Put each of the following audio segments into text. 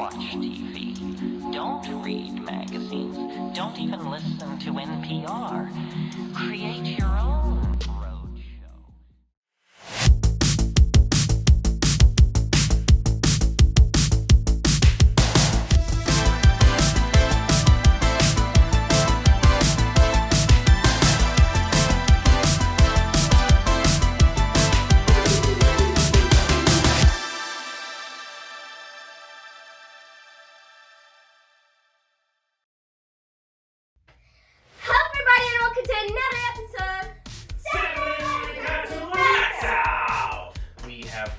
watch TV. Don't read magazines. Don't even listen to NPR. Create your own road show.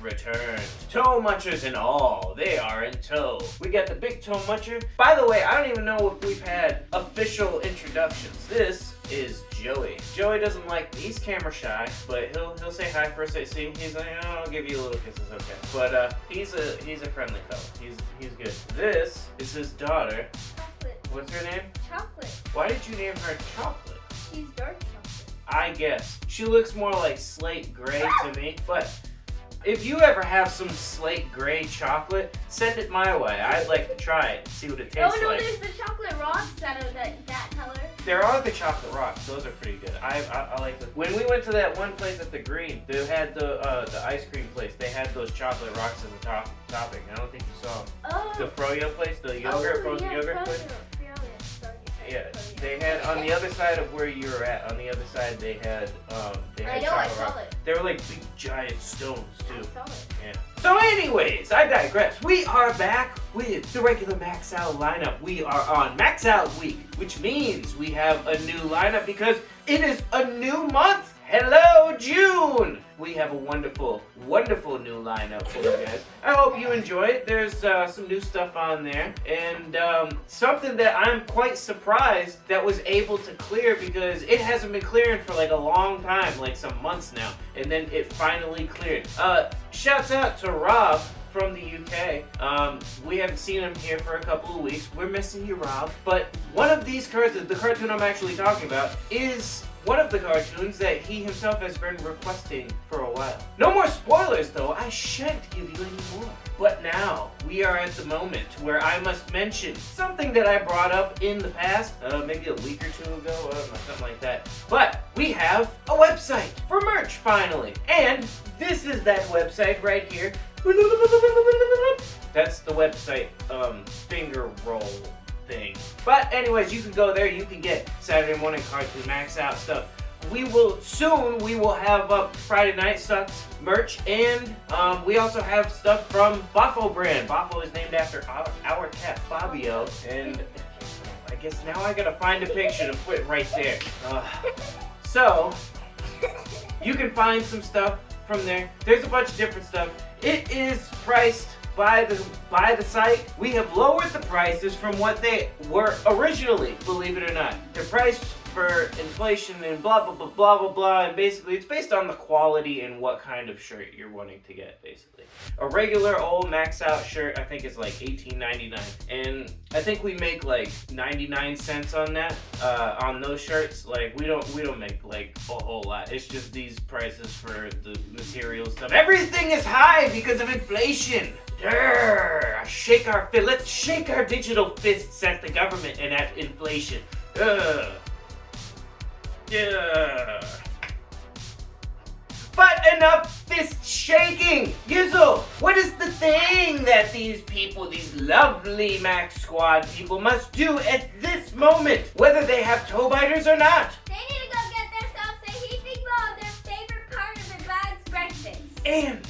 Returned. Toe munchers and all, they are in tow. We got the big toe muncher. By the way, I don't even know if we've had official introductions. This is Joey. Joey doesn't like, he's camera shy, but he'll say hi first I see him. He's like, oh, I'll give you a little kiss, it's okay. But he's a friendly fellow. He's good. This is his daughter. Chocolate. What's her name? Chocolate. Why did you name her Chocolate? She's dark chocolate. I guess. She looks more like slate gray to me, but if you ever have some slate gray chocolate, send it my way. I'd like to try it, see what it tastes like. Oh no, there's the chocolate rocks that are that color. There are the chocolate rocks. Those are pretty good. I like them. When we went to that one place at the Green, they had the ice cream place. They had those chocolate rocks as a topping. I don't think you saw them. Oh. The Froyo place, the yogurt, frozen yogurt place. Yeah, they had on the other side of where you were at. On the other side, they had I know, I saw it. They were like big giant stones too. I saw it. Yeah. So, anyways, I digress. We are back with the regular Max Out lineup. We are on Max Out week, which means we have a new lineup because it is a new month. Hello, June! We have a wonderful, wonderful new lineup for you guys. I hope you enjoy it. There's some new stuff on there. And something that I'm quite surprised that was able to clear because it hasn't been clearing for like a long time, like some months now. And then it finally cleared. Shouts out to Rob from the UK. We haven't seen him here for a couple of weeks. We're missing you, Rob. But one of these cards, the cartoon I'm actually talking about, is one of the cartoons that he himself has been requesting for a while. No more spoilers though, I shan't give you any more. But now, we are at the moment where I must mention something that I brought up in the past, maybe a week or two ago, I don't know, something like that. But we have a website for merch finally. And this is that website right here. That's the website finger roll thing. But anyways, you can go there, you can get Saturday Morning Cartoon MAXOUT stuff. We will have up Friday Night Sucks merch, and we also have stuff from Boffo brand. Boffo is named after our cat Fabio, and I guess now I gotta find a picture to put right there. So you can find some stuff from there. There's a bunch of different stuff. It is priced by the site. We have lowered the prices from what they were originally, believe it or not. They're priced for inflation and blah blah blah blah blah blah, and basically it's based on the quality and what kind of shirt you're wanting to get, basically. A regular old Max Out shirt I think is like $18.99, and I think we make like 99 cents on that, on those shirts. Like we don't make like a whole lot. It's just these prices for the material stuff. Everything is high because of inflation. Let's shake our digital fists at the government and at inflation. But enough fist shaking! Yuzzle, what is the thing that these people, these lovely Max Squad people, must do at this moment, whether they have toe biters or not? They need to go get themselves a heaping bowl of their favorite part of their bag's breakfast. And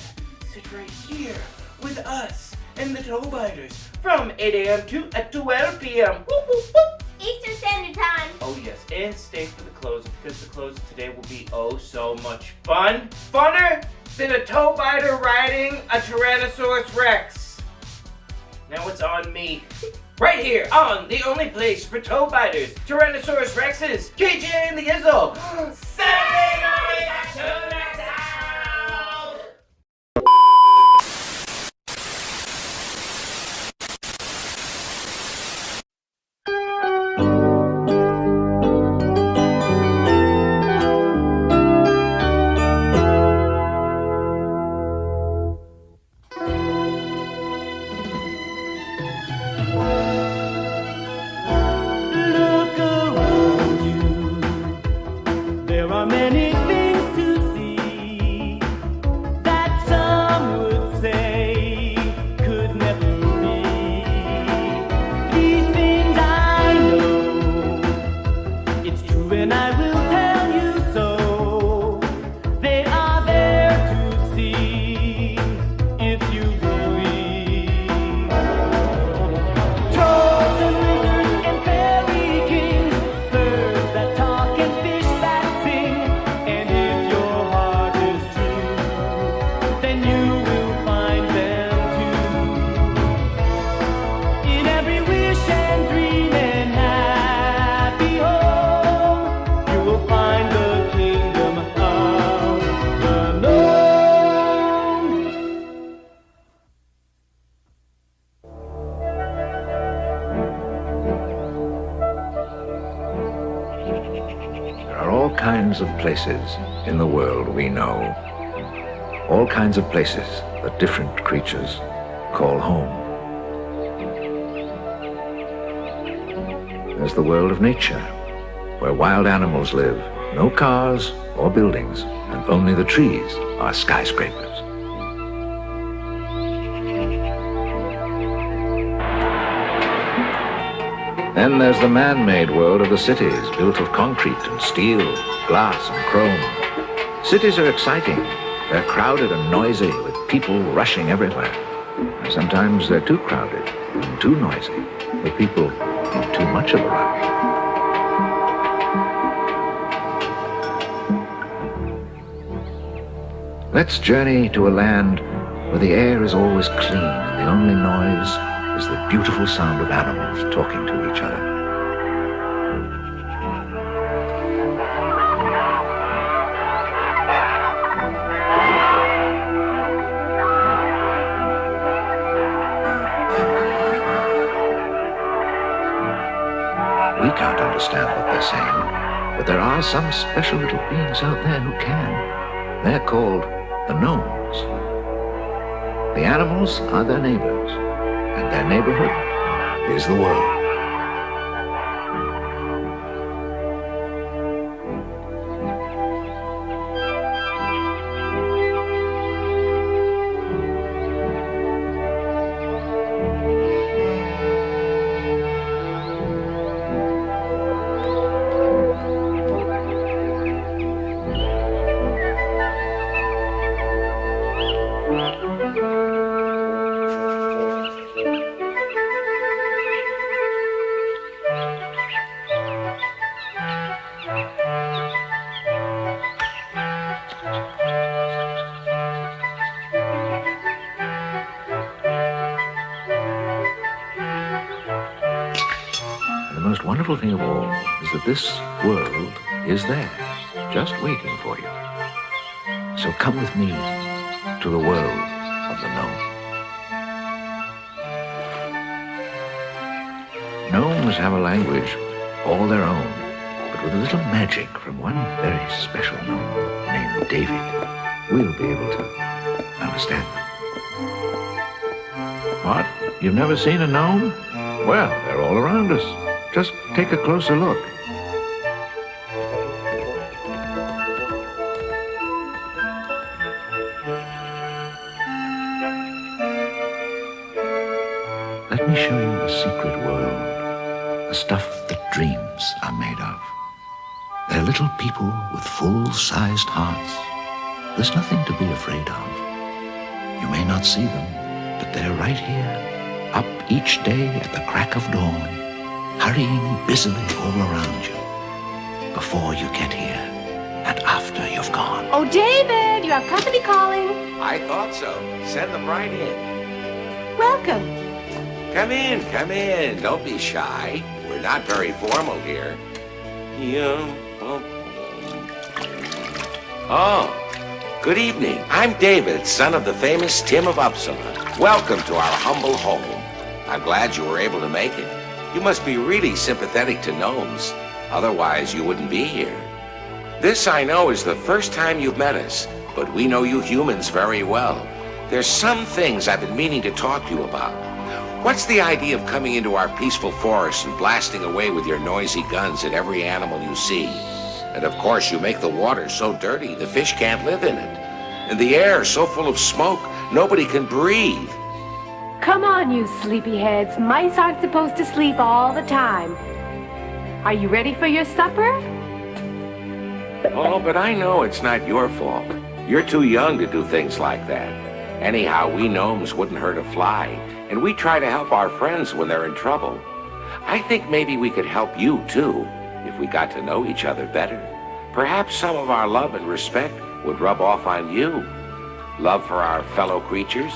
sit right here with us and the toe biters from 8 a.m. to 12 p.m. Whoop, whoop, whoop. Eastern Standard Time. Oh yes, and stay for the close because the close today will be oh so much fun. Funner than a toe biter riding a Tyrannosaurus Rex. Now it's on me. Right here on the only place for toe biters, Tyrannosaurus Rexes, KJ and the Izzle. Saturday Morning Cartoon MAXOUT! wish and dream in happy home, you will find the kingdom of the gnomes. There are all kinds of places in the world we know. All kinds of places that different creatures call home. There's the world of nature, where wild animals live, no cars or buildings, and only the trees are skyscrapers. Then there's the man-made world of the cities, built of concrete and steel, glass and chrome. Cities are exciting. They're crowded and noisy, with people rushing everywhere. And sometimes they're too crowded and too noisy, with people in too much of a rush. Let's journey to a land where the air is always clean and the only noise is the beautiful sound of animals talking to each other. We can't understand what they're saying, but there are some special little beings out there who can. They're called the gnomes. The animals are their neighbors, and their neighborhood is the world. The most wonderful thing of all is that this world is there, just waiting for you. So come with me to the world of the gnome. Gnomes have a language all their own, but with a little magic from one very special gnome named David, we'll be able to understand them. What? You've never seen a gnome? Well, they're all around us. Just take a closer look. Let me show you the secret world, the stuff that dreams are made of. They're little people with full-sized hearts. There's nothing to be afraid of. You may not see them, but they're right here, up each day at the crack of dawn, hurrying busily all around you, before you get here and after you've gone. Oh, David, you have company calling. I thought so. Send them right in. Welcome. Come in, come in. Don't be shy. We're not very formal here. Yeah, well... Oh, good evening. I'm David, son of the famous Tim of Uppsala. Welcome to our humble home. I'm glad you were able to make it. You must be really sympathetic to gnomes. Otherwise, you wouldn't be here. This, I know, is the first time you've met us, but we know you humans very well. There's some things I've been meaning to talk to you about. What's the idea of coming into our peaceful forest and blasting away with your noisy guns at every animal you see? And of course, you make the water so dirty, the fish can't live in it. And the air so full of smoke, nobody can breathe. Come on, you sleepyheads. Mice aren't supposed to sleep all the time. Are you ready for your supper? Oh, but I know it's not your fault. You're too young to do things like that. Anyhow, we gnomes wouldn't hurt a fly, and we try to help our friends when they're in trouble. I think maybe we could help you, too, if we got to know each other better. Perhaps some of our love and respect would rub off on you. Love for our fellow creatures,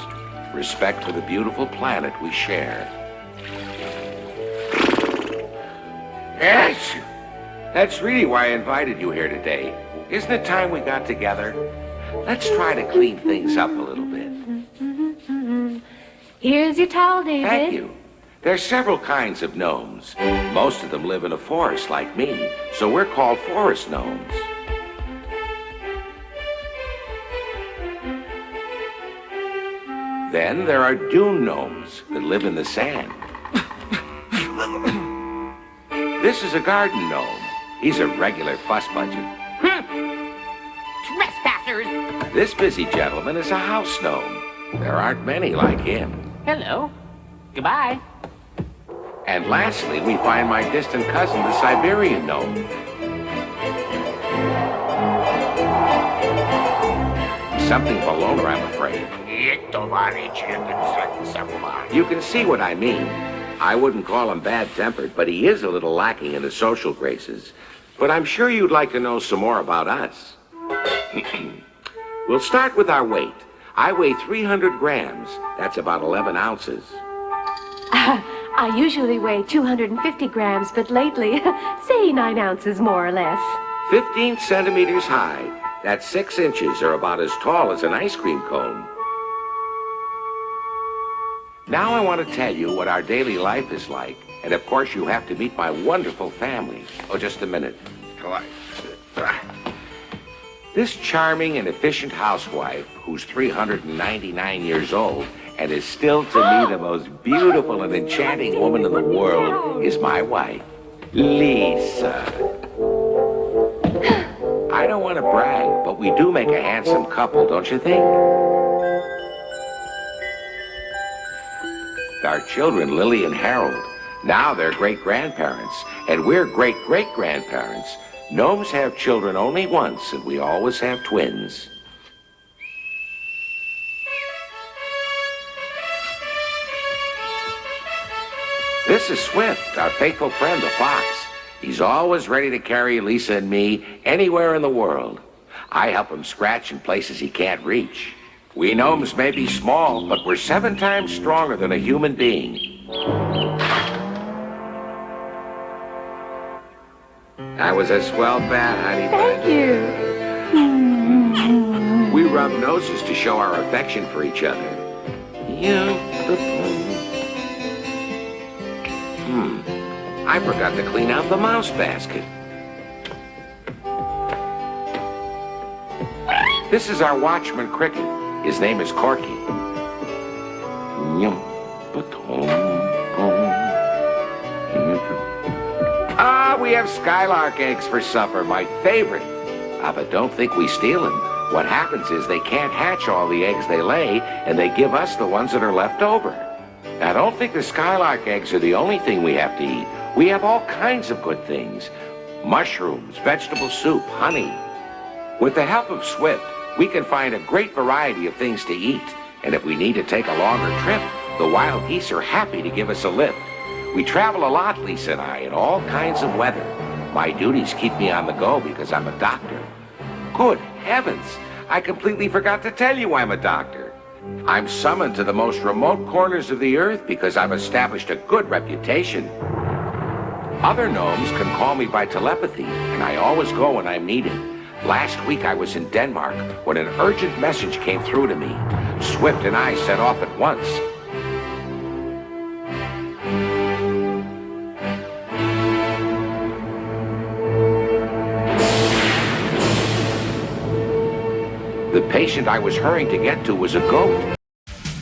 respect for the beautiful planet we share. Yes. That's really why I invited you here today. Isn't it time we got together? Let's try to clean things up a little bit. Here's your towel, David. Thank you. There's several kinds of gnomes. Most of them live in a forest like me, so we're called forest gnomes. Then there are dune gnomes that live in the sand. This is a garden gnome. He's a regular fuss budget. Trespassers! This busy gentleman is a house gnome. There aren't many like him. Hello. Goodbye. And lastly, we find my distant cousin, the Siberian gnome. Something below her, I'm afraid. You can see what I mean. I wouldn't call him bad-tempered, but he is a little lacking in the social graces. But I'm sure you'd like to know some more about us. We'll start with our weight. I weigh 300 grams. That's about 11 ounces. I usually weigh 250 grams, but lately, say 9 ounces more or less. 15 centimeters high. That's 6 inches, or about as tall as an ice cream cone. Now I want to tell you what our daily life is like. And of course, you have to meet my wonderful family. Oh, just a minute. This charming and efficient housewife, who's 399 years old, and is still to me the most beautiful and enchanting woman in the world, is my wife, Lisa. I don't want to brag, but we do make a handsome couple, don't you think? Our children, Lily and Harold, now they're great-grandparents, and we're great-great-grandparents. Gnomes have children only once, and we always have twins. This is Swift, our faithful friend, the fox. He's always ready to carry Lisa and me anywhere in the world. I help him scratch in places he can't reach. We gnomes may be small, but we're 7 times stronger than a human being. That was a swell bat, honey. Thank you. We rub noses to show our affection for each other. I forgot to clean out the mouse basket. This is our watchman cricket. His name is Corky. We have skylark eggs for supper, my favorite. But don't think we steal them. What happens is they can't hatch all the eggs they lay, and they give us the ones that are left over. Now, don't think the skylark eggs are the only thing we have to eat. We have all kinds of good things. Mushrooms, vegetable soup, honey. With the help of Swift, we can find a great variety of things to eat. And if we need to take a longer trip, the wild geese are happy to give us a lift. We travel a lot, Lisa and I, in all kinds of weather. My duties keep me on the go because I'm a doctor. Good heavens! I completely forgot to tell you I'm a doctor. I'm summoned to the most remote corners of the earth because I've established a good reputation. Other gnomes can call me by telepathy, and I always go when I'm needed. Last week I was in Denmark when an urgent message came through to me. Swift and I set off at once. The patient I was hurrying to get to was a goat.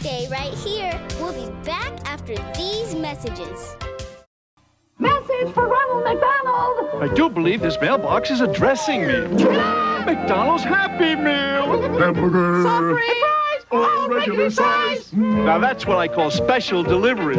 Stay right here. We'll be back after these messages. Message for Ronald McDonald! I do believe this mailbox is addressing me. McDonald's Happy Meal! Hamburger! Soft fries! All regular size! Now that's what I call special delivery.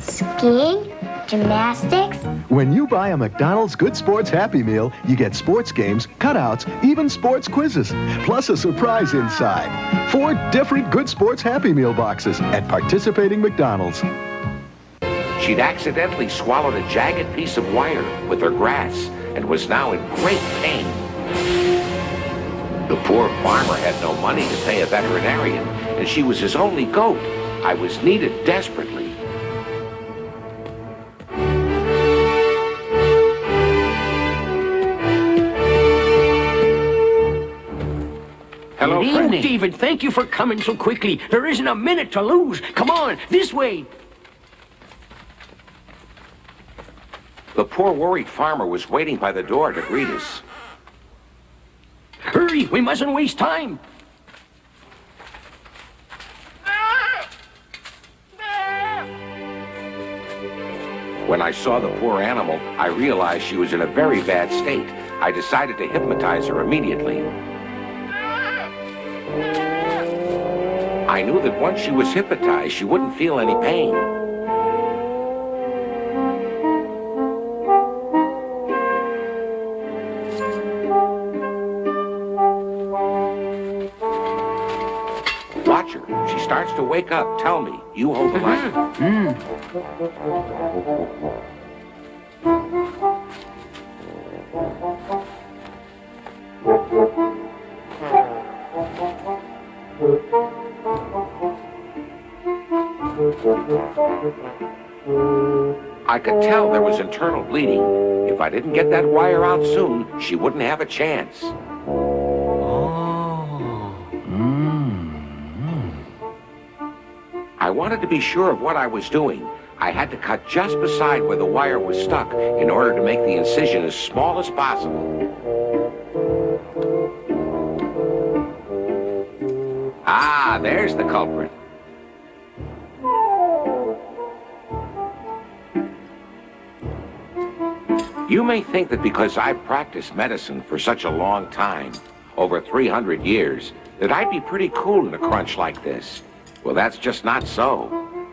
Skiing? Gymnastics? When you buy a McDonald's Good Sports Happy Meal, you get sports games, cutouts, even sports quizzes, plus a surprise inside. 4 different Good Sports Happy Meal boxes at participating McDonald's. She'd accidentally swallowed a jagged piece of wire with her grass and was now in great pain. The poor farmer had no money to pay a veterinarian, and she was his only goat. I was needed desperately. happening? David, thank you for coming so quickly. There isn't a minute to lose. Come on, this way. The poor worried farmer was waiting by the door to greet us. Hurry, we mustn't waste time. When I saw the poor animal, I realized she was in a very bad state. I decided to hypnotize her immediately. I knew that once she was hypnotized, she wouldn't feel any pain. Watch her. She starts to wake up. Tell me. You hold the light. I could tell there was internal bleeding. If I didn't get that wire out soon, she wouldn't have a chance. I wanted to be sure of what I was doing. I had to cut just beside where the wire was stuck in order to make the incision as small as possible. Ah, there's the culprit. You may think that because I've practiced medicine for such a long time, over 300 years, that I'd be pretty cool in a crunch like this. Well, that's just not so.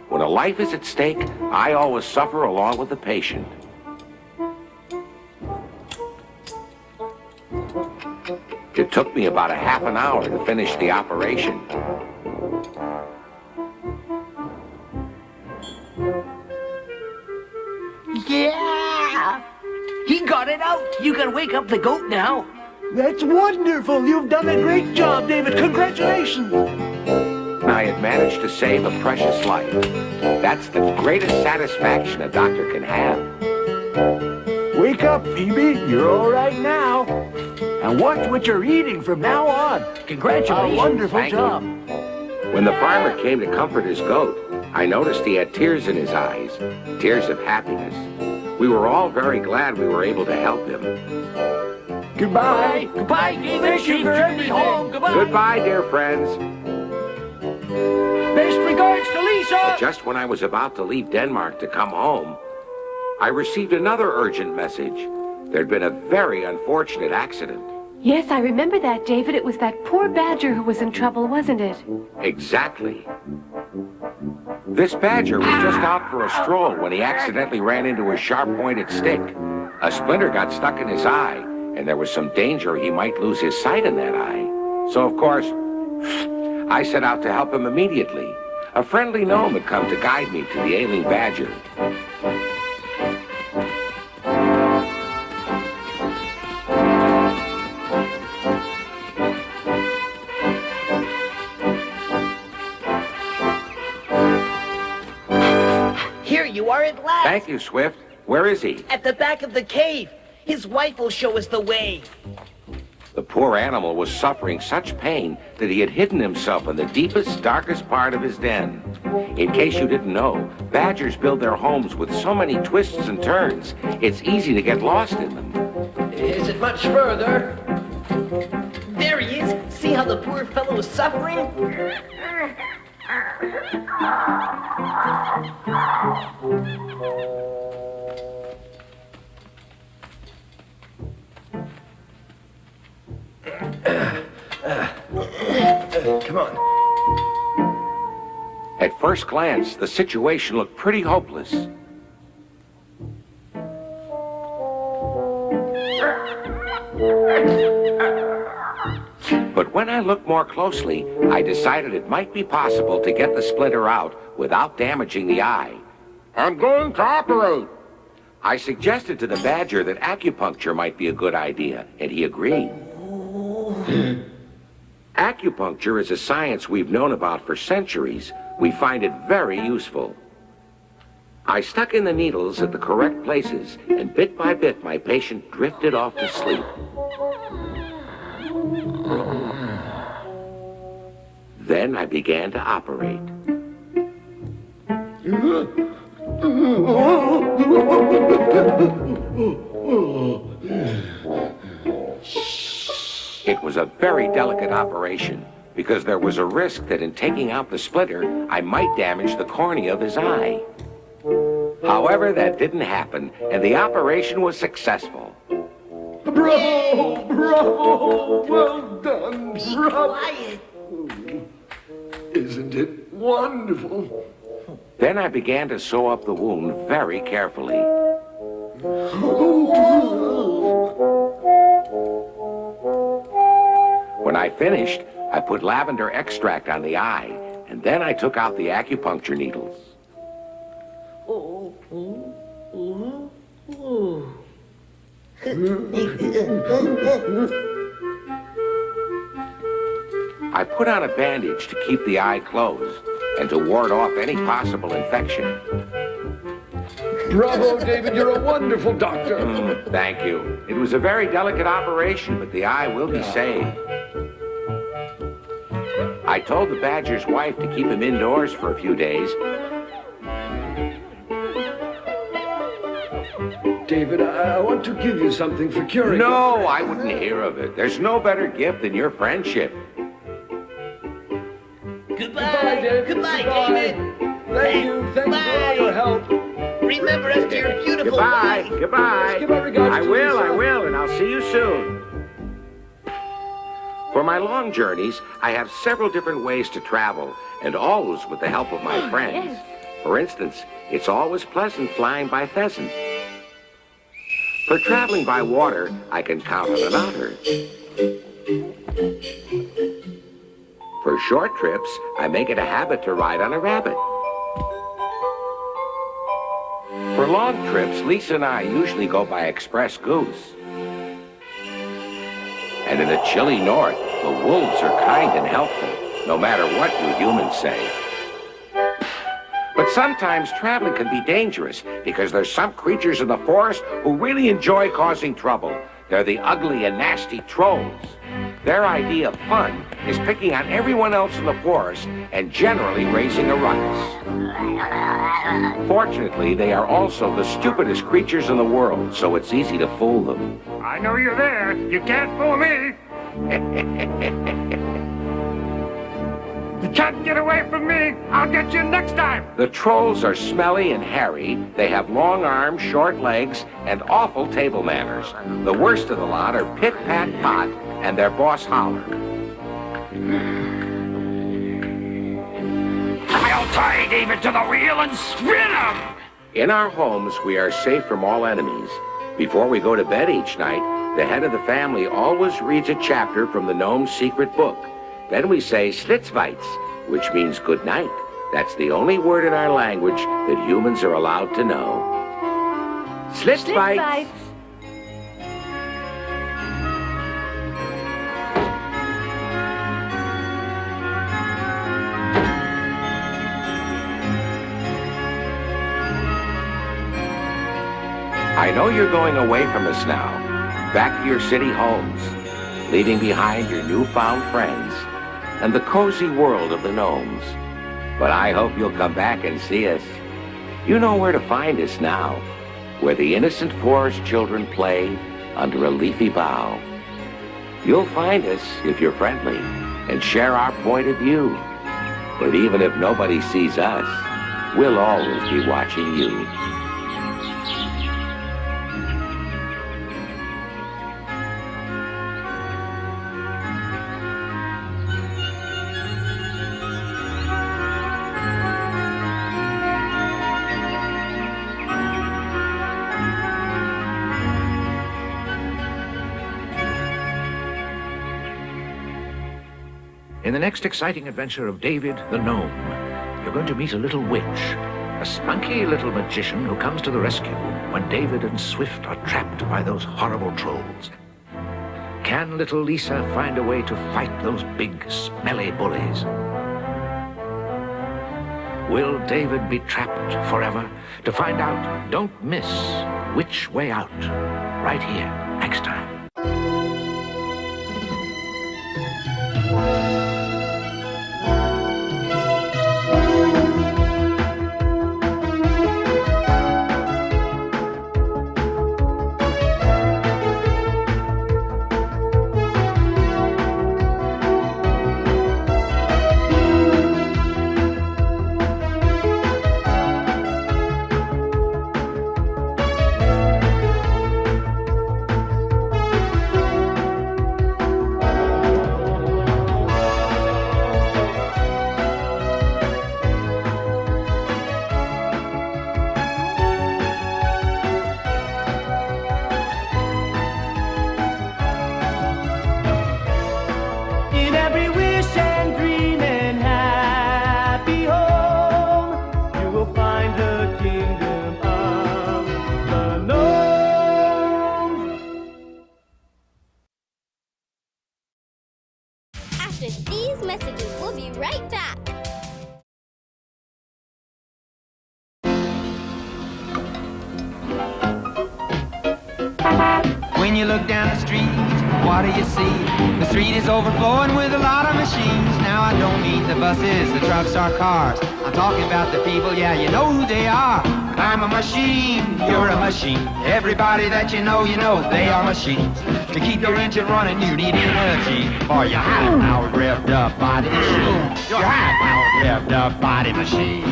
When a life is at stake, I always suffer along with the patient. It took me about a half an hour to finish the operation. Yeah! He got it out. You can wake up the goat now. That's wonderful. You've done a great job, David. Congratulations. I had managed to save a precious life. That's the greatest satisfaction a doctor can have. Wake up, Phoebe. You're all right now. And watch what you're eating from now on. Congratulations. A wonderful Thank job. you. When the farmer came to comfort his goat, I noticed he had tears in his eyes, tears of happiness. We were all very glad we were able to help him. Goodbye. Goodbye, David. Thank you Safe for journey everything. home. Goodbye. Goodbye, dear friends. Best regards to Lisa. Just when I was about to leave Denmark to come home, I received another urgent message. There'd been a very unfortunate accident. Yes, I remember that, David. It was that poor badger who was in trouble, wasn't it? Exactly. This badger was just out for a stroll when he accidentally ran into a sharp-pointed stick. A splinter got stuck in his eye, and there was some danger he might lose his sight in that eye. So, of course, I set out to help him immediately. A friendly gnome had come to guide me to the ailing badger. Here you are at last. Thank you, Swift. Where is he? At the back of the cave. His wife will show us the way. The poor animal was suffering such pain that he had hidden himself in the deepest, darkest part of his den. In case you didn't know, badgers build their homes with so many twists and turns, it's easy to get lost in them. Is it much further? There he is. See how the poor fellow is suffering? Come on. At first glance, the situation looked pretty hopeless. But when I looked more closely, I decided it might be possible to get the splinter out without damaging the eye. I'm going to operate. I suggested to the badger that acupuncture might be a good idea, and he agreed. Acupuncture is a science we've known about for centuries. We find it very useful. I stuck in the needles at the correct places, and bit by bit my patient drifted off to sleep. Then I began to operate. It was a very delicate operation because there was a risk that in taking out the splitter, I might damage the cornea of his eye. However, that didn't happen, and the operation was successful. Bravo! Bravo! Well done! Be Bravo! quiet. Isn't it wonderful? Then I began to sew up the wound very carefully. When I finished, I put lavender extract on the eye, and then I took out the acupuncture needles. I put on a bandage to keep the eye closed and to ward off any possible infection. Bravo, David, you're a wonderful doctor. Thank you. It was a very delicate operation, but the eye will be saved. I told the badger's wife to keep him indoors for a few days. David, I want to give you something for curing. No, I wouldn't hear of it. There's no better gift than your friendship. Goodbye, David. Goodbye, Goodbye. David. Thank you for all your help. Remember us to your beautiful Goodbye. wife. Goodbye. Give our regards I to will, Lisa. and I'll see you soon. For my long journeys, I have several different ways to travel, and always with the help of my friends. For instance, it's always pleasant flying by pheasant. For traveling by water, I can count on an otter. For short trips, I make it a habit to ride on a rabbit. For long trips, Lisa and I usually go by express goose. And in the chilly north, the wolves are kind and helpful, no matter what you humans say. But sometimes traveling can be dangerous because there's some creatures in the forest who really enjoy causing trouble. They're the ugly and nasty trolls. Their idea of fun is picking on everyone else in the forest and generally raising a ruckus. Fortunately, they are also the stupidest creatures in the world, so it's easy to fool them. I know you're there. You can't fool me. You can't get away from me. I'll get you next time. The trolls are smelly and hairy. They have long arms, short legs, and awful table manners. The worst of the lot are Pit Pat Pot and their boss Holler. I'll tie David to the wheel and spin him. In our homes, we are safe from all enemies. Before we go to bed each night, the head of the family always reads a chapter from the gnome's secret book. Then we say Schlitzweitz, which means good night. That's the only word in our language that humans are allowed to know. Schlitzweitz. I know you're going away from us now, back to your city homes, leaving behind your newfound friends and the cozy world of the gnomes. But I hope you'll come back and see us. You know where to find us now, where the innocent forest children play under a leafy bough. You'll find us if you're friendly and share our point of view. But even if nobody sees us, we'll always be watching you. In the next exciting adventure of David the Gnome, you're going to meet a little witch, a spunky little magician who comes to the rescue when David and Swift are trapped by those horrible trolls. Can little Lisa find a way to fight those big, smelly bullies? Will David be trapped forever? To find out, don't miss Which Way Out, right here, next time. you look down the street, what do you see? The street is overflowing with a lot of machines. Now I don't mean the buses, the trucks, or cars. I'm talking about the people, yeah, you know who they are. I'm a machine, you're a machine. Everybody that you know, they are machines. To keep your engine running, you need energy for your high-powered, revved-up body machine. Your high-powered, revved-up body machine.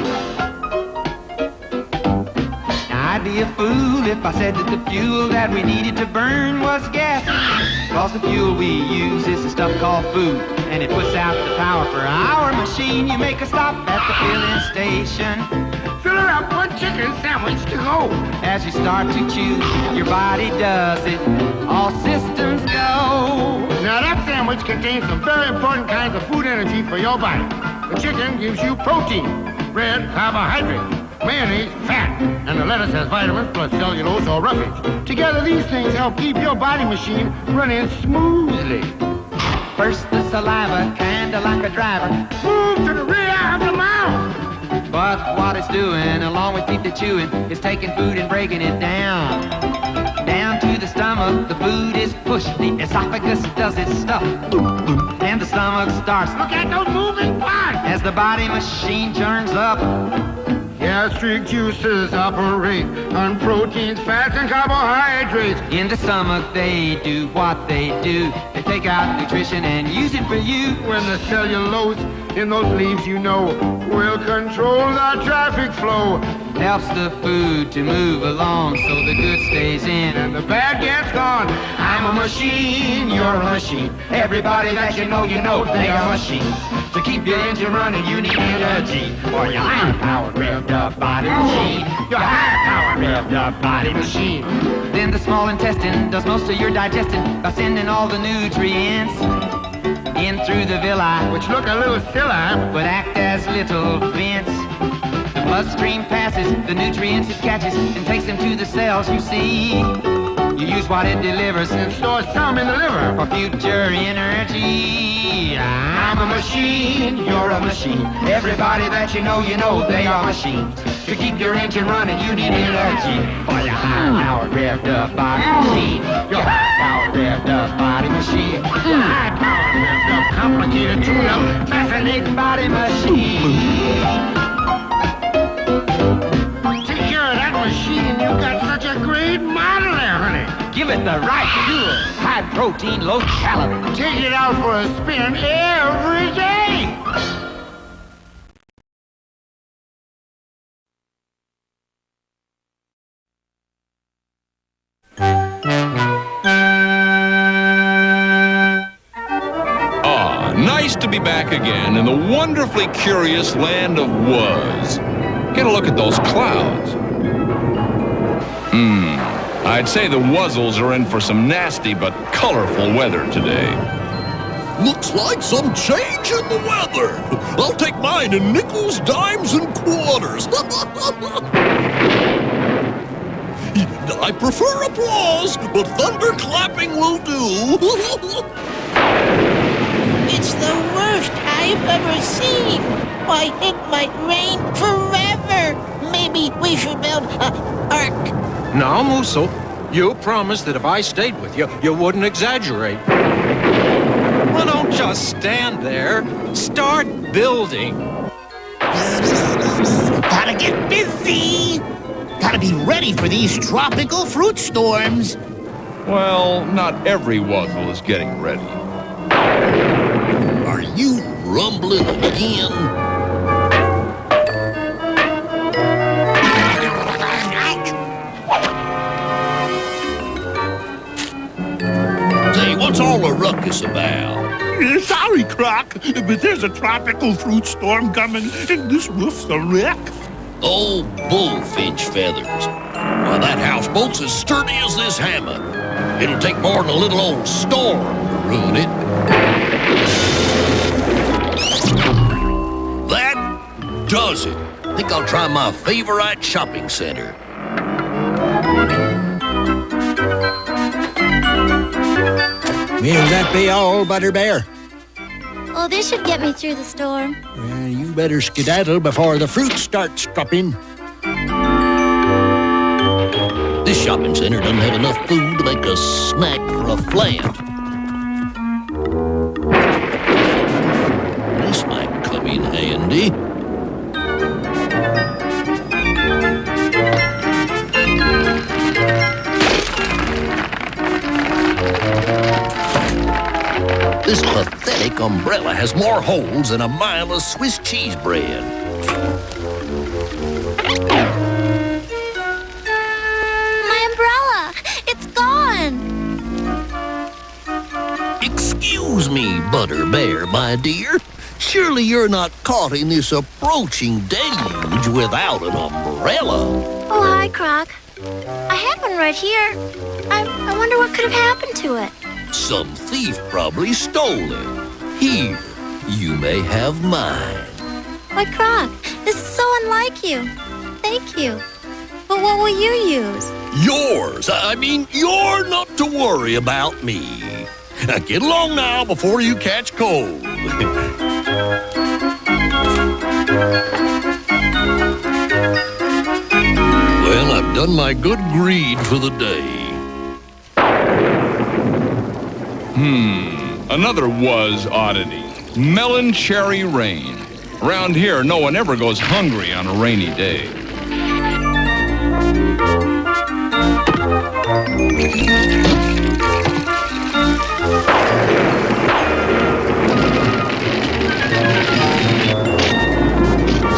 I'd be a fool if I said that the fuel that we needed to burn was gas. Cause the fuel we use is the stuff called food, and it puts out the power for our machine. You make a stop at the filling station, Fill her up one chicken sandwich to go. as you start to chew, your body does it. All systems go. Now that sandwich contains some very important kinds of food energy for your body. The chicken gives you protein, bread, carbohydrate, mayonnaise, fat, and the lettuce has vitamins plus cellulose or roughage. Together, these things help keep your body machine running smoothly. First the saliva, kinda like a driver, Move to the rear of the mouth. but what it's doing, along with teeth chewing, is taking food and breaking it down. Down to the stomach, the food is pushed, the esophagus does its stuff, and the stomach starts. Look at those moving parts. As the body machine churns up, Gastric juices operate on proteins, fats, and carbohydrates. in the stomach they do what they do. They take out nutrition and use it for you. When the cellulose in those leaves, will control the traffic flow. Helps the food to move along so the good stays in And the bad gets gone. I'm a machine, you're a machine. Everybody that you know, they are machines. To keep your engine running, you need energy for your high-powered, revved-up body machine. Your high-powered, revved-up body machine. Then the small intestine does most of your digesting by sending all the nutrients in through the villi, Which look a little silly. but act as little vents. The bloodstream passes the nutrients it catches and takes them to the cells you see. You use what it delivers And store some in the liver. for future energy. I'm a machine, you're a machine. Everybody that you know, they are machines. To keep your engine running, you need energy for your high-powered, revved-up body machine. Your high-powered, revved-up body machine. Your high-powered, revved-up, complicated, tuned-up, fascinating body machine. Take care of that machine. You've got such a great model there, honey. Give it the right fuel. High protein, low calorie. Take it out for a spin every day. Nice to be back again in the wonderfully curious land of Wuzz. Get a look at those clouds. I'd say the WUZZLES are in for some nasty but colorful weather today. Looks like some change in the weather. I'll take mine in nickels, dimes, and quarters. I prefer applause, but thunderclapping will do. It's the worst I've ever seen. Why, it might rain forever. Maybe we should build a ark. Now, Musso, you promised that if I stayed with you, you wouldn't exaggerate. Well, don't just stand there. Start building. Gotta get busy. Gotta be ready for these tropical fruit storms. Well, not every WUZZLE is getting ready. Are you rumbling again? What's all the ruckus about? Sorry, Croc, but there's a tropical fruit storm coming, and this roof's a wreck. Oh, bullfinch feathers. Why, that houseboat's as sturdy as this hammock. It'll take more than a little old storm to ruin it. That does it. I think I'll try my favorite shopping center. Will that be all, Butterbear? Oh, this should get me through the storm. Well, you better skedaddle before the fruit starts dropping. This shopping center doesn't have enough food to make a snack for a plant. This might come in handy. This pathetic umbrella has more holes than a mile of Swiss cheese bread. My umbrella! It's gone! Excuse me, Butter Bear, my dear. Surely you're not caught in this approaching deluge without an umbrella. Oh, hi, Croc. I have one right here. I wonder what could have happened to it. Some thief probably stole it. Here, you may have mine. Why, Croc, this is so unlike you. Thank you. But what will you use? Yours. I mean, you're not to worry about me. Now get along now before you catch cold. Well, I've done my good greed for the day. Another was oddity. Melon cherry rain. Around here, no one ever goes hungry on a rainy day.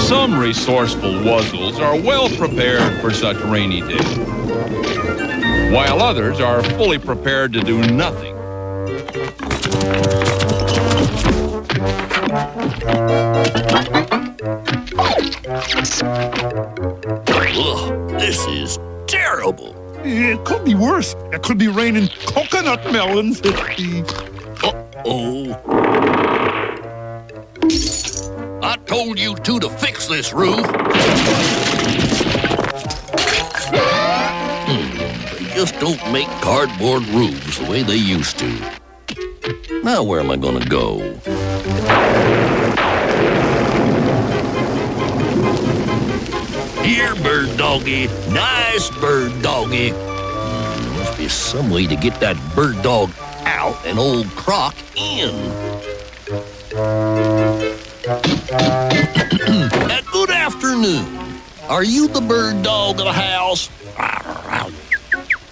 Some resourceful wuzzles are well prepared for such rainy days, while others are fully prepared to do nothing. Ugh, this is terrible. It could be worse. It could be raining coconut melons. Uh-oh. I told you two to fix this roof. They just don't make cardboard roofs the way they used to. Now where am I gonna go? Here, bird doggy. Nice bird doggy. There must be some way to get that bird dog out and old Croc in. Good afternoon. Are you the bird dog of the house?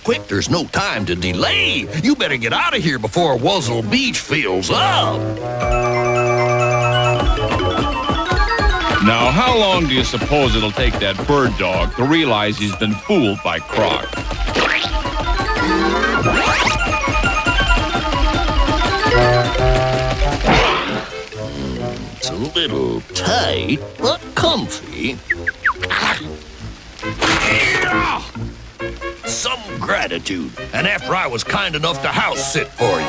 Quick, there's no time to delay. You better get out of here before Wuzzle Beach fills up. Now, how long do you suppose it'll take that bird dog to realize he's been fooled by Croc? It's a little tight, but comfy. Some gratitude, and after I was kind enough to house sit for you.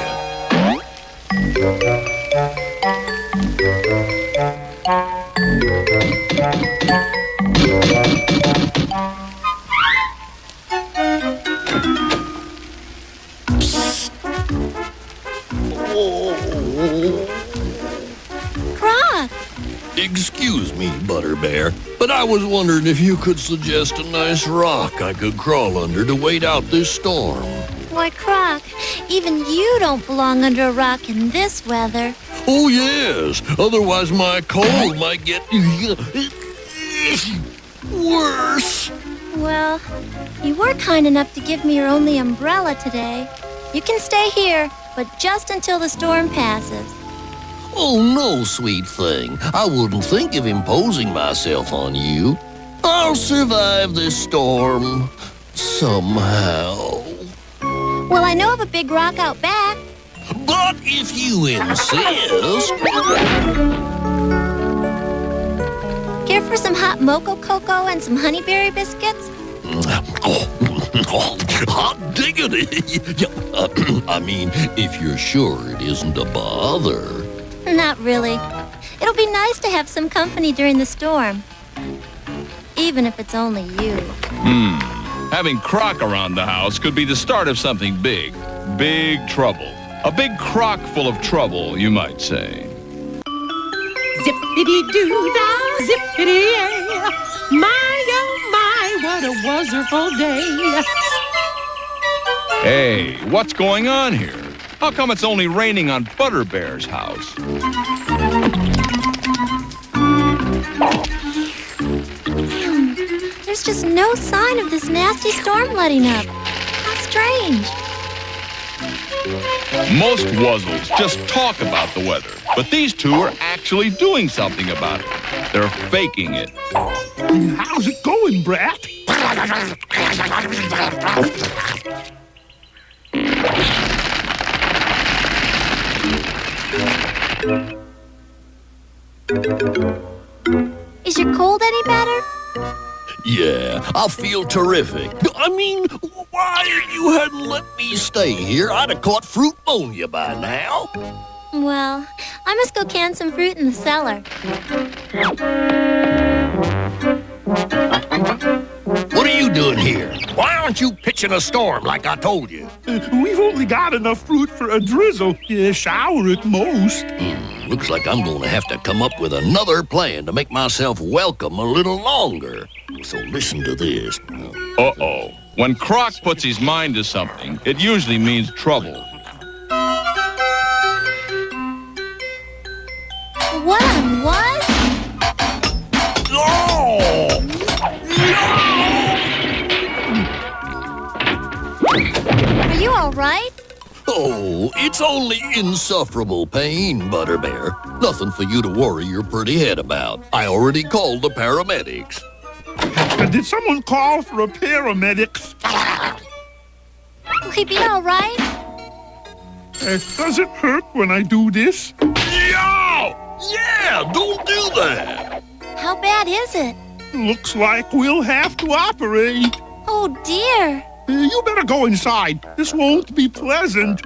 Croc! Excuse me, Butter Bear, but I was wondering if you could suggest a nice rock I could crawl under to wait out this storm. Why, Croc, even you don't belong under a rock in this weather. Oh, yes. Otherwise, my cold might get worse. Well, you were kind enough to give me your only umbrella today. You can stay here, but just until the storm passes. Oh, no, sweet thing. I wouldn't think of imposing myself on you. I'll survive this storm somehow. Well, I know of a big rock out back. But if you insist... Care for some hot mocha cocoa and some honeyberry biscuits? Hot diggity! I mean, if you're sure it isn't a bother. Not really. It'll be nice to have some company during the storm. Even if it's only you. Having Croc around the house could be the start of something big. Big trouble. A big crock full of trouble, you might say. Zippity-doo-dah, zippity-yay. My, oh my, what a wonderful day. Hey, what's going on here? How come it's only raining on Butterbear's house? There's just no sign of this nasty storm letting up. How strange. Most wuzzles just talk about the weather, but these two are actually doing something about it. They're faking it. How's it going, Brat? Is your cold any better? Yeah, I feel terrific. I mean, why you hadn't let me stay here? I'd have caught fruit pneumonia by now. Well, I must go can some fruit in the cellar. What are you doing here? Why aren't you pitching a storm like I told you? We've only got enough fruit for a drizzle. Shower at most. Looks like I'm going to have to come up with another plan to make myself welcome a little longer. So listen to this. Uh-oh. When Croc puts his mind to something, it usually means trouble. What on was? Are you all right? Oh, it's only insufferable pain, Butterbear. Nothing for you to worry your pretty head about. I already called the paramedics. Did someone call for a paramedic? Will he be all right? Does it hurt when I do this? Yeah, don't do that. How bad is it? Looks like we'll have to operate. Oh, dear. You better go inside. This won't be pleasant.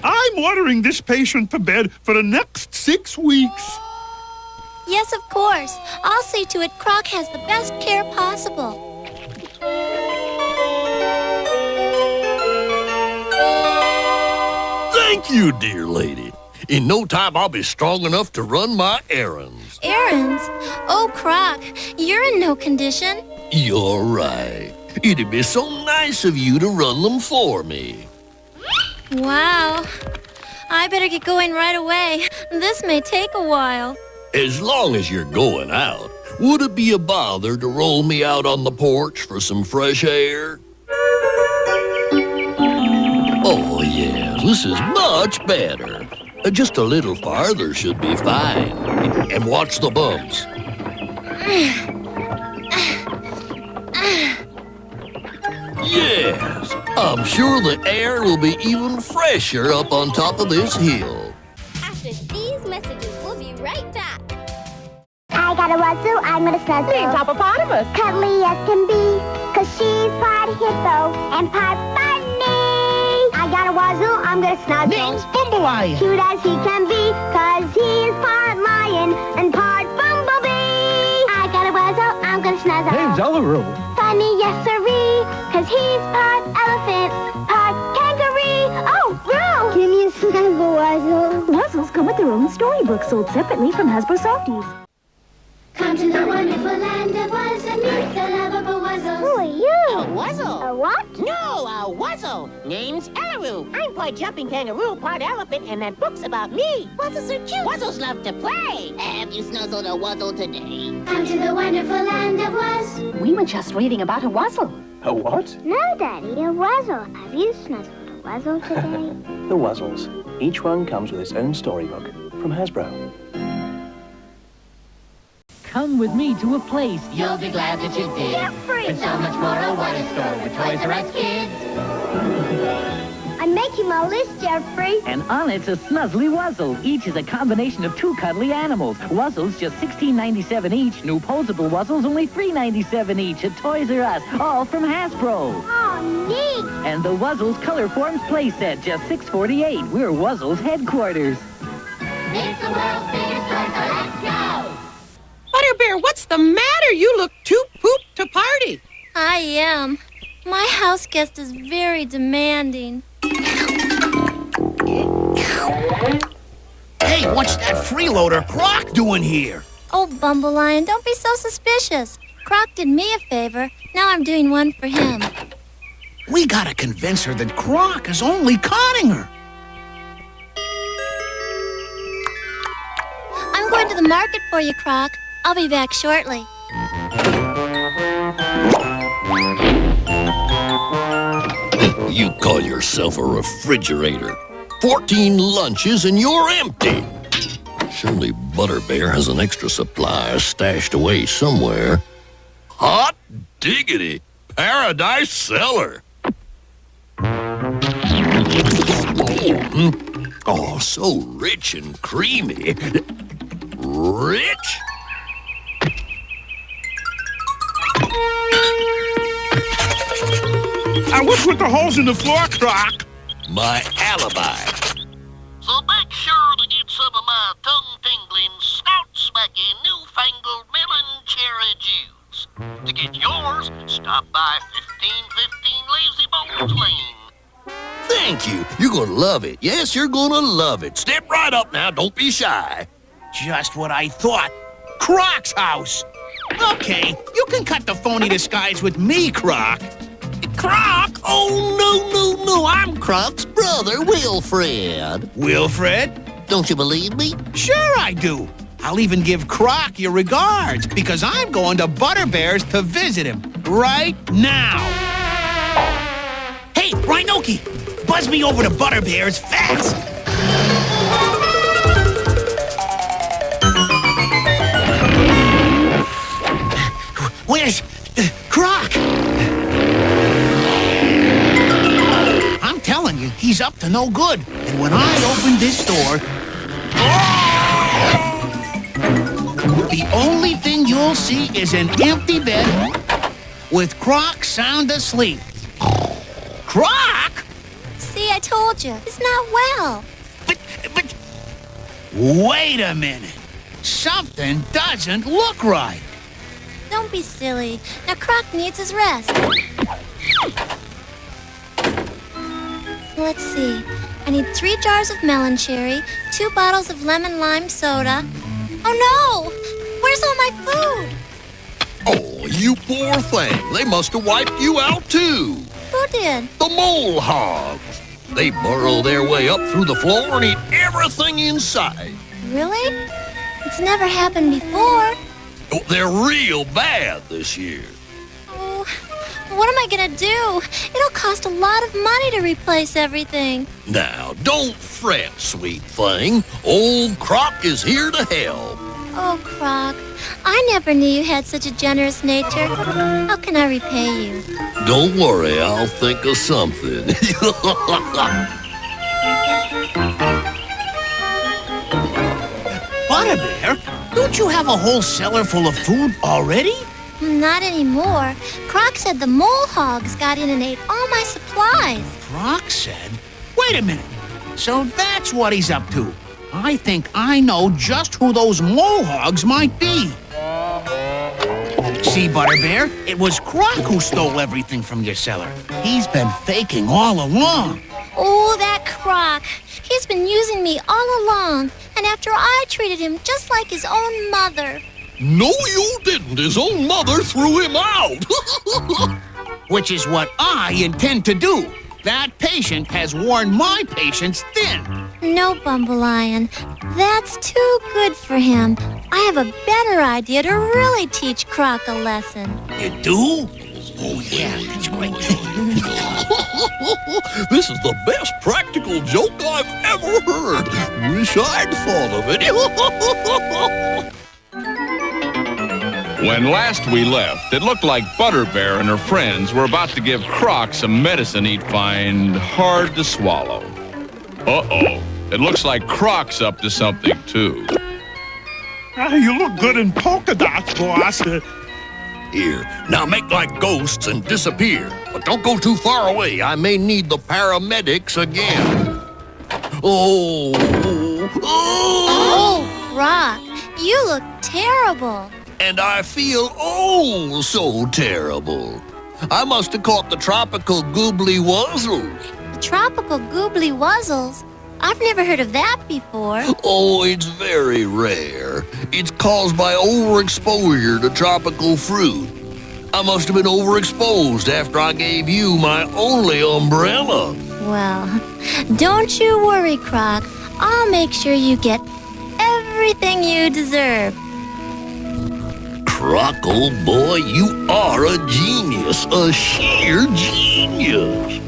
I'm ordering this patient to bed for the next 6 weeks. Yes, of course. I'll see to it Croc has the best care possible. Thank you, dear lady. In no time, I'll be strong enough to run my errands. Errands? Oh, Croc, you're in no condition. You're right. It'd be so nice of you to run them for me. Wow. I better get going right away. This may take a while. As long as you're going out, would it be a bother to roll me out on the porch for some fresh air? Oh, yes, this is much better. Just a little farther should be fine. And watch the bumps. Yes, I'm sure the air will be even fresher up on top of this hill. After these messages, we'll be right back. I got a wuzzle, I'm gonna snuzzle. Name's Hippopotamus. Cuddly as can be, 'cause she's part hippo and part bunny. I got a wuzzle, I'm gonna snuzzle. Name's Bumbleye. Cute as he can be, 'cause he's part lion and part bumblebee. I got a wuzzle, I'm gonna snuzzle. Name's Ellaroo. Funny, yes sirree, 'cause he's part elephant, part kangaroo. Oh, Roo! Give me a snuggle, wuzzle. Wuzzles come with their own storybook sold separately from Hasbro Softies. Come to the wonderful land of Wuzz and meet the lovable wuzzles. Who are you? A wuzzle. A what? No, a wuzzle. Name's Ellaroo. I'm part jumping kangaroo, part elephant, and that book's about me. Wuzzles are cute. Wuzzles love to play. Have you snuzzled a wuzzle today? Come to the wonderful land of Wuzz. We were just reading about a wuzzle. A what? No, Daddy, a wuzzle. Have you snuzzled a wuzzle today? The Wuzzles. Each one comes with its own storybook from Hasbro. Come with me to a place You'll be glad that you did. Jeffrey! And so much more, oh, what a store with Toys R Us kids. I'm making my list, Jeffrey. and on it's a snuzzly wuzzle. Each is a combination of two cuddly animals. Wuzzles just $16.97 each. New posable wuzzles only $3.97 each at Toys R Us, all from Hasbro. Oh, neat. And the Wuzzles Color Forms playset, just $6.48. We're Wuzzles headquarters. It's the world's biggest toy, so let's go. Butterbear, what's the matter? You look too pooped to party. I am. My house guest is very demanding. Hey, Hey, what's that freeloader Croc doing here? Oh, Bumble Lion, don't be so suspicious. Croc did me a favor. Now I'm doing one for him. We gotta convince her that Croc is only conning her. I'm going to the market for you, Croc. I'll be back shortly. You call yourself a refrigerator. 14 lunches and you're empty. Surely Butterbear has an extra supply stashed away somewhere. Hot diggity! Paradise cellar! Oh, so rich and creamy. Rich? What's with the holes in the floor, Croc? My alibi. So make sure to get some of my tongue-tingling, snout-smacking, newfangled melon cherry juice. To get yours, stop by 1515 Lazy Bones Lane. Thank you. You're gonna love it. Yes, you're gonna love it. Step right up now. Don't be shy. Just what I thought. Croc's house. Okay, you can cut the phony disguise with me, Croc. Croc? Oh, no. I'm Croc's brother, Wilfred. Wilfred? Don't you believe me? Sure I do. I'll even give Croc your regards, because I'm going to Butterbear's to visit him right now. Hey, Rhinoki, buzz me over to Butterbear's fast. Where's Croc? I'm telling you, he's up to no good. And when I open this door, the only thing you'll see is an empty bed with Croc sound asleep. Croc? See, I told you. He's not well. But, wait a minute. Something doesn't look right. Don't be silly. Now Croc needs his rest. Let's see. I need 3 jars of melon cherry, 2 bottles of lemon lime soda. Oh no! Where's all my food? Oh, you poor thing. They must have wiped you out, too. Who did? The mole hogs. They burrow their way up through the floor and eat everything inside. Really? It's never happened before. Oh, they're real bad this year. Oh, what am I gonna do? It'll cost a lot of money to replace everything. Now, don't fret, sweet thing. Old Croc is here to help. Oh, Croc, I never knew you had such a generous nature. How can I repay you? Don't worry, I'll think of something. Butterbear, don't you have a whole cellar full of food already? Not anymore. Croc said the mole hogs got in and ate all my supplies. Croc said? Wait a minute. So that's what he's up to. I think I know just who those mole hogs might be. See, Butterbear, it was Croc who stole everything from your cellar. He's been faking all along. Oh, that Croc. He's been using me all along. And after I treated him just like his own mother. No, you didn't. His own mother threw him out. Which is what I intend to do. That patient has worn my patience thin. No, Bumbleion. That's too good for him. I have a better idea to really teach Croc a lesson. You do? Oh, yeah, that's great. This is the best practical joke I've ever heard. Wish I'd thought of it. When last we left, it looked like Butterbear and her friends were about to give Croc some medicine he'd find hard to swallow. Uh-oh. It looks like Croc's up to something, too. You look good in polka dots, boss. Here, now make like ghosts and disappear. But don't go too far away. I may need the paramedics again. Oh, Croc, you look terrible. And I feel oh so terrible. I must have caught the tropical goobly wuzzles. The tropical goobly wuzzles? I've never heard of that before. Oh, it's very rare. It's caused by overexposure to tropical fruit. I must have been overexposed after I gave you my only umbrella. Well, don't you worry, Croc. I'll make sure you get everything you deserve. Croc, old boy, you are a genius, a sheer genius.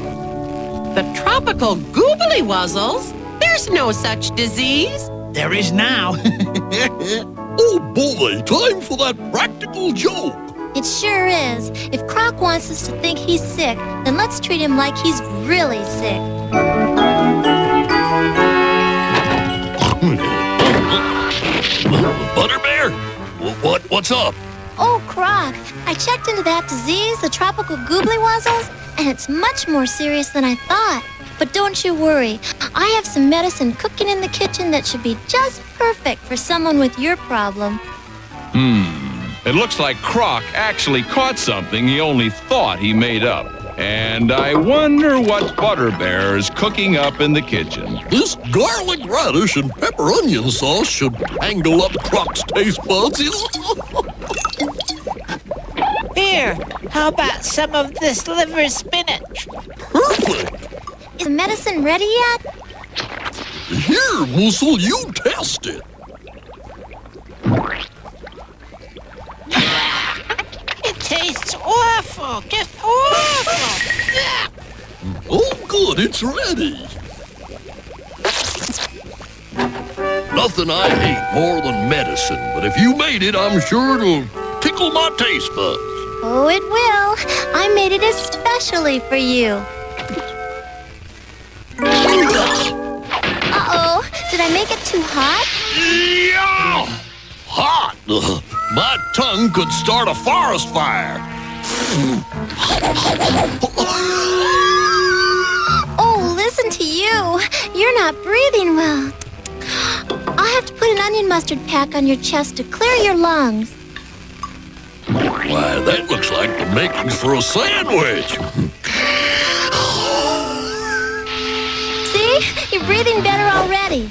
The tropical goobly wuzzles? There's no such disease. There is now. Oh boy, time for that practical joke. It sure is. If Croc wants us to think he's sick, then let's treat him like he's really sick. Butterbear? What's up? Oh, Croc, I checked into that disease, the tropical goobly wuzzles, and it's much more serious than I thought. But don't you worry. I have some medicine cooking in the kitchen that should be just perfect for someone with your problem. It looks like Croc actually caught something he only thought he made up. And I wonder what Butterbear is cooking up in the kitchen. This garlic radish and pepper onion sauce should tangle up Croc's taste buds. Here, how about some of this liver spinach? Perfect. Is the medicine ready yet? Here, Wuzzle, you test it. It tastes awful, just awful. Oh, good, it's ready. Nothing I hate more than medicine, but if you made it, I'm sure it'll tickle my taste buds. Oh, it will. I made it especially for you. Uh-oh, did I make it too hot? Yeah! Hot! My tongue could start a forest fire. Oh, listen to you. You're not breathing well. I'll have to put an onion mustard pack on your chest to clear your lungs. Why, that looks like the makings for a sandwich. See? You're breathing better already.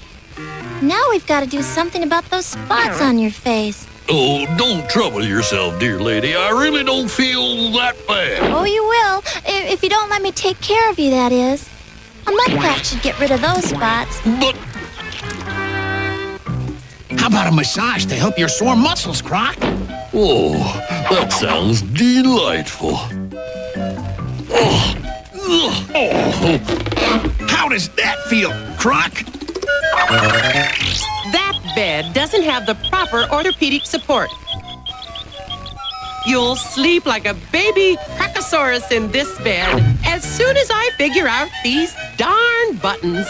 Now we've got to do something about those spots on your face. Oh, don't trouble yourself, dear lady. I really don't feel that bad. Oh, you will. If you don't let me take care of you, that is. A mud pack should get rid of those spots. But How about a massage to help your sore muscles, Croc? oh, that sounds delightful. How does that feel, Croc? That bed doesn't have the proper orthopedic support. You'll sleep like a baby Crackosaurus in this bed as soon as I figure out these darn buttons.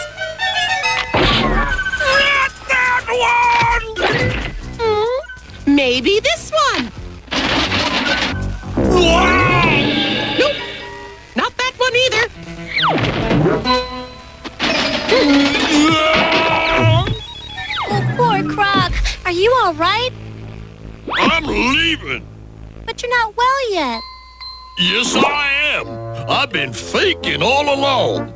Not that one! Maybe this one. Nope, not that one either. Oh, poor Croc. Are you all right? I'm leaving. But you're not well yet. Yes, I am. I've been faking all along.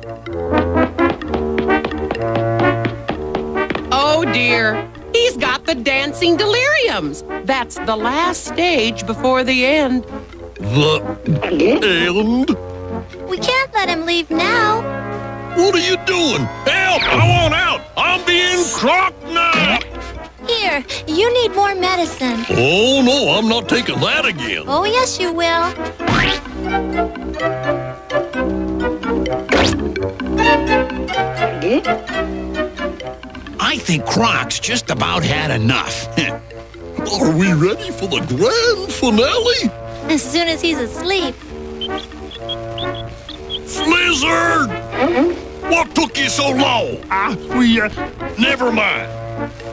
Oh, dear. He's got the dancing deliriums. That's the last stage before the end. The end? We can't let him leave now. What are you doing? Help! I want out! I'm being crocked now! Here, you need more medicine. Oh, no, I'm not taking that again. Oh, yes, you will. I think Croc's just about had enough. Are we ready for the grand finale? As soon as he's asleep. Flizzard! What took you so long? Never mind.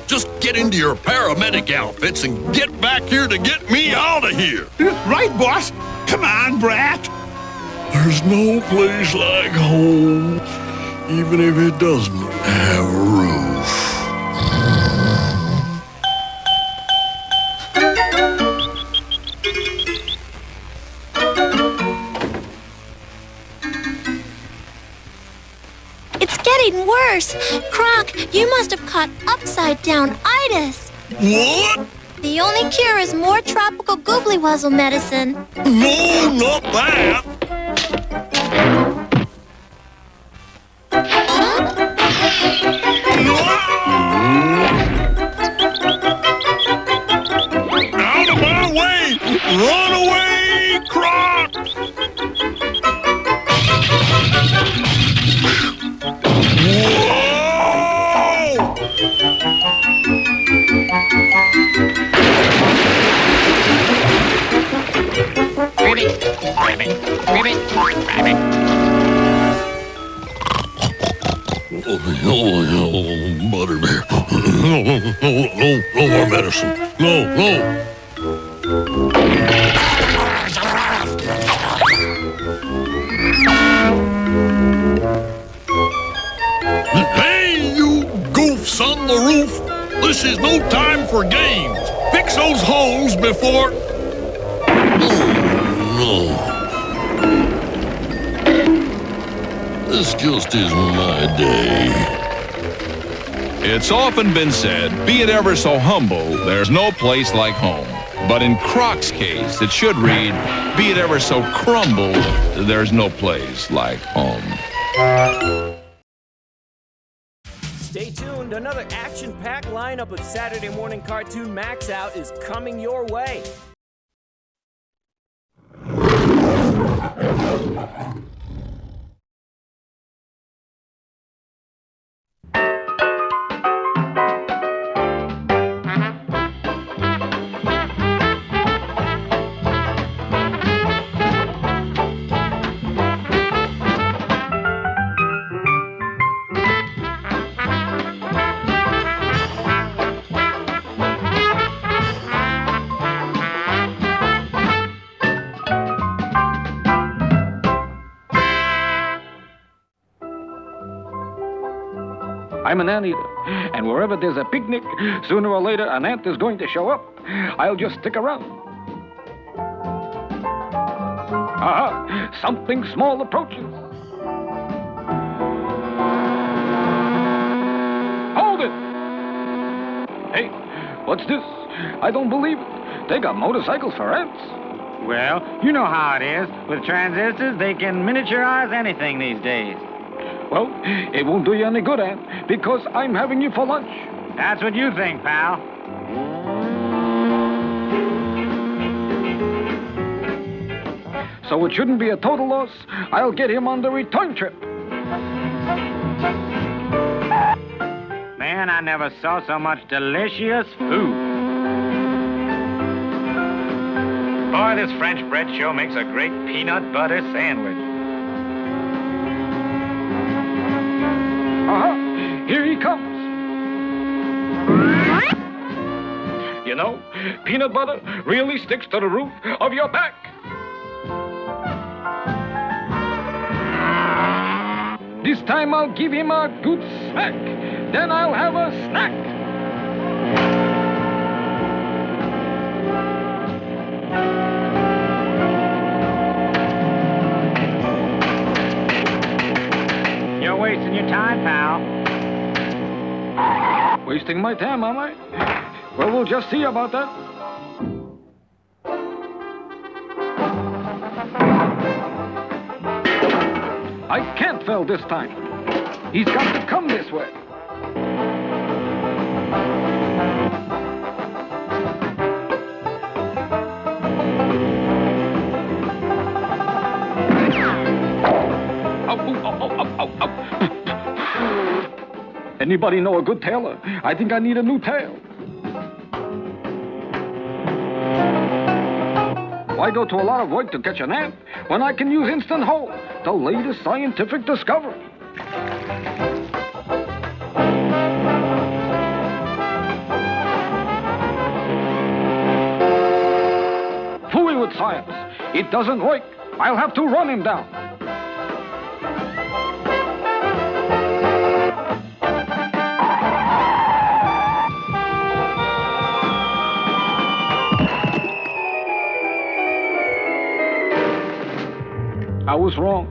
Just get into your paramedic outfits and get back here to get me out of here. Right, boss. Come on, brat. There's no place like home, even if it doesn't have a roof. It's getting worse. Croc, you must have caught upside-down itis. What? The only cure is more tropical goobly wuzzle medicine. No, not that. Out of my way! Run away, Croc! Butterbear. No more medicine. No. Hey, you goofs on the roof! This is no time for games. Fix those homes before... No. This just isn't my day. It's often been said, be it ever so humble, there's no place like home. But in Croc's case, it should read, be it ever so crumbled, there's no place like home. Stay tuned, another action-packed lineup of Saturday Morning Cartoon MAXOUT is coming your way. I'm an anteater, and wherever there's a picnic, sooner or later an ant is going to show up. I'll just stick around. Aha! Something small approaches. Hold it! Hey, what's this? I don't believe it. They got motorcycles for ants. Well, you know how it is. With transistors, they can miniaturize anything these days. Well, it won't do you any good, Ant, because I'm having you for lunch. That's what you think, pal. So it shouldn't be a total loss. I'll get him on the return trip. Man, I never saw so much delicious food. Boy, this French bread sure makes a great peanut butter sandwich. Here he comes. You know, peanut butter really sticks to the roof of your back. This time I'll give him a good smack. Then I'll have a snack. You're wasting your time, pal. Wasting my time, am I? Well, we'll just see about that. I can't fail this time. He's got to come this way. Anybody know a good tailor? I think I need a new tail. Why go to a lot of work to catch an ant when I can use Instant Hold, the latest scientific discovery? Fooling with science. It doesn't work. I'll have to run him down. I was wrong.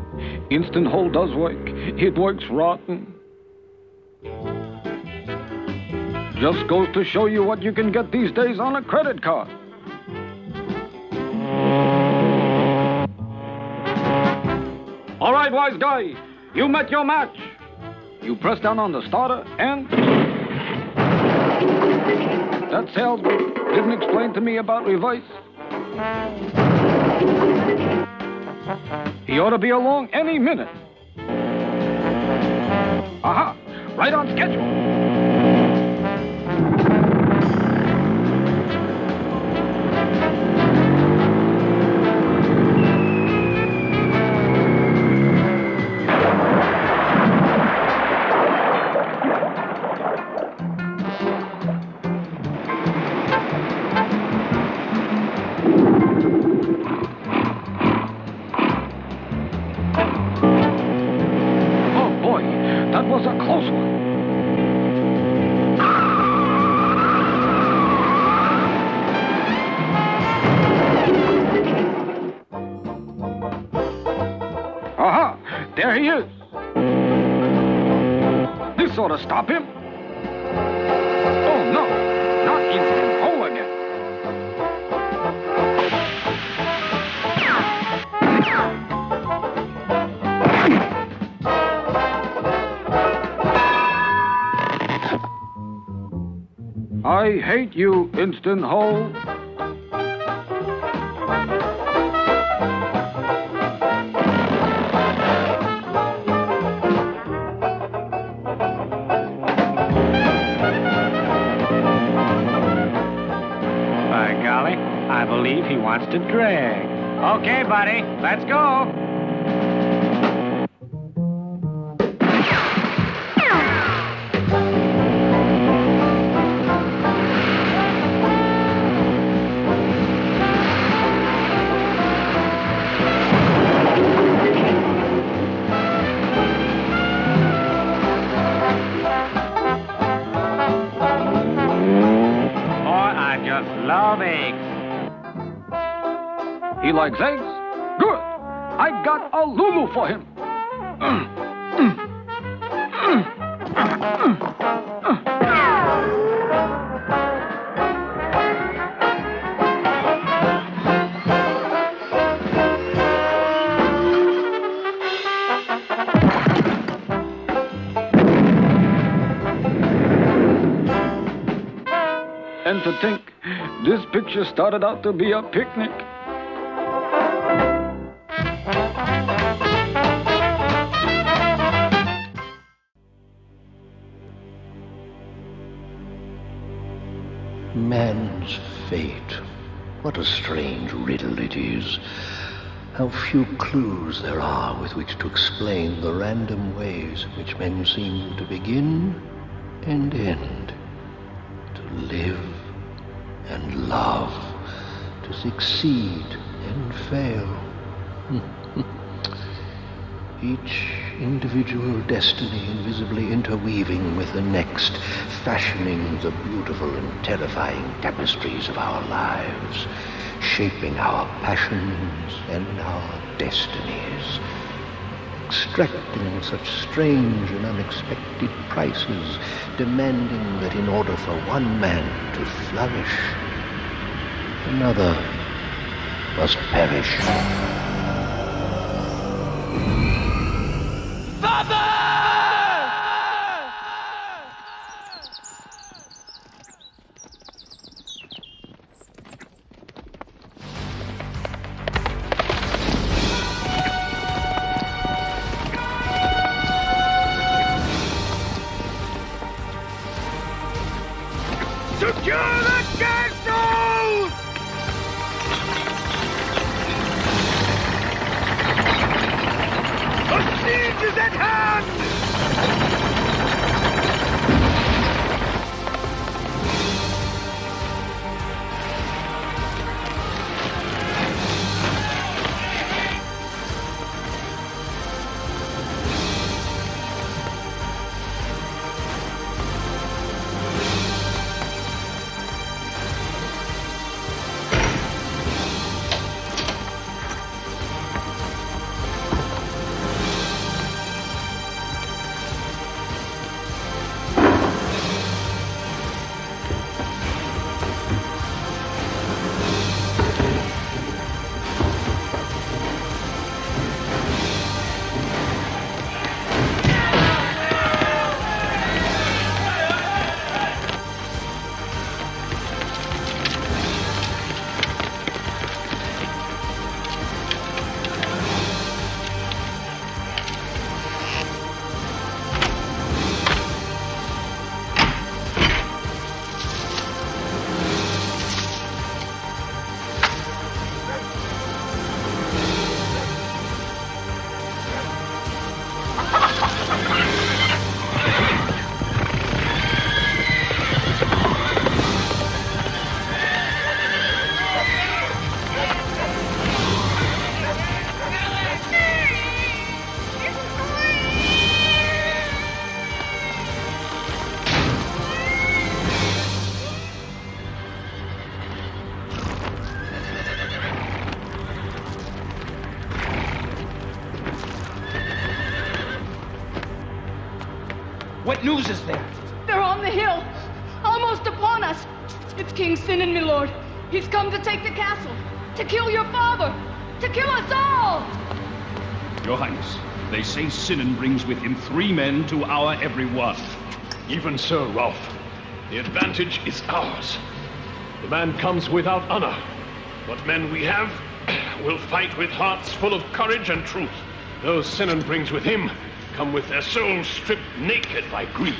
Instant hold does work. It works rotten. Just goes to show you what you can get these days on a credit card. All right, wise guy, you met your match. You press down on the starter and... That salesman didn't explain to me about reverse. He ought to be along any minute. Aha! Right on schedule. That was a close one. Aha! There he is. This ought to stop him. Oh, no. Not instant hole again. I hate you, instant hole. By golly, I believe he wants to drag. Okay, buddy, let's go. Love eggs. He likes eggs? Good. I got a Lulu for him. And to think, this picture started out to be a picnic. Man's fate. What a strange riddle it is. How few clues there are with which to explain the random ways in which men seem to begin and end. To live and love, to succeed and fail. Each individual destiny invisibly interweaving with the next, fashioning the beautiful and terrifying tapestries of our lives, shaping our passions and our destinies, extracting such strange and unexpected prices, demanding that in order for one man to flourish, another must perish. Father! Secure the castle! A siege is at hand! What news is there? They're on the hill, almost upon us. It's King Sinan, my lord. He's come to take the castle, to kill your father, to kill us all! Your Highness, they say Sinan brings with him 3 men to our every one. Even so, Rolf. The advantage is ours. The man comes without honor. What men we have will fight with hearts full of courage and truth. Those Sinan brings with him come with their souls stripped naked by greed.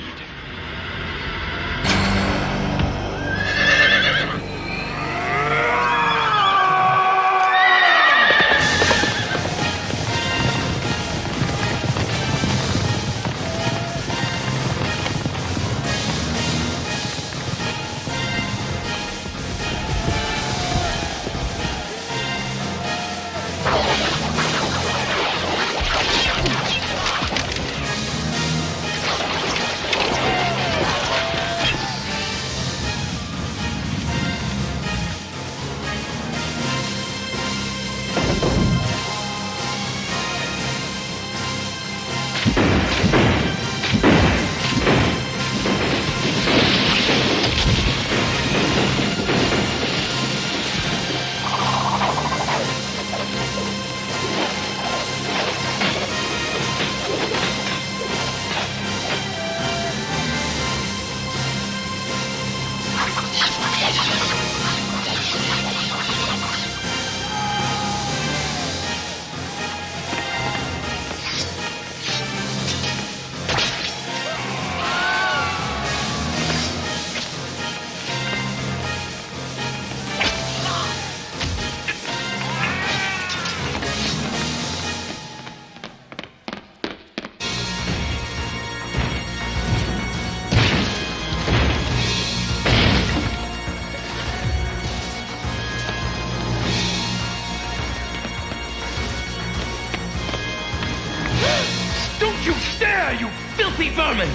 You filthy vermin!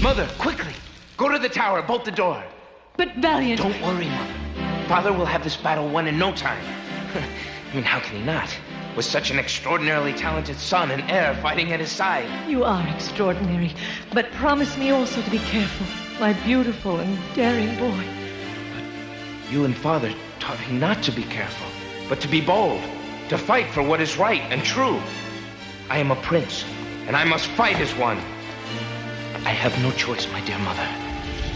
Mother, quickly! Go to the tower, bolt the door. But Valiant... Don't worry, Mother. Father will have this battle won in no time. I mean, how can he not? With such an extraordinarily talented son and heir fighting at his side. You are extraordinary, but promise me also to be careful, my beautiful and daring boy. You and Father taught me not to be careful, but to be bold, to fight for what is right and true. I am a prince, and I must fight as one. I have no choice, my dear mother,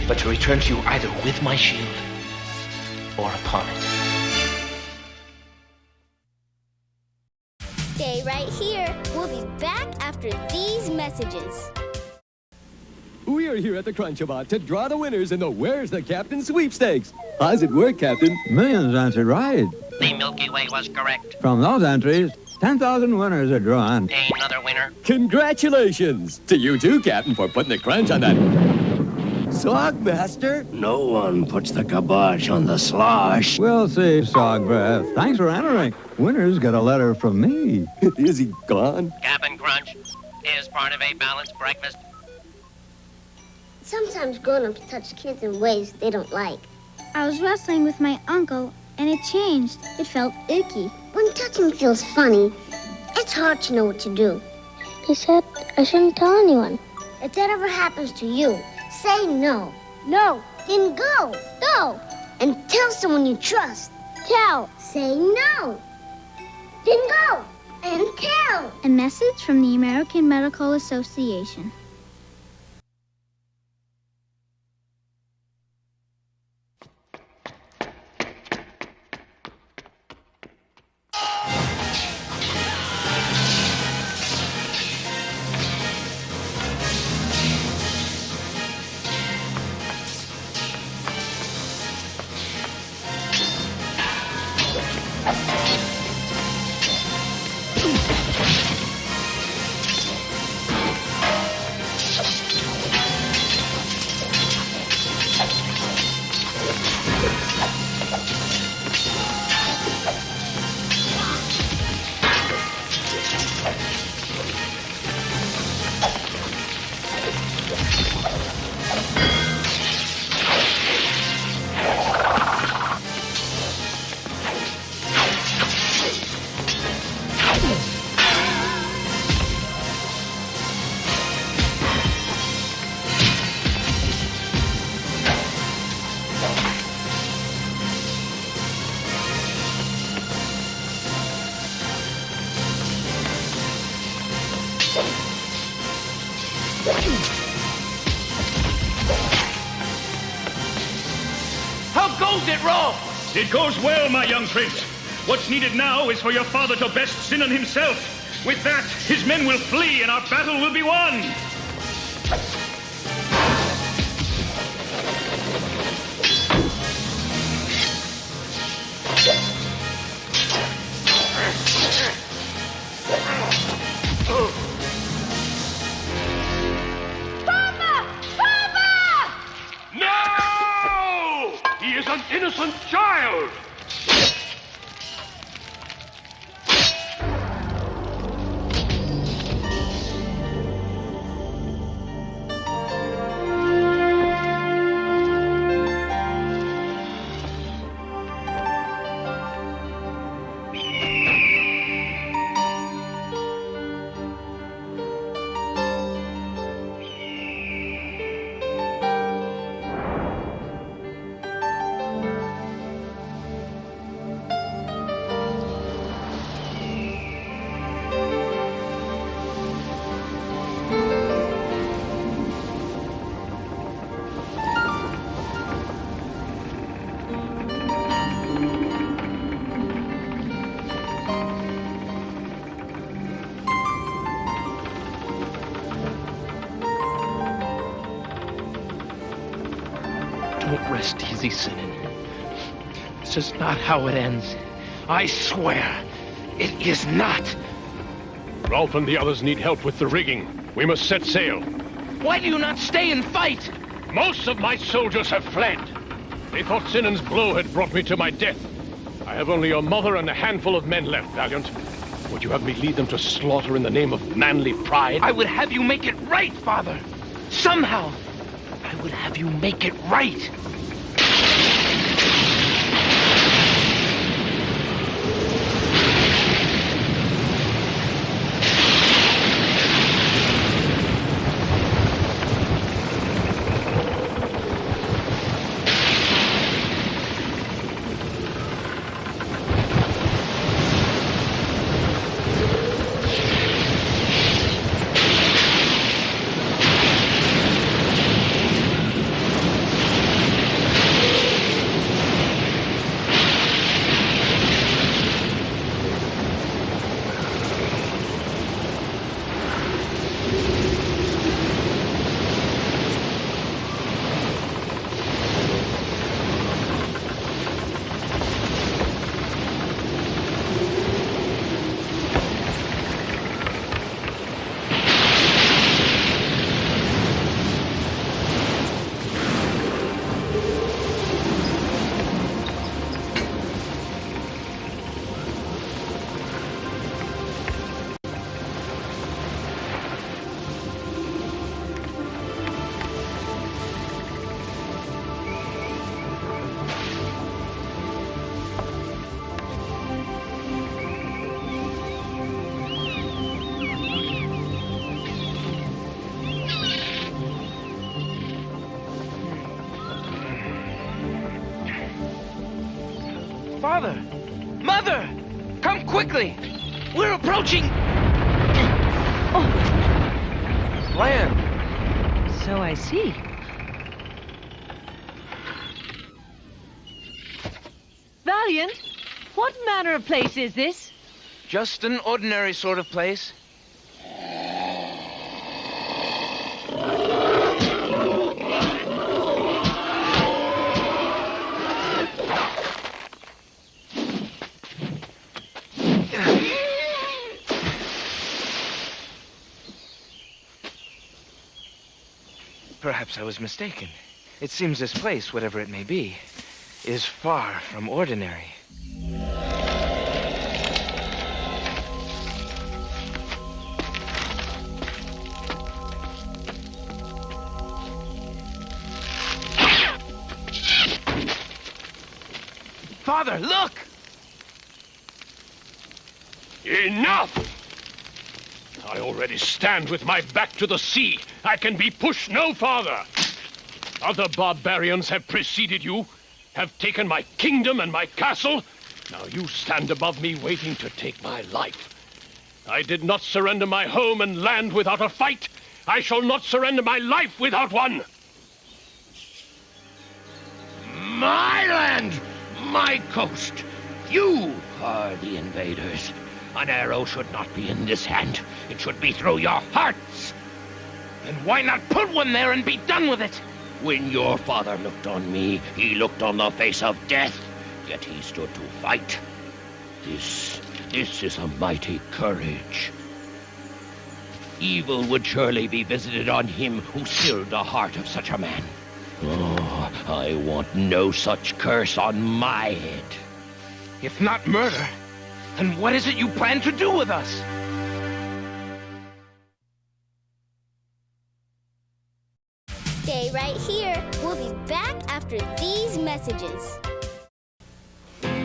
but to return to you either with my shield or upon it. Stay right here. We'll be back after these messages. We are here at the Crunchabout to draw the winners in the Where's the Captain sweepstakes. How's it work, Captain? Millions answered right. The Milky Way was correct. From those entries, 10,000 winners are drawn. Another winner. Congratulations to you too, Captain, for putting the crunch on that Sog Master. No one puts the kibosh on the slosh. We'll see, Sog Breath. Thanks for entering. Winners get a letter from me. Is he gone? Cap'n Crunch is part of a balanced breakfast. Sometimes grown-ups touch kids in ways they don't like. I was wrestling with my uncle, and it changed. It felt icky. When touching feels funny, it's hard to know what to do. He said I shouldn't tell anyone. If that ever happens to you, say no. No. Then go. Go. And tell someone you trust. Tell. Say no. Then go. And tell. A message from the American Medical Association. How goes it, Rolf? It goes well, my young prince. What's needed now is for your father to best Sinan himself. With that, his men will flee and our battle will be won. No! He is an innocent child! Don't rest easy, Sinan. This is not how it ends. I swear, it is not. Rolf and the others need help with the rigging. We must set sail. Why do you not stay and fight? Most of my soldiers have fled. They thought Sinan's blow had brought me to my death. I have only your mother and a handful of men left, Valiant. Would you have me lead them to slaughter in the name of manly pride? I would have you make it right, Father. Somehow, I would have you make it right. Father! Mother! Come quickly! We're approaching... land. So I see. Valiant, what manner of place is this? Just an ordinary sort of place. Perhaps I was mistaken. It seems this place, whatever it may be, is far from ordinary. Father, look! Enough! I already stand with my back to the sea. I can be pushed no farther. Other barbarians have preceded you, have taken my kingdom and my castle. Now you stand above me waiting to take my life. I did not surrender my home and land without a fight. I shall not surrender my life without one. My land, my coast. You are the invaders. An arrow should not be in this hand. It should be through your hearts. Then why not put one there and be done with it? When your father looked on me, he looked on the face of death, yet he stood to fight. This is a mighty courage. Evil would surely be visited on him who sealed the heart of such a man. Oh, I want no such curse on my head. If not murder, then what is it you plan to do with us? Stay right here. We'll be back after these messages.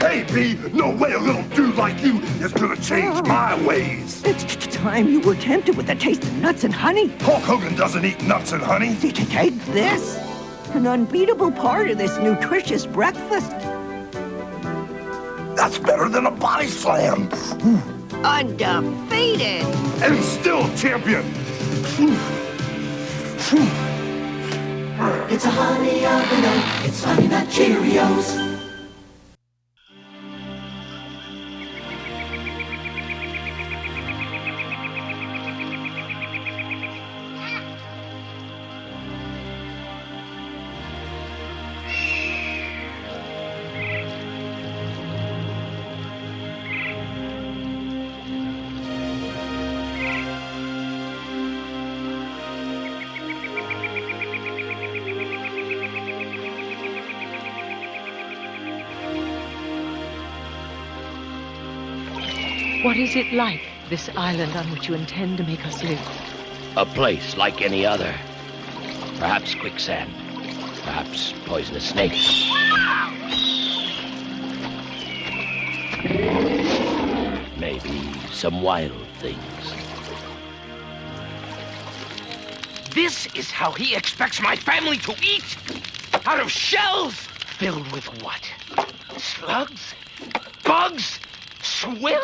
Hey, B, no way a little dude like you is gonna change my ways. It's time you were tempted with a taste of nuts and honey. Hulk Hogan doesn't eat nuts and honey. Take this. An unbeatable part of this nutritious breakfast. That's better than a body slam. Undefeated. And still champion. It's a honey oven oat. It's Honey Nut Cheerios. What is it like, this island on which you intend to make us live? A place like any other. Perhaps quicksand. Perhaps poisonous snakes. Maybe some wild things. This is how he expects my family to eat? Out of shells? Filled with what? Slugs? Bugs? Swill?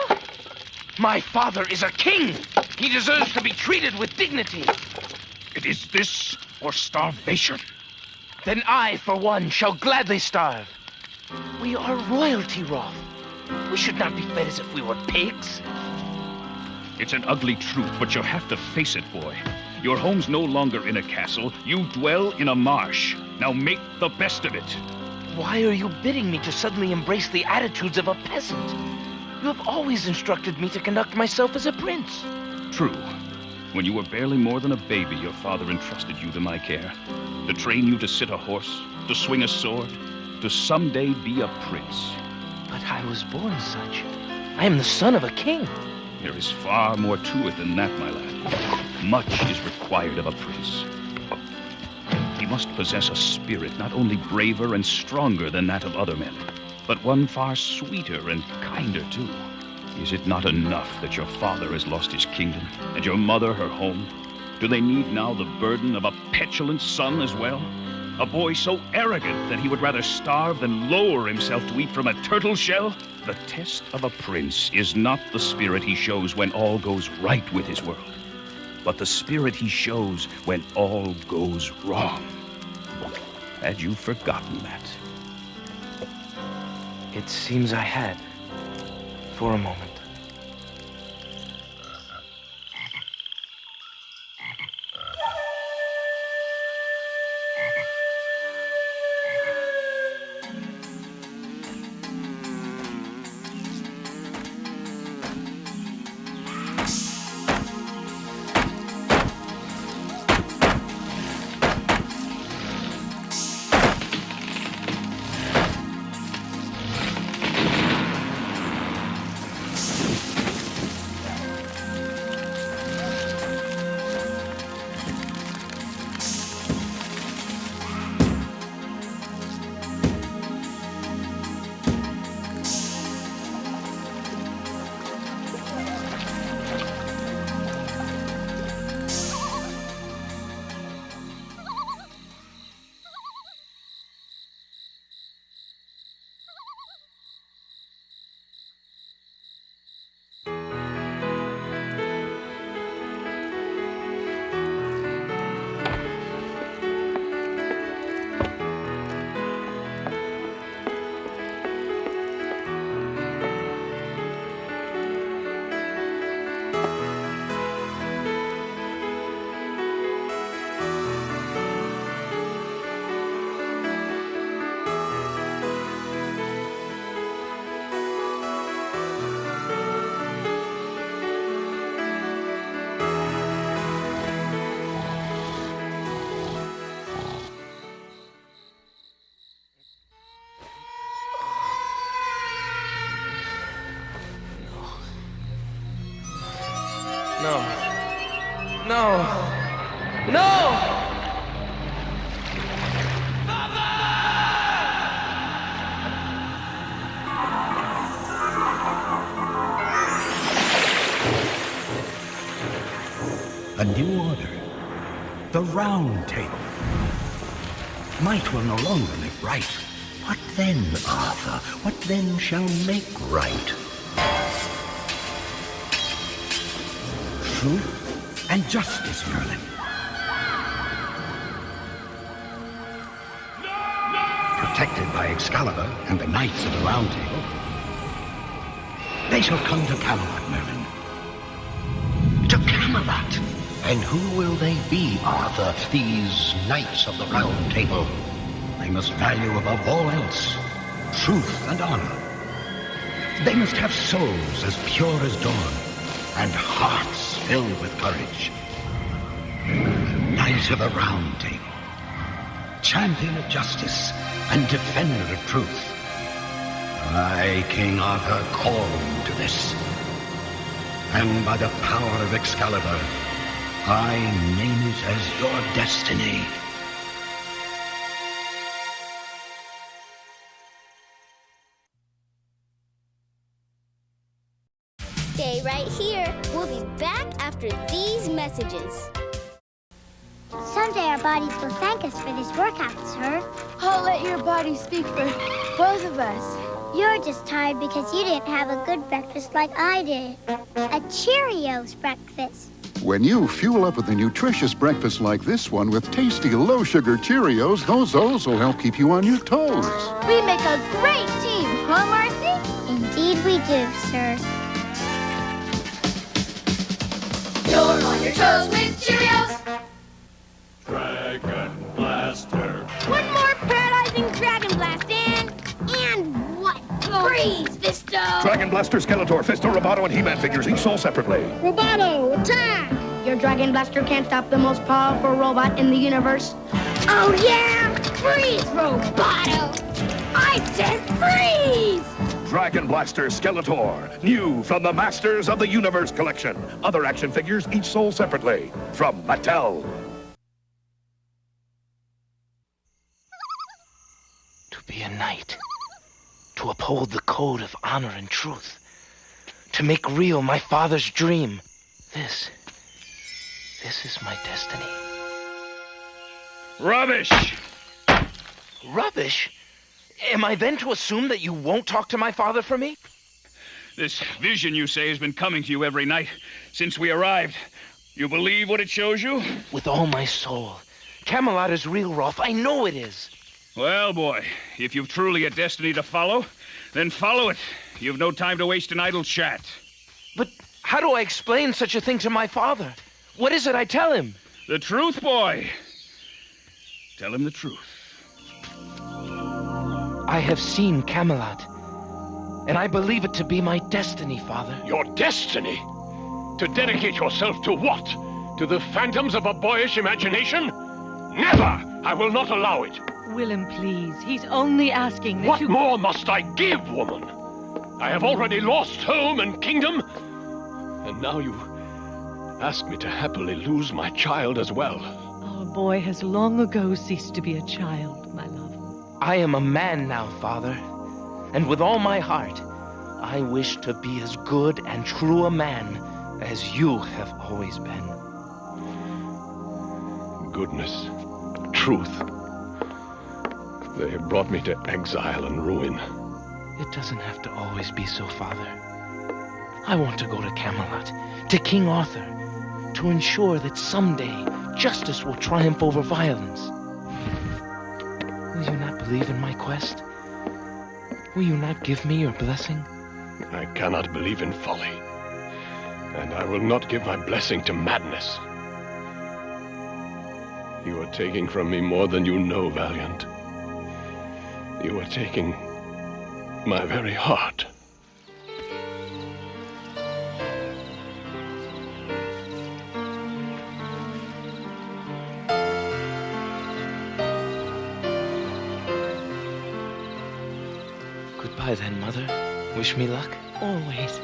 My father is a king. He deserves to be treated with dignity. It is this or starvation. Then I, for one, shall gladly starve. We are royalty, Rolf. We should not be fed as if we were pigs. It's an ugly truth, but you'll have to face it, boy. Your home's no longer in a castle. You dwell in a marsh. Now make the best of it. Why are you bidding me to suddenly embrace the attitudes of a peasant? You have always instructed me to conduct myself as a prince. True. When you were barely more than a baby, your father entrusted you to my care. To train you to sit a horse, to swing a sword, to someday be a prince. But I was born such. I am the son of a king. There is far more to it than that, my lad. Much is required of a prince. He must possess a spirit not only braver and stronger than that of other men, but one far sweeter and kinder, too. Is it not enough that your father has lost his kingdom, and your mother her home? Do they need now the burden of a petulant son as well? A boy so arrogant that he would rather starve than lower himself to eat from a turtle shell? The test of a prince is not the spirit he shows when all goes right with his world, but the spirit he shows when all goes wrong. Had you forgotten that? It seems I had. For a moment. No. No! No! A new order. The Round Table. Might will no longer make right. What then, Arthur? What then shall make right? Truth and justice, Merlin. Protected by Excalibur and the Knights of the Round Table, they shall come to Camelot, Merlin. To Camelot! And who will they be, Arthur, these Knights of the Round Table? They must value above all else truth and honor. They must have souls as pure as dawn and hearts filled with courage. Knight of the Round Table, champion of justice and defender of truth. I, King Arthur, call you to this. And by the power of Excalibur, I name it as your destiny. Stay right here. We'll be back after these messages. Someday our bodies will thank us for this workout, sir. I'll let your body speak for both of us. You're just tired because you didn't have a good breakfast like I did. A Cheerios breakfast. When you fuel up with a nutritious breakfast like this one with tasty low-sugar Cheerios, those will help keep you on your toes. We make a great team, huh, Marcy? Indeed we do, sir. You're on your toes with Cheerios. Dragon Blaster. One more paralyzing Dragon Blast and what? Freeze, Fisto! Dragon Blaster, Skeletor, Fisto, Roboto, and He-Man figures, each sold separately. Roboto, attack! Your Dragon Blaster can't stop the most powerful robot in the universe. Oh yeah! Freeze, Roboto! I said freeze! Dragon Blaster, Skeletor, new from the Masters of the Universe collection. Other action figures, each sold separately. From Mattel. To be a knight. To uphold the code of honor and truth. To make real my father's dream. This is my destiny. Rubbish! Rubbish? Am I then to assume that you won't talk to my father for me? This vision, you say, has been coming to you every night since we arrived. You believe what it shows you? With all my soul. Camelot is real, Rolf. I know it is. Well, boy, if you've truly a destiny to follow, then follow it. You've no time to waste in idle chat. But how do I explain such a thing to my father? What is it I tell him? The truth, boy. Tell him the truth. I have seen Camelot, and I believe it to be my destiny, Father. Your destiny? To dedicate yourself to what? To the phantoms of a boyish imagination? Never! I will not allow it. Willem, please. He's only asking that What more must I give, woman? I have already lost home and kingdom, and now you ask me to happily lose my child as well. Our boy has long ago ceased to be a child, my love. I am a man now, Father, and with all my heart, I wish to be as good and true a man as you have always been. Goodness, truth. They have brought me to exile and ruin. It doesn't have to always be so, Father. I want to go to Camelot, to King Arthur, to ensure that someday justice will triumph over violence. Will you not believe in my quest? Will you not give me your blessing? I cannot believe in folly, and I will not give my blessing to madness. You are taking from me more than you know, Valiant. You are taking my very heart. Goodbye then, Mother. Wish me luck. Always.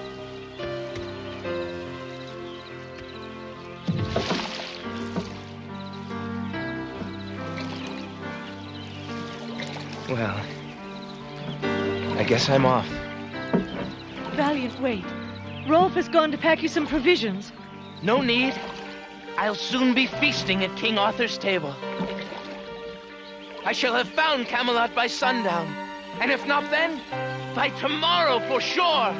Well, I guess I'm off. Valiant, wait. Rolf has gone to pack you some provisions. No need. I'll soon be feasting at King Arthur's table. I shall have found Camelot by sundown. And if not then, by tomorrow for sure.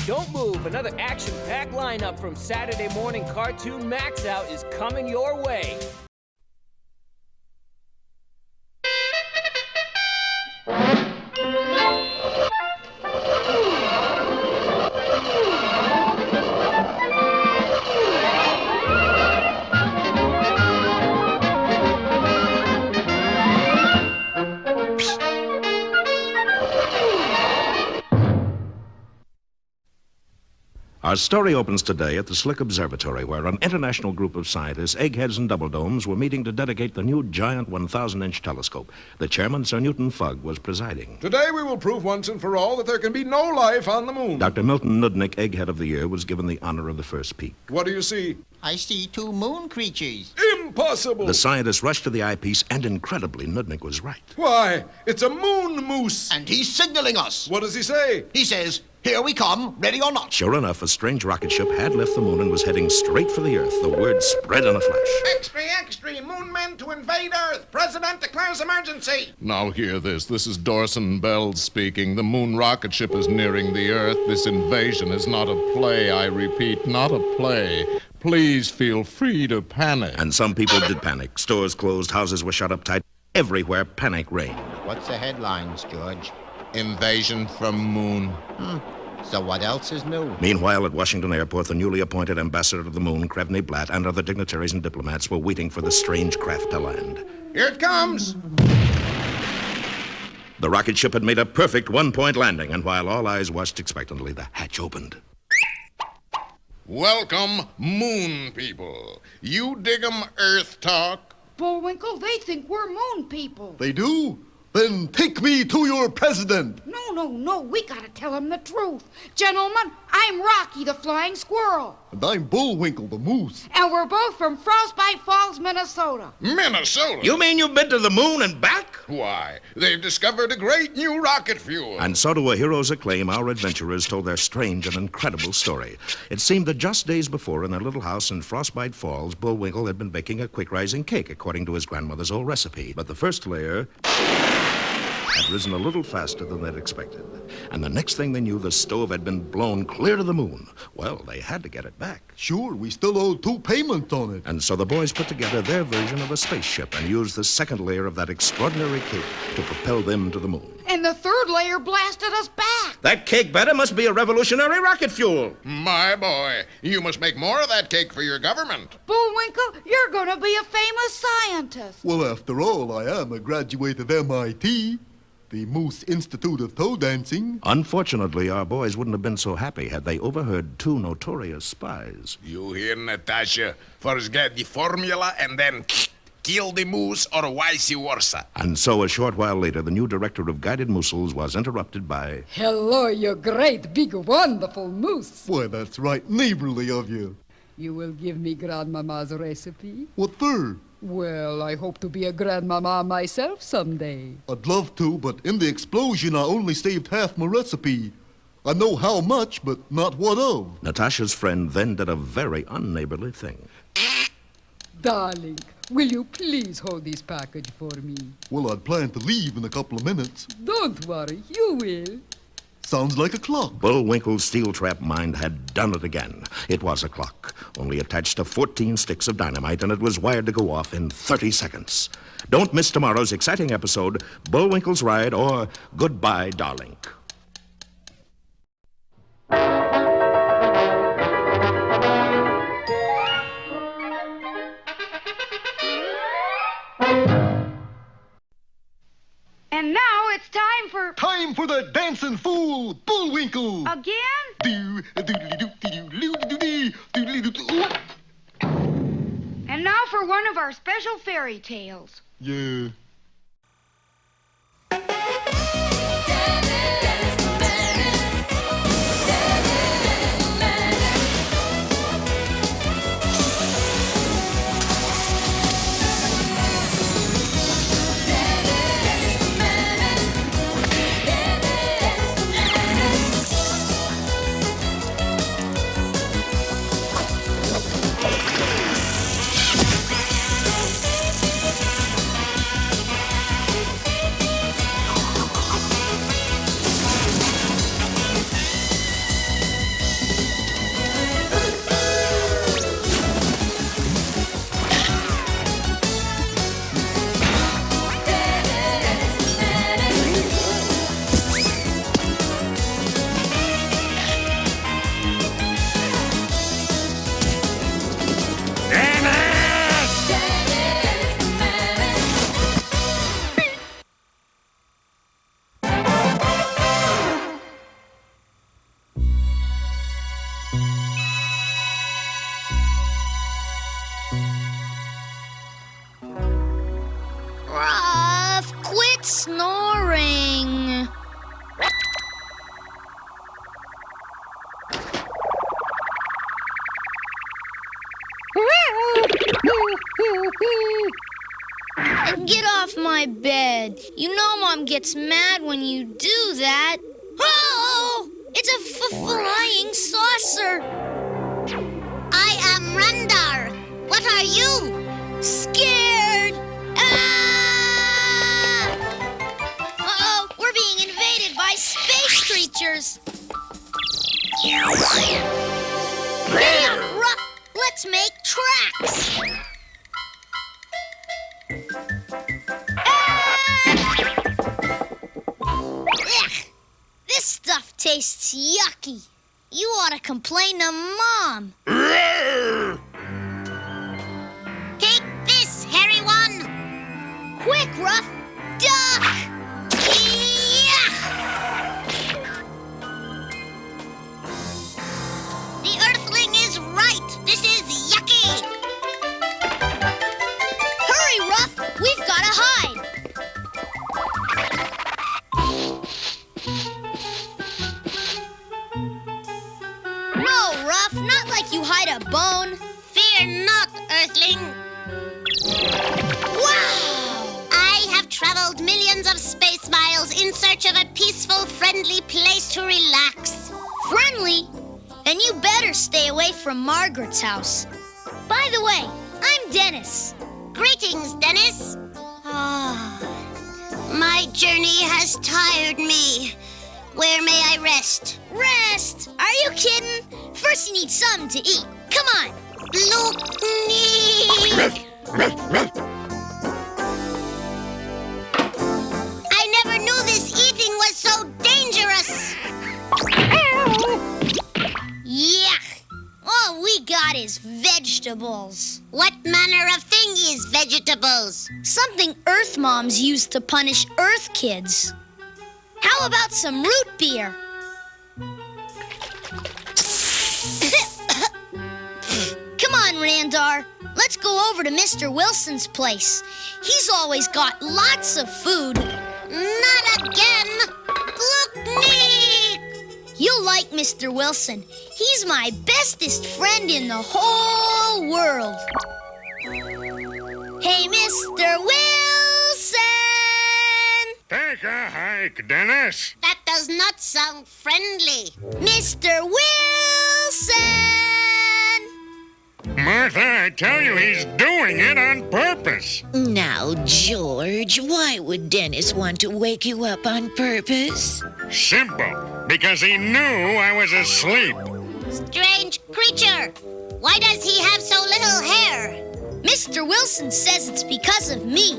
Don't move, another action-packed lineup from Saturday Morning Cartoon MAXOUT is coming your way. Our story opens today at the Slick Observatory, where an international group of scientists, eggheads and double domes, were meeting to dedicate the new giant 1,000-inch telescope. The chairman, Sir Newton Fugg, was presiding. Today we will prove once and for all that there can be no life on the moon. Dr. Milton Nudnik, Egghead of the Year, was given the honor of the first peek. What do you see? I see 2 moon creatures. Impossible! The scientists rushed to the eyepiece, and incredibly, Nudnik was right. Why, it's a moon moose! And he's signaling us. What does he say? He says, "Here we come, ready or not." Sure enough, a strange rocket ship had left the moon and was heading straight for the Earth. The word spread in a flash. Extra, extra, moon men to invade Earth. President declares emergency. Now hear this. This is Dorson Bells speaking. The moon rocket ship is nearing the Earth. This invasion is not a play, I repeat, not a play. Please feel free to panic. And some people did panic. Stores closed, houses were shut up tight. Everywhere, panic reigned. What's the headlines, George? Invasion from moon. So what else is new? Meanwhile, at Washington Airport, the newly appointed ambassador to the moon, Krevny Blatt, and other dignitaries and diplomats were waiting for the strange craft to land. Here it comes. The rocket ship had made a perfect one-point landing, and while all eyes watched expectantly, the hatch opened. Welcome, moon people. You dig 'em Earth talk? Bullwinkle, they think we're moon people. They do? Then take me to your president. No, we gotta tell him the truth. Gentlemen, I'm Rocky the Flying Squirrel. And I'm Bullwinkle the Moose. And we're both from Frostbite Falls, Minnesota. Minnesota? You mean you've been to the moon and back? Why, they've discovered a great new rocket fuel. And so to a hero's acclaim, our adventurers told their strange and incredible story. It seemed that just days before, in their little house in Frostbite Falls, Bullwinkle had been baking a quick-rising cake according to his grandmother's old recipe. But the first layer had risen a little faster than they'd expected. And the next thing they knew, the stove had been blown clear to the moon. Well, they had to get it back. Sure, we still owe 2 payments on it. And so the boys put together their version of a spaceship and used the second layer of that extraordinary cake to propel them to the moon. And the third layer blasted us back. That cake batter must be a revolutionary rocket fuel. My boy, you must make more of that cake for your government. Bullwinkle, you're gonna be a famous scientist. Well, after all, I am a graduate of MIT. The Moose Institute of Toe Dancing. Unfortunately, our boys wouldn't have been so happy had they overheard 2 notorious spies. You hear, Natasha? First get the formula and then kill the moose or vice versa. And so a short while later, the new director of Guided Moosels was interrupted by... Hello, you great, big, wonderful moose. Why, that's right neighborly of you. You will give me Grandmama's recipe? What for? Well, I hope to be a grandmama myself someday. I'd love to, but in the explosion I only saved half my recipe. I know how much, but not what of. Natasha's friend then did a very unneighborly thing. Darling, will you please hold this package for me? Well, I'd planned to leave in a couple of minutes. Don't worry, you will. Sounds like a clock. Bullwinkle's steel-trap mind had done it again. It was a clock, only attached to 14 sticks of dynamite, and it was wired to go off in 30 seconds. Don't miss tomorrow's exciting episode, Bullwinkle's Ride, or Goodbye, Darling. And now it's time for... Time for the dancing fool, Bullwinkle. Again? And now for one of our special fairy tales. Yeah. Ruff, quit snoring. Get off my bed. You know Mom gets mad when you do that. Oh! It's a flying saucer. I am Randar. What are you? Scared. Ah! Uh-oh, we're being invaded by space creatures. Damn, Ruff, let's make tracks. Ugh, this stuff tastes yucky. You ought to complain to Mom. Take this, hairy one. Quick, Ruff, duck. Yuck. The Earthling is right. This is yucky. Hurry, Ruff, we've got to hide. No, Ruff, not like you hide a bone. Fear not, Earthling. Wow! I have traveled millions of space miles in search of a peaceful, friendly place to relax. Friendly? Then you better stay away from Margaret's house. By the way, I'm Dennis. Greetings, Dennis. Ah, my journey has tired me. Where may I rest? Rest? Are you kidding? First you need something to eat. Come on. Look me. I never knew this eating was so dangerous. Yuck. All we got is vegetables. What manner of thing is vegetables? Something Earth moms use to punish Earth kids. How about some root beer? Come on, Randar. Let's go over to Mr. Wilson's place. He's always got lots of food. Not again. Look me. You'll like Mr. Wilson. He's my bestest friend in the whole world. Hey, Mr. Wilson! Take a hike, Dennis. That does not sound friendly. Mr. Wilson! Martha, I tell you, he's doing it on purpose. Now, George, why would Dennis want to wake you up on purpose? Simple. Because he knew I was asleep. Strange creature. Why does he have so little hair? Mr. Wilson says it's because of me.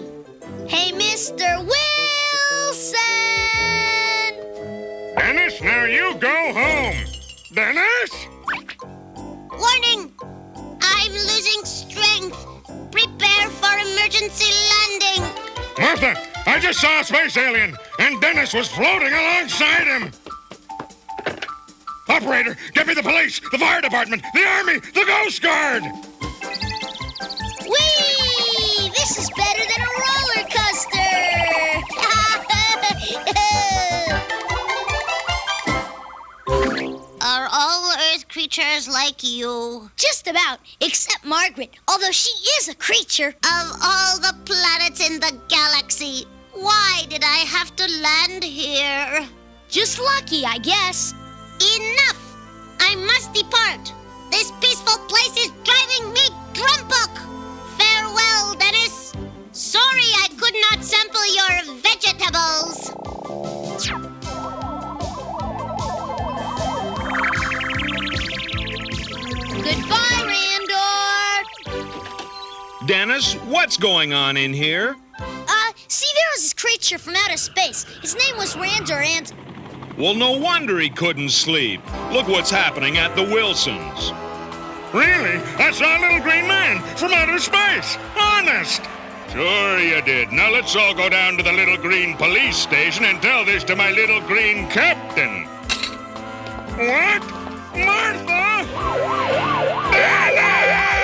Hey, Mr. Wilson! Dennis, now you go home. Dennis? Warning! I'm losing strength. Prepare for emergency landing. Martha, I just saw a space alien, and Dennis was floating alongside him. Operator, get me the police, the fire department, the army, the Ghost Guard! Whee! This is better than a roller coaster! Are all Earth creatures like you? Just about, except Margaret, although she is a creature. Of all the planets in the galaxy, why did I have to land here? Just lucky, I guess. Enough! I must depart. This peaceful place is driving me grumpuk. Farewell, Dennis. Sorry I could not sample your vegetables. Goodbye, Randor. Dennis, what's going on in here? See, there was this creature from outer space. His name was Randor, and... Well, no wonder he couldn't sleep. Look what's happening at the Wilsons. Really? I saw a little green man from outer space. Honest. Sure you did. Now let's all go down to the little green police station and tell this to my little green captain. What? Martha? Dennis!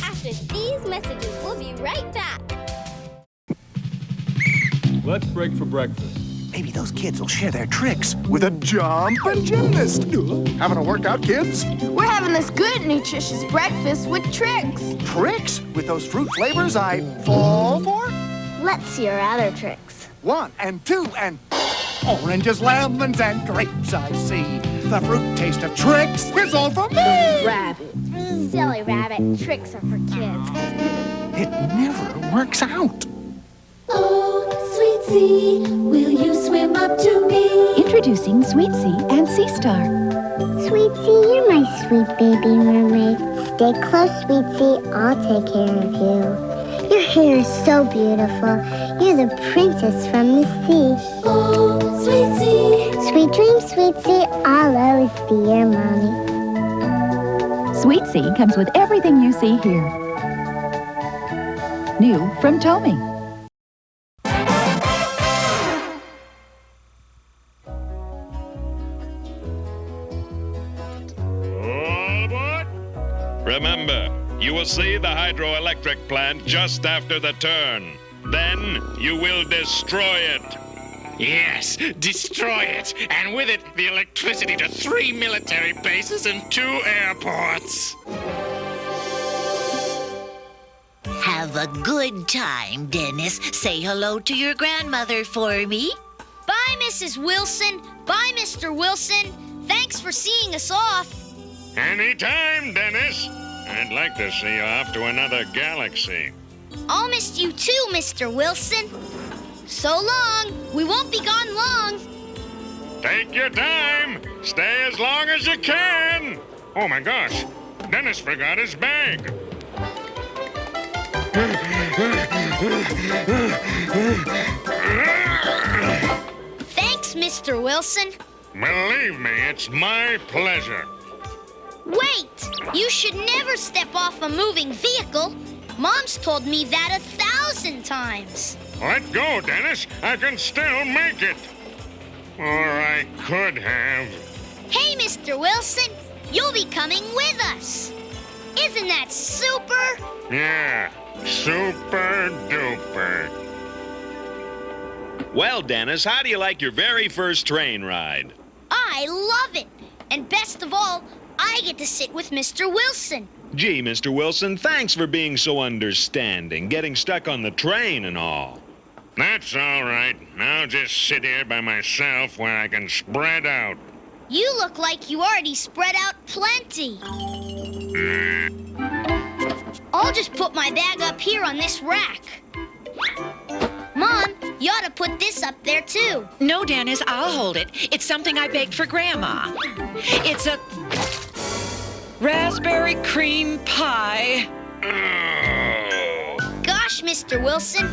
After these messages, we'll be right back. Let's break for breakfast. Maybe those kids will share their tricks with a jumping gymnast. Having a workout, kids? We're having this good, nutritious breakfast with tricks. Tricks? With those fruit flavors I fall for? Let's see your other tricks. 1 and 2 and... Oranges, lemons, and grapes I see. The fruit taste of tricks is all for me! Rabbit. Silly rabbit. Tricks are for kids. It never works out. Oh, sweet sea, will you swim up to me? Introducing Sweet Sea and Sea Star. Sweet Sea, you're my sweet baby mermaid. Stay close, Sweet Sea. I'll take care of you. Your hair is so beautiful. You're the princess from the sea. Oh, sweet sea. Sweet dreams, Sweet Sea. I'll always be your mommy. Sweet Sea comes with everything you see here. New from Tomy. Remember, you will see the hydroelectric plant just after the turn. Then you will destroy it. Yes, destroy it, and with it, the electricity to 3 military bases and 2 airports. Have a good time, Dennis. Say hello to your grandmother for me. Bye, Mrs. Wilson. Bye, Mr. Wilson. Thanks for seeing us off. Anytime, Dennis. I'd like to see you off to another galaxy. I'll miss you too, Mr. Wilson. So long. We won't be gone long. Take your time. Stay as long as you can. Oh, my gosh. Dennis forgot his bag. Thanks, Mr. Wilson. Believe me, it's my pleasure. Wait! You should never step off a moving vehicle. Mom's told me that 1,000 times. Let go, Dennis. I can still make it. Or I could have. Hey, Mr. Wilson, you'll be coming with us. Isn't that super? Yeah, super duper. Well, Dennis, how do you like your very first train ride? I love it. And best of all, I get to sit with Mr. Wilson. Gee, Mr. Wilson, thanks for being so understanding, getting stuck on the train and all. That's all right. I'll just sit here by myself where I can spread out. You look like you already spread out plenty. I'll just put my bag up here on this rack. Mom, you ought to put this up there, too. No, Dennis, I'll hold it. It's something I baked for Grandma. It's a raspberry cream pie. Gosh, Mr. Wilson,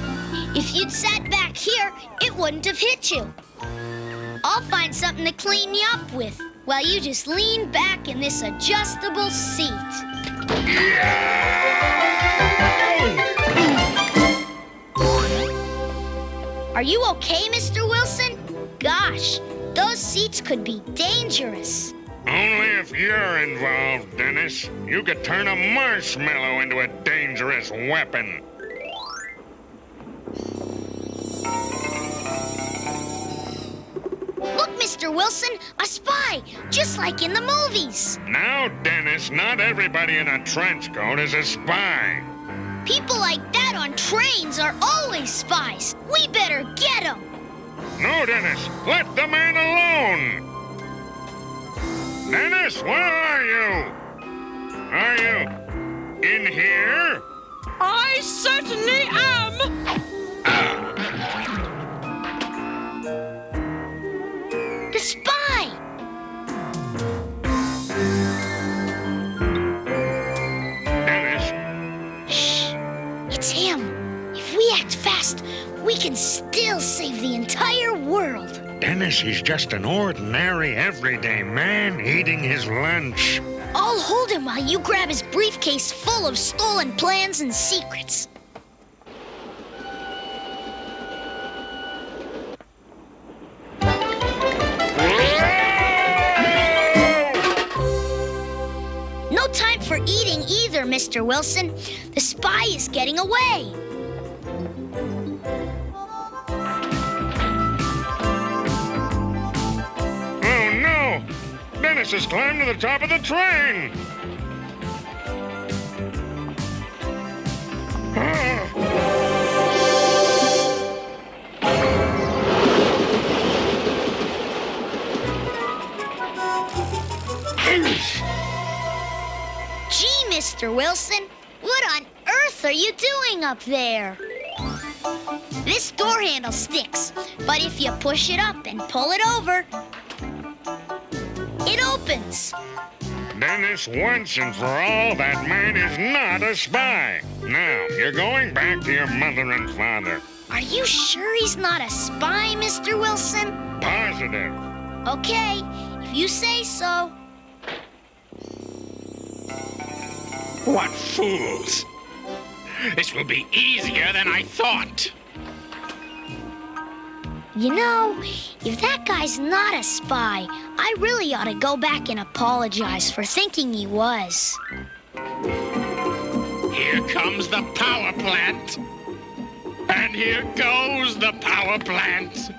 if you'd sat back here, it wouldn't have hit you. I'll find something to clean you up with while you just lean back in this adjustable seat. Yeah! Are you okay, Mr. Wilson? Gosh, those seats could be dangerous. Only if you're involved, Dennis. You could turn a marshmallow into a dangerous weapon. Look, Mr. Wilson, a spy, just like in the movies. Now, Dennis, not everybody in a trench coat is a spy. People like that on trains are always spies. We better get them. No, Dennis, let the man alone. Dennis, where are you? Are you in here? I certainly am! The spy! Dennis? Shh! It's him. If we act fast, we can still save the entire world. Dennis, he's just an ordinary, everyday man eating his lunch. I'll hold him while you grab his briefcase full of stolen plans and secrets. No time for eating either, Mr. Wilson. The spy is getting away. Oh, no! Dennis has climbed to the top of the train! Gee, Mr. Wilson, what on earth are you doing up there? This door handle sticks, but if you push it up and pull it over, it opens. Dennis, once and for all, that man is not a spy. Now, you're going back to your mother and father. Are you sure he's not a spy, Mr. Wilson? Positive. Okay, if you say so. What fools! This will be easier than I thought. You know, if that guy's not a spy, I really ought to go back and apologize for thinking he was. Here comes the power plant. And here goes the power plant.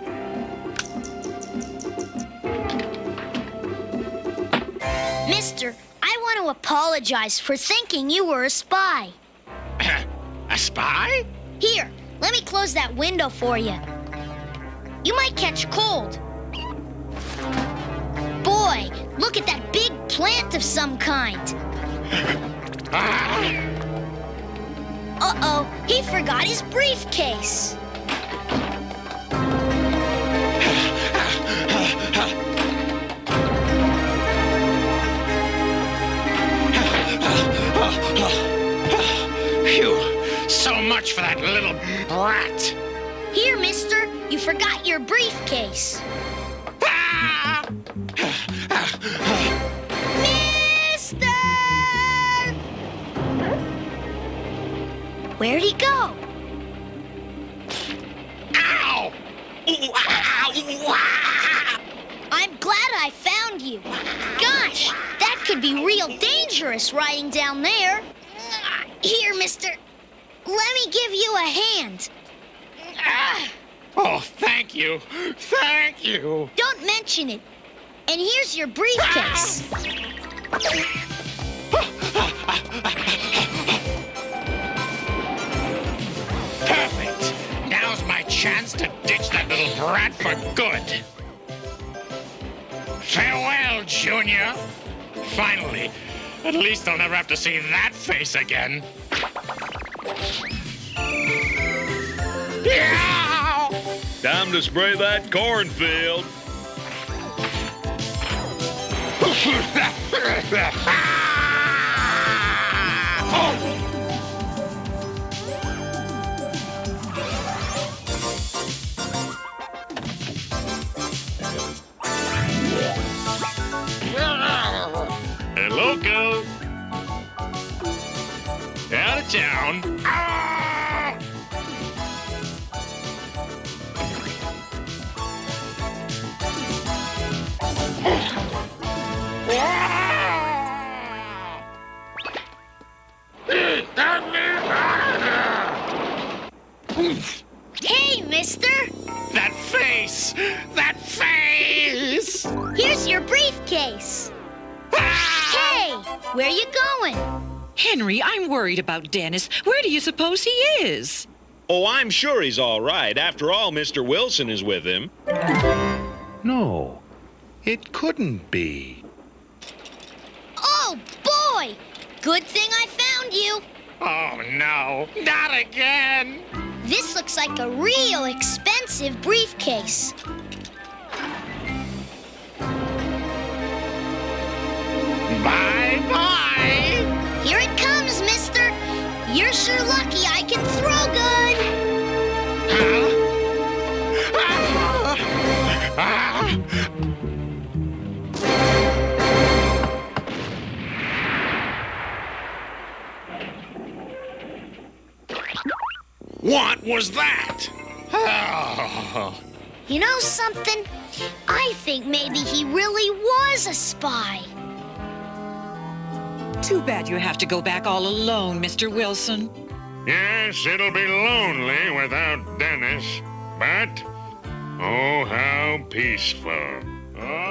Mister, I want to apologize for thinking you were a spy. A spy? Here, let me close that window for you. You might catch cold. Boy, look at that big plant of some kind. Uh-oh, he forgot his briefcase. Phew, so much for that little brat. Here, mister, you forgot your briefcase. Mister! Where'd he go? Ow! I'm glad I found you. Gosh, that could be real dangerous riding down there. Here, mister, let me give you a hand. Oh, thank you. Thank you. Don't mention it. And here's your briefcase. Perfect. Now's my chance to ditch that little brat for good. Farewell, Junior. Finally. At least I'll never have to see that face again. Yeah! Time to spray that cornfield. Hey, loco. Out of town. Hey, mister! That face! That face! Here's your briefcase. Hey, where you going? Henry, I'm worried about Dennis. Where do you suppose he is? Oh, I'm sure he's all right. After all, Mr. Wilson is with him. No, it couldn't be. Oh, boy! Good thing I found you. Oh, no. Not again! This looks like a real expensive briefcase. Bye-bye! Here it comes, mister. You're sure lucky I can throw good. What was that? Oh. You know something? I think maybe he really was a spy. Too bad you have to go back all alone, Mr. Wilson. Yes, it'll be lonely without Dennis, but oh, how peaceful.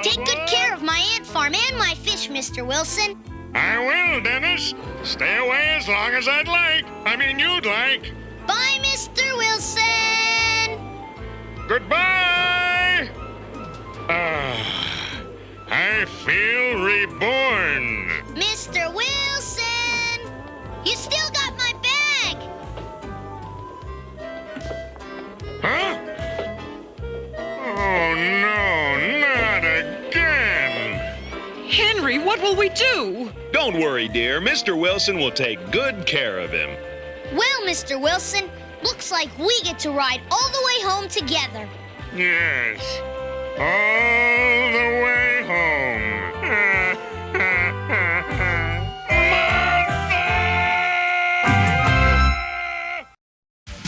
Take good care of my ant farm and my fish, Mr. Wilson. I will, Dennis. Stay away as long as I'd like. I mean, you'd like. Bye, Mr. Wilson. Goodbye. I feel reborn. Mr. Wilson, you still got my bag. Huh? Oh, no, not again. Henry, what will we do? Don't worry, dear. Mr. Wilson will take good care of him. Well, Mr. Wilson, looks like we get to ride all the way home together. Yes, all the way home.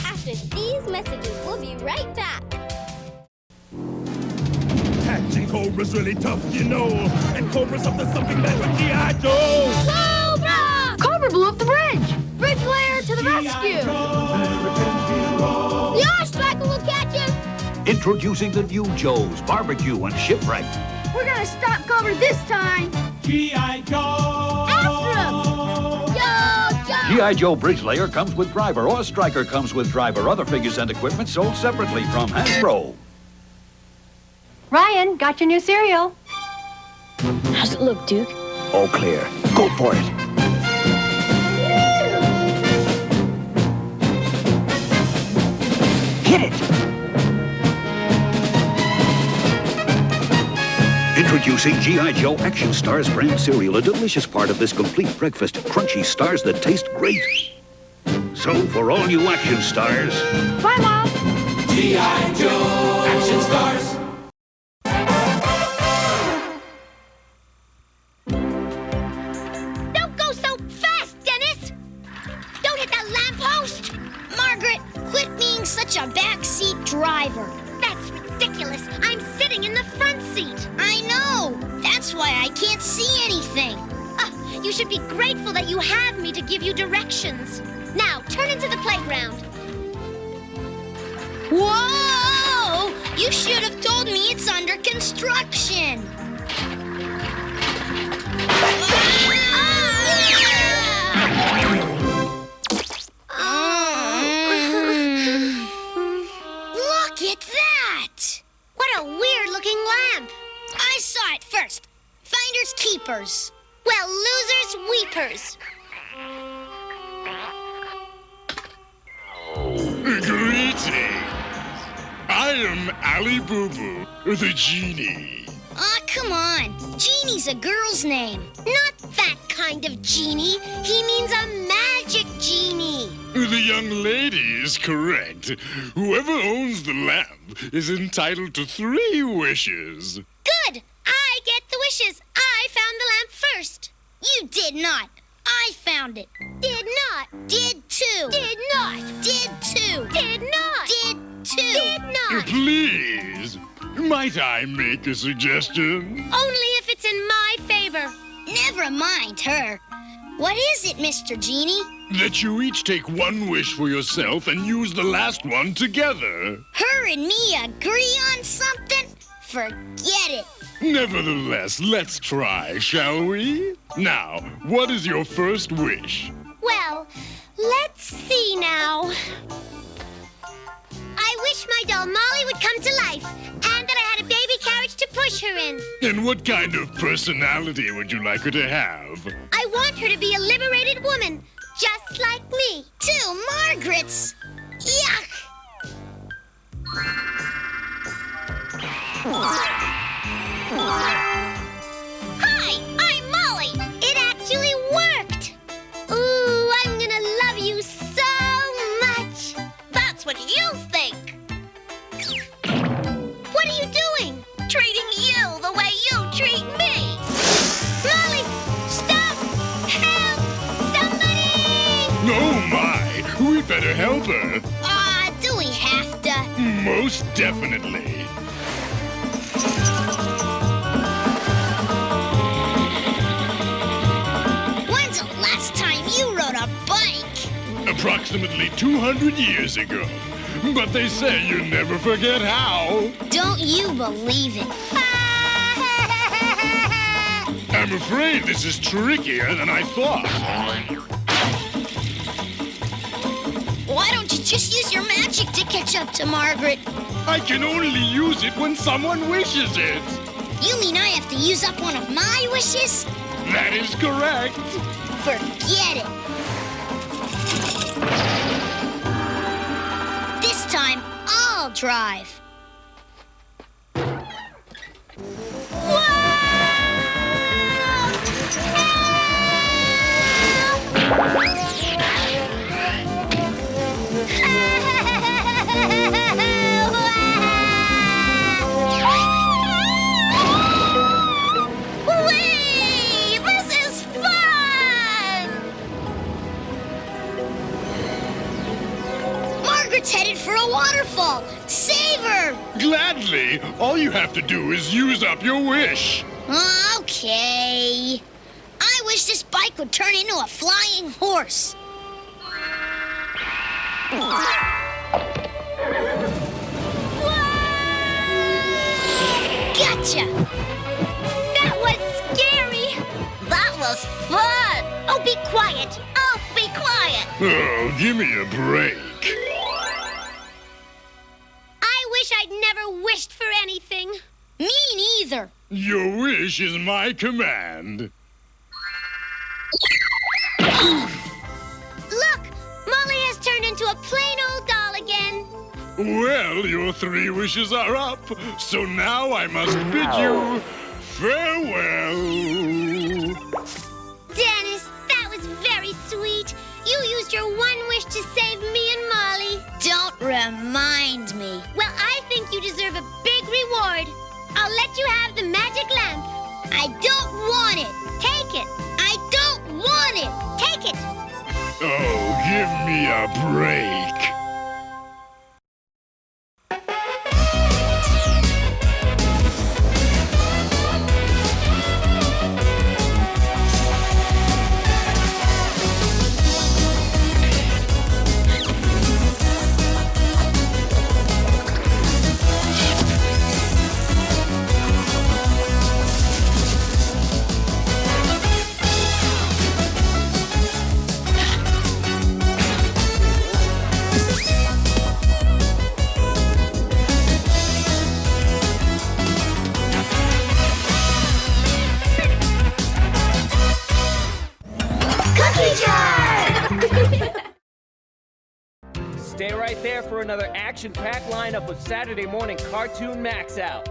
After these messages, we'll be right back. Catching Cobra's really tough, you know. And Cobra's up to something bad with G.I. Joe. Cobra! Cobra blew up the bridge. Bridge layer to the rescue. The Ostriker will catch him. Introducing the new Joes, Barbecue and Shipwreck. We're gonna stop Cobra this time. G.I. Joe. After him. Yo, Joe. G.I. Joe Bridge Layer comes with driver, or Striker comes with driver. Other figures and equipment sold separately from Hasbro. Ryan, got your new cereal. How's it look, Duke? All clear. Go for it. Hit it! Introducing G.I. Joe Action Stars brand cereal, a delicious part of this complete breakfast. Crunchy stars that taste great. So, for all you action stars... Bye, Mom. G.I. Joe Action Stars. Don't go so fast, Dennis. Don't hit that lamppost. Margaret, quit being such a backseat driver. That's ridiculous. I'm sitting in the front seat. I know. That's why I can't see anything. You should be grateful that you have me to give you directions. Now, turn into the playground. Whoa! You should have told me it's under construction. Look at that! What a weird-looking lamp. I saw it first. Finders keepers. Well, losers weepers. Greetings. I am Ali Boo Boo, the genie. Aw, come on. Genie's a girl's name. Not that kind of genie. He means a magic genie. The young lady is correct. Whoever owns the lamp is entitled to 3 wishes. Good. I get the wishes. I found the lamp first. You did not. I found it. Did not. Did too. Did not. Did too. Did not. Did too. Did not. Please, might I make a suggestion? Only if it's in my favor. Never mind her. What is it, Mr. Genie? That you each take one wish for yourself and use the last one together. Her and me agree on something? Forget it. Nevertheless, let's try, shall we? Now, what is your first wish? Well, let's see now. I wish my doll Molly would come to life, and that I had a baby carriage to push her in. And what kind of personality would you like her to have? I want her to be a liberated woman, just like me. 2 Margarets. Yuck. Hi, I'm Molly. It actually worked. Ooh, I'm gonna love you so much. That's what you think. What are you doing? Treating you the way you treat me. Molly, stop! Help! Somebody! Oh my, we better help her. Do we have to? Most definitely. When's the last time you rode a bike? Approximately 200 years ago. But they say you never forget how. Don't you believe it? I'm afraid this is trickier than I thought. Why don't you just use your magic to catch up to Margaret? I can only use it when someone wishes it. You mean I have to use up one of my wishes? That is correct. Forget it. This time, I'll drive. Whee! This is fun! Margaret's headed for a waterfall. Save her! Gladly. All you have to do is use up your wish. Okay. I wish this bike would turn into a flying horse. Gotcha! That was scary. That was fun. Oh, be quiet. Oh, be quiet. Oh, give me a break. I wish I'd never wished for anything. Me neither. Your wish is my command. Look, Molly has turned into a plain old doll again. Well, your 3 wishes are up, so now I must bid you farewell. Dennis, that was very sweet. You used your one wish to save me and Molly. Don't remind me. Well, I think you deserve a big reward. I'll let you have the magic lamp. I don't want it. Take it. I don't want it. Take it. Oh, give me a break. Stay right there for another action-packed lineup of Saturday Morning Cartoon MAXOUT.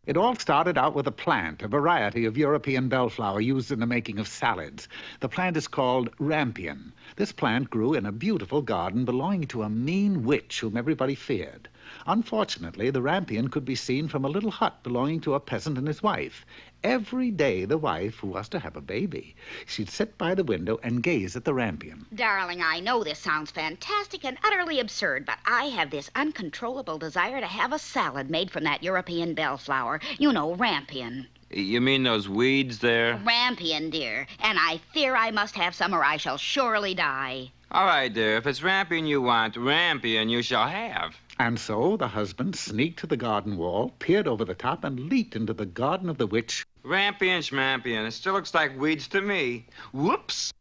It all started out with a plant, a variety of European bellflower used in the making of salads. The plant is called rampion. This plant grew in a beautiful garden belonging to a mean witch whom everybody feared. Unfortunately, the rampion could be seen from a little hut belonging to a peasant and his wife. Every day, the wife, who was to have a baby, she'd sit by the window and gaze at the rampion. Darling, I know this sounds fantastic and utterly absurd, but I have this uncontrollable desire to have a salad made from that European bellflower. You know, rampion. You mean those weeds there? Rampion, dear. And I fear I must have some or I shall surely die. All right, dear. If it's rampion you want, rampion you shall have. And so the husband sneaked to the garden wall, peered over the top, and leaped into the garden of the witch. Rampion, schmampion. It still looks like weeds to me. Whoops!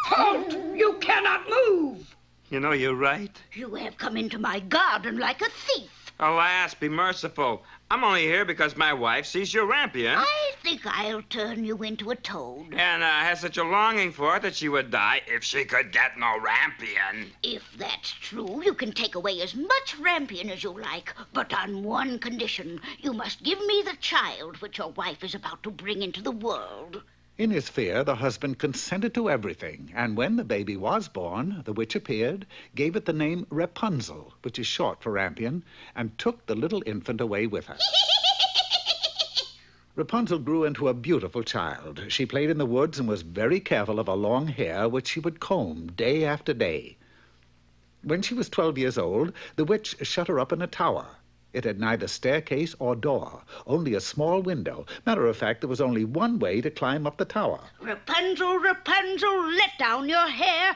Halt! You cannot move! You know, you're right. You have come into my garden like a thief. Alas, be merciful. I'm only here because my wife sees your rampion. I think I'll turn you into a toad. And has such a longing for it that she would die if she could get no rampion. If that's true, you can take away as much rampion as you like, but on one condition. You must give me the child which your wife is about to bring into the world. In his fear, the husband consented to everything, and when the baby was born, the witch appeared, gave it the name Rapunzel, which is short for rampion, and took the little infant away with her. Rapunzel grew into a beautiful child. She played in the woods and was very careful of her long hair, which she would comb day after day. When she was 12 years old, the witch shut her up in a tower. It had neither staircase or door, only a small window. Matter of fact, there was only one way to climb up the tower. Rapunzel, Rapunzel, let down your hair,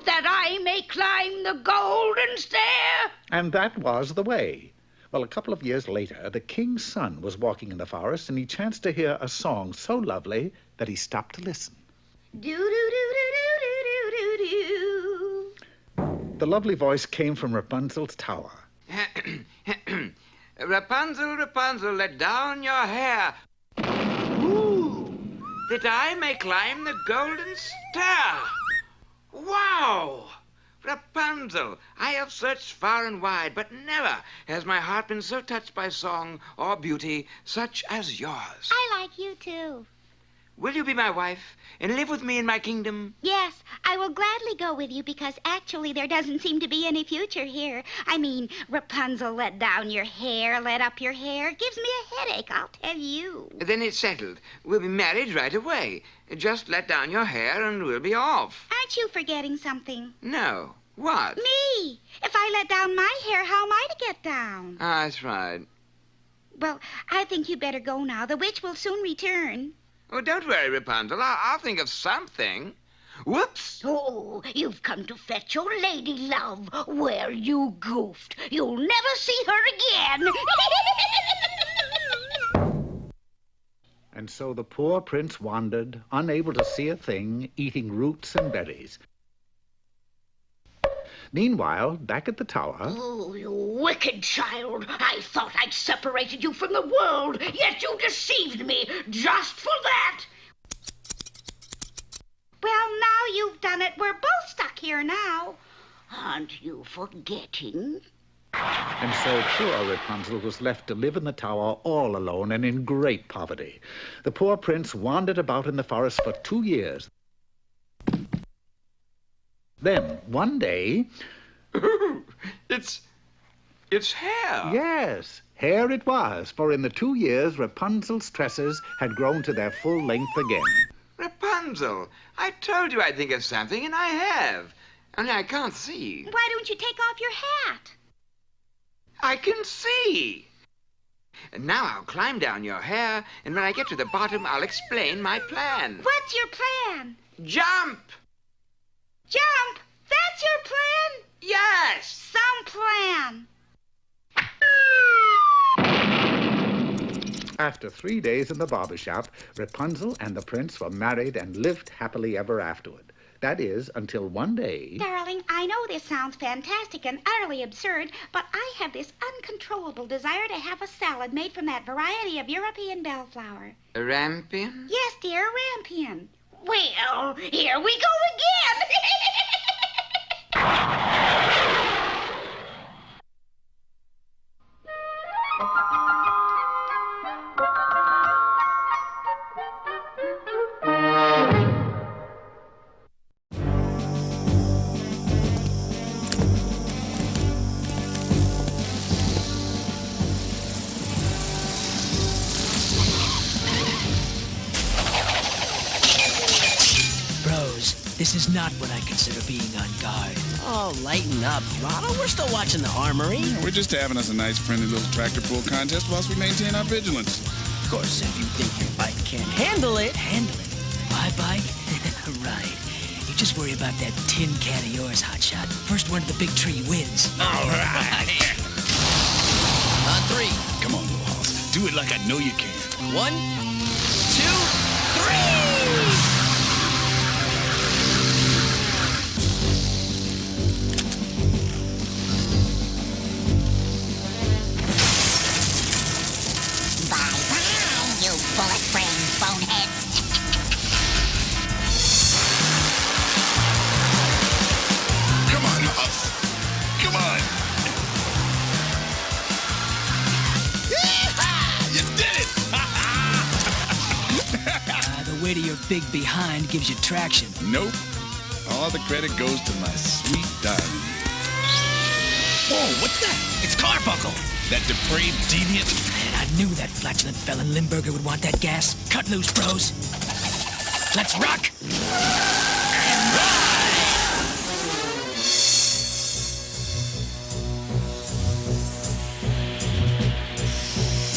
that I may climb the golden stair. And that was the way. Well, a couple of years later, the king's son was walking in the forest, and he chanced to hear a song so lovely that he stopped to listen. Do-do-do-do-do-do-do-do. The lovely voice came from Rapunzel's tower. Rapunzel, Rapunzel, let down your hair. Ooh, that I may climb the golden stair. Wow! Rapunzel, I have searched far and wide, but never has my heart been so touched by song or beauty such as yours. I like you too. Will you be my wife and live with me in my kingdom? Yes, I will gladly go with you because actually there doesn't seem to be any future here. I mean, Rapunzel, let down your hair, let up your hair. It gives me a headache, I'll tell you. Then it's settled. We'll be married right away. Just let down your hair and we'll be off. Aren't you forgetting something? No. What? Me. If I let down my hair, how am I to get down? Ah, that's right. Well, I think you better go now. The witch will soon return. Oh, don't worry, Rapunzel. I'll think of something. Whoops! Oh, you've come to fetch your lady love. Where you goofed. You'll never see her again. And so the poor prince wandered, unable to see a thing, eating roots and berries. Meanwhile, back at the tower... Oh, you wicked child. I thought I'd separated you from the world, yet you deceived me just for that. Well, now you've done it. We're both stuck here now. Aren't you forgetting? And so poor Rapunzel was left to live in the tower all alone and in great poverty. The poor prince wandered about in the forest for 2 years. Then, one day... It's hair. Yes, hair it was, for in the 2 years, Rapunzel's tresses had grown to their full length again. Rapunzel, I told you I'd think of something, and I have. Only I can't see. Why don't you take off your hat? I can see. And now I'll climb down your hair, and when I get to the bottom, I'll explain my plan. What's your plan? Jump! Jump! That's your plan? Yes! Some plan. After 3 days in the barber shop, Rapunzel and the prince were married and lived happily ever afterward. That is, until one day... Darling, I know this sounds fantastic and utterly absurd, but I have this uncontrollable desire to have a salad made from that variety of European bellflower. Rampion? Yes, dear, rampion. Well, here we go again. This is not what I consider being on guard. Oh, lighten up, Throttle. We're still watching the armory. Yeah, we're just having us a nice, friendly little tractor pull contest whilst we maintain our vigilance. Of course, if you think your bike can't handle it. Handle it? My bike? Right. You just worry about that tin can of yours, Hotshot. First one to the big tree wins. All right. On three. Come on, little horse. Do it like I know you can. 1, 2, 3! Bullet brains, boneheads. Come on, horse. Come on. You did it! The weight of your big behind gives you traction. Nope. All the credit goes to my sweet darling. Whoa, what's that? It's Carbuncle. That depraved deviant. I knew that flatulent felon Limburger would want that gas. Cut loose, bros. Let's rock! And ride!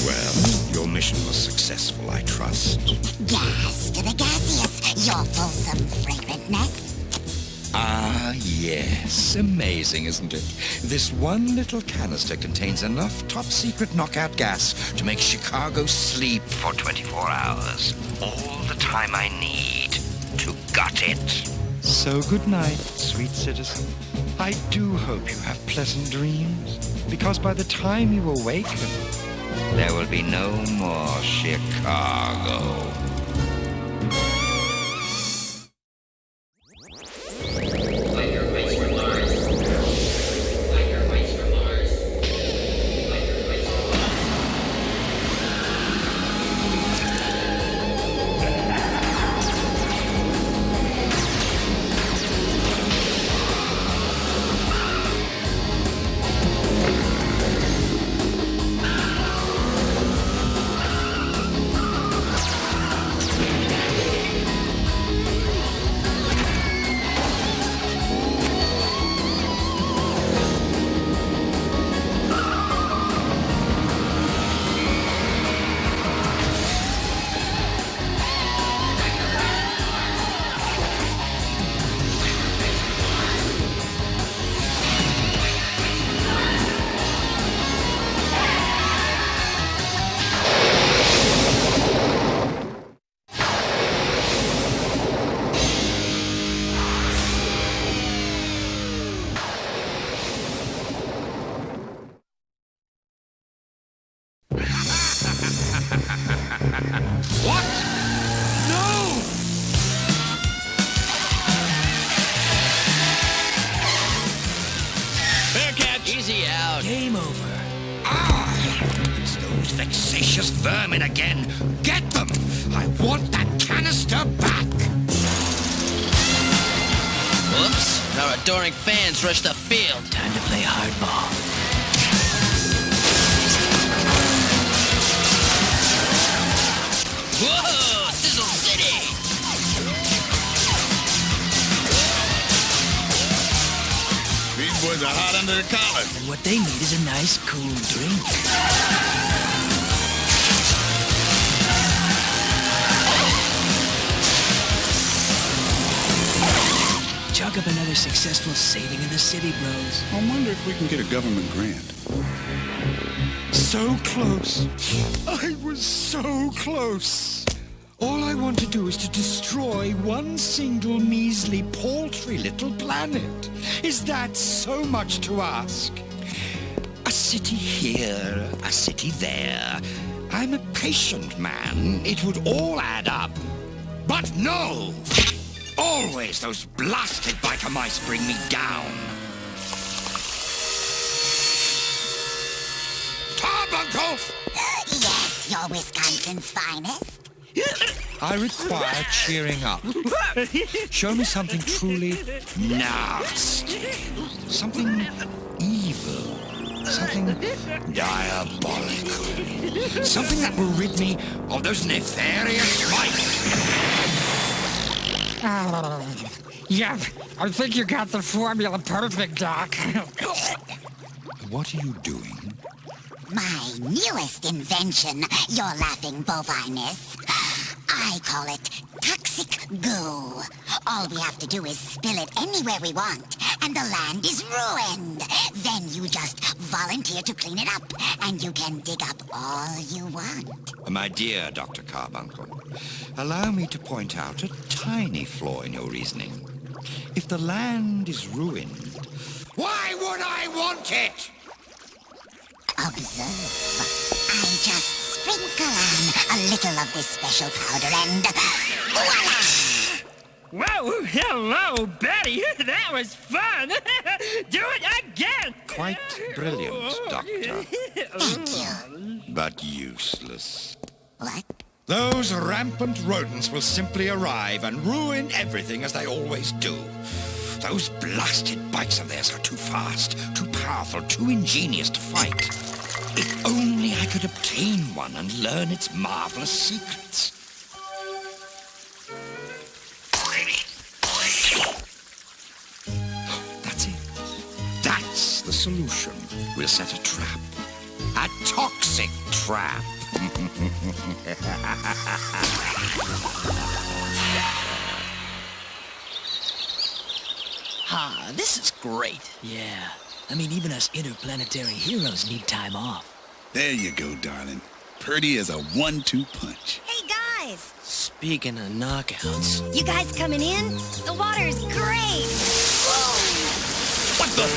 Well, your mission was successful, I trust. Gas to the gaseous, your fulsome fragrantness. Ah, yes. Amazing, isn't it? This one little canister contains enough top-secret knockout gas to make Chicago sleep for 24 hours. All the time I need to gut it. So good night, sweet citizen. I do hope you have pleasant dreams, because by the time you awaken, there will be no more Chicago. What? No! Fair catch. Easy out. Game over. Ah! It's those vexatious vermin again. Get them! I want that canister back! Whoops. Our adoring fans rushed the field. Time to play hardball. Whoa! Sizzle City! These boys are hot under the collar. And what they need is a nice, cool drink. Chalk up another successful saving in the city, bros. I wonder if we can get a government grant. So close. I was so close. All I want to do is to destroy one single measly, paltry little planet. Is that so much to ask? A city here, a city there. I'm a patient man. It would all add up. But no! Always those blasted biker mice bring me down. Carbuncle! Yes, you're Wisconsin's finest. I require cheering up. Show me something truly nasty. Something evil. Something diabolical. Something that will rid me of those nefarious mice. Yep, I think you got the formula perfect, Doc. What are you doing? My newest invention, your laughing boviness. I call it toxic goo. All we have to do is spill it anywhere we want, and the land is ruined. Then you just volunteer to clean it up, and you can dig up all you want. My dear Dr. Carbuncle, allow me to point out a tiny flaw in your reasoning. If the land is ruined, why would I want it? Observe. I just sprinkle on a little of this special powder and voila! Whoa, hello, Betty. That was fun. Do it again. Quite brilliant, Doctor. Thank you. But useless. What? Those rampant rodents will simply arrive and ruin everything as they always do. Those blasted bikes of theirs are too fast, too powerful, too ingenious to fight. If only I could obtain one and learn its marvelous secrets. That's it. That's the solution. We'll set a trap. A toxic trap. Ah, this is great. Yeah. I mean, even us interplanetary heroes need time off. There you go, darling. Pretty as a 1-2 punch. Hey, guys! Speaking of knockouts... You guys coming in? The water's great! Whoa! What the?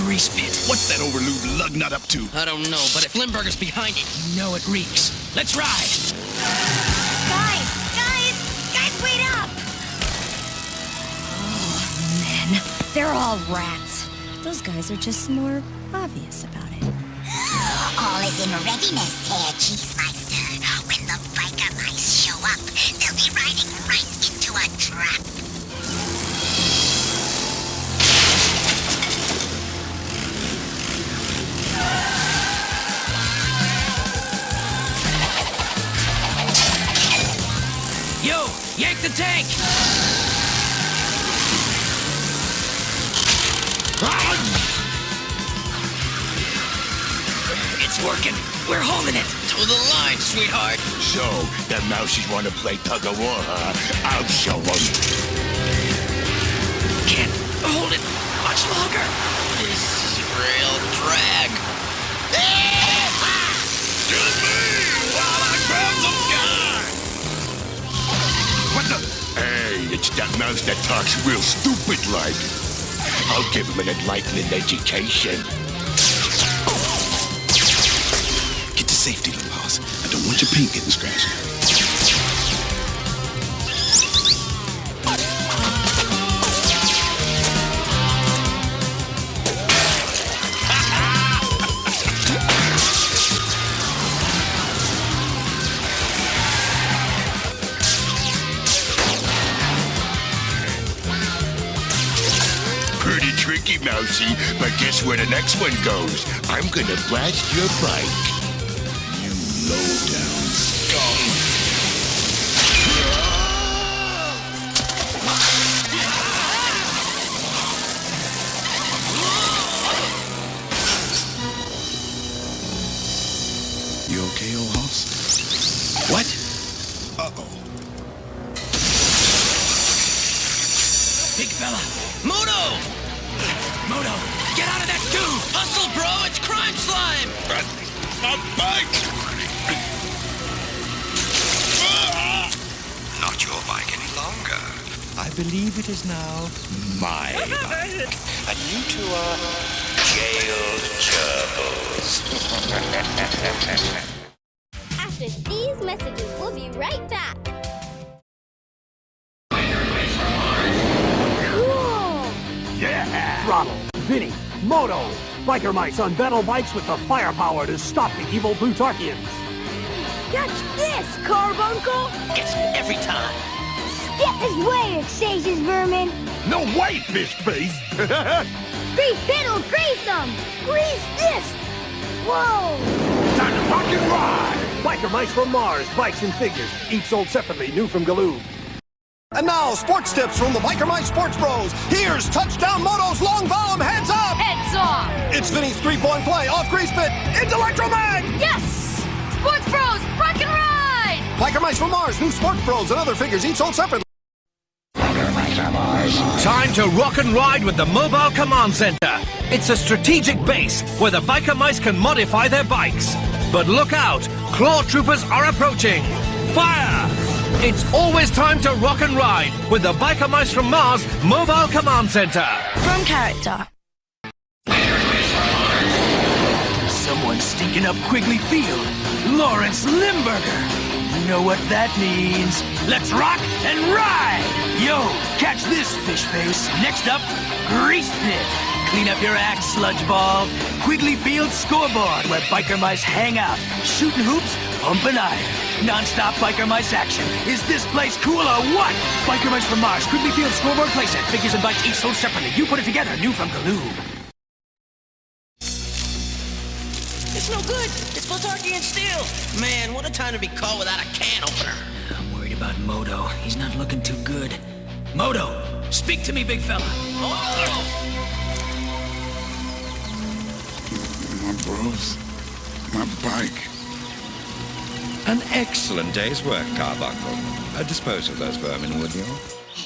Grease pit. What's that overlewd lug nut up to? I don't know, but if Limburger's behind it... You know it reeks. Let's ride! Guys, wait up! Oh, man. They're all rats. Those guys are just more obvious about it. All is in readiness, Herr Cheesemeister. When the biker mice show up, they'll be riding right into a trap. Yo, yank the tank! It's working. We're holding it. To the line, sweetheart. So, the mousies want to play tug-of-war, huh? I'll show them. Can't hold it much longer. This is real drag. Excuse me while I grab some guy! What the? Hey, it's that mouse that talks real stupid-like. I'll give him an enlightening education. Get to safety, little house. I don't want your paint getting scratched. Pretty tricky, Mousy, but guess where the next one goes? I'm gonna blast your bike. You low-down scum. You okay, old hoss? What? Uh-oh. Big fella. Mono! Mono, get out of that goo! Hustle, bro! It's crime slime! My bike! Not your bike any longer. I believe it is now my bike. And you two are jailed gerbils. After these messages, we'll be right back. Cool! Yeah! Throttle, Vinny, Moto, biker mice on battle bikes with the firepower to stop the evil Plutarchians. Catch this, Carbuncle! Gets me every time. Get this way, Exasis vermin! No way, fish face! Grease pedal, grease them! Grease this! Whoa! Time to rock and ride! Biker Mice from Mars, bikes and figures, each sold separately, new from Galoob. And now, sports tips from the Biker Mice Sports Bros. Here's Touchdown Moto's long bomb, heads up! Heads off! It's Vinny's three-point play, off grease pit, into Electromag! Yes! Sports Bros, rock and ride! Biker Mice from Mars, new Sports Bros and other figures, each sold separately. Time to rock and ride with the Mobile Command Center. It's a strategic base where the Biker Mice can modify their bikes. But look out! Claw Troopers are approaching! Fire! It's always time to rock and ride with the Biker Mice from Mars Mobile Command Center. From character. Someone's stinking up Quigley Field. Lawrence Limburger. You know what that means. Let's rock and ride! Yo, catch this, fish face. Next up, Grease Pit. Clean up your act, sludge ball. Quigley Field scoreboard, where Biker Mice hang out. Shooting hoops, pumping iron. Non-stop Biker Mice action. Is this place cool or what? Biker Mice from Mars, Quigley Field scoreboard playset. Figures and bikes each sold separately. You put it together, new from Galoob. It's no good. It's Voltarkian steel. Man, what a time to be caught without a can opener. I'm worried about Moto. He's not looking too good. Moto, speak to me, big fella. Oh! My bros. My bike. An excellent day's work, Carbuncle. Dispose of those vermin, would you?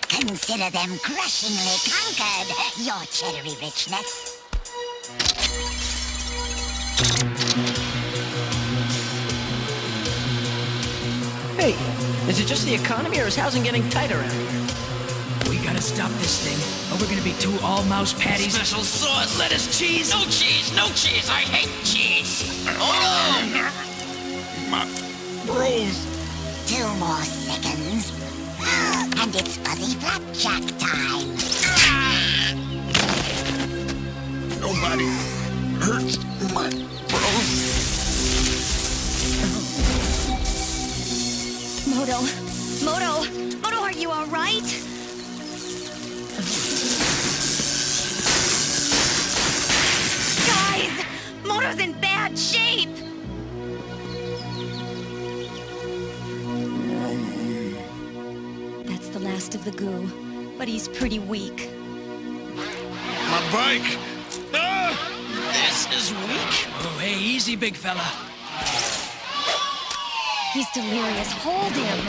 Consider them crushingly conquered, your cheddary richness. Hey, is it just the economy or is housing getting tight around here? We gotta stop this thing, or we're gonna be two all-mouse patties. Special sauce, lettuce, cheese. No cheese, no cheese. I hate cheese. Oh! My bros. 2 more seconds. And it's fuzzy flapjack time. Nobody hurts my bros. Moto, are you all right? Guys, Moto's in bad shape. That's the last of the goo, but he's pretty weak. My bike. Ah! This is weak. Oh, hey, easy, big fella. He's delirious. Hold him.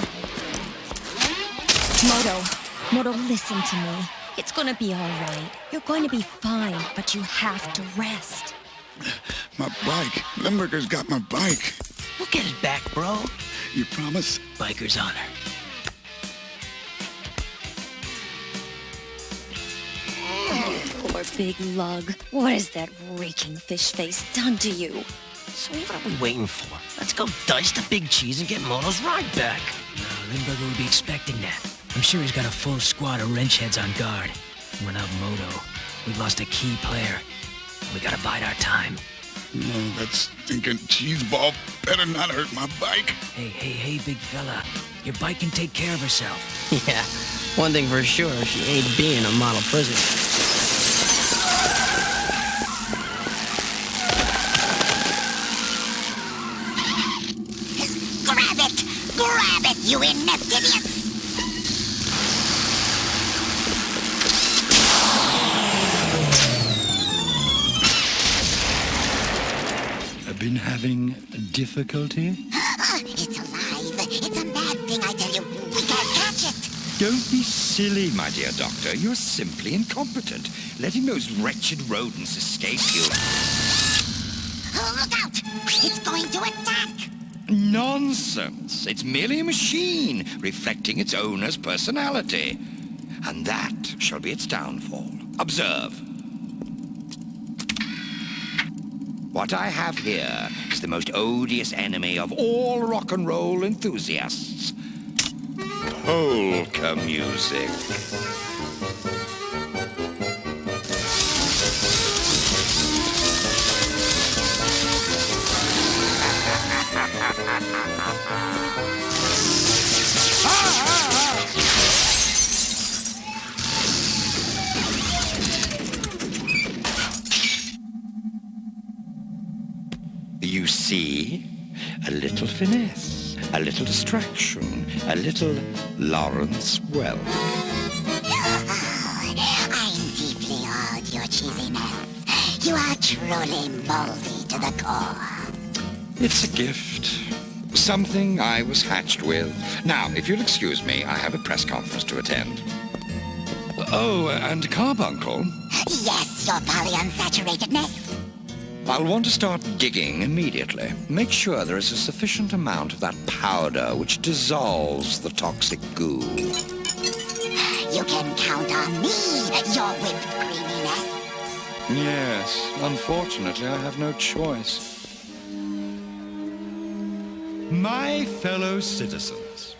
Moto, listen to me. It's gonna be all right. You're going to be fine, but you have to rest. My bike. Limburger's got my bike. We'll get it back, bro. You promise? Biker's honor. Poor big lug. What has that raking fish face done to you? So what are we waiting for? Let's go dice the big cheese and get Moto's ride back. No, Limburger would be expecting that. I'm sure he's got a full squad of wrench heads on guard. And without Moto, we've lost a key player. We gotta bide our time. No, that stinking cheese ball better not hurt my bike. Hey, big fella. Your bike can take care of herself. Yeah, one thing for sure, she ain't being a model prison. Grab it, you inept idiot! Been having difficulty? It's alive. It's a mad thing, I tell you. We can't catch it. Don't be silly, my dear doctor. You're simply incompetent. Letting those wretched rodents escape you. Oh, look out! It's going to attack! Nonsense. It's merely a machine reflecting its owner's personality. And that shall be its downfall. Observe. What I have here is the most odious enemy of all rock and roll enthusiasts. Polka music. You see, A little finesse, a little distraction, a little Lawrence Welk. I'm deeply awed your cheesiness. You are truly moldy to the core. It's a gift. Something I was hatched with. Now, if you'll excuse me, I have a press conference to attend. Oh, and Carbuncle? Yes, your polyunsaturatedness. I'll want to start digging immediately. Make sure there is a sufficient amount of that powder which dissolves the toxic goo. You can count on me, your whipped creaminess. Yes, unfortunately, I have no choice. My fellow citizens,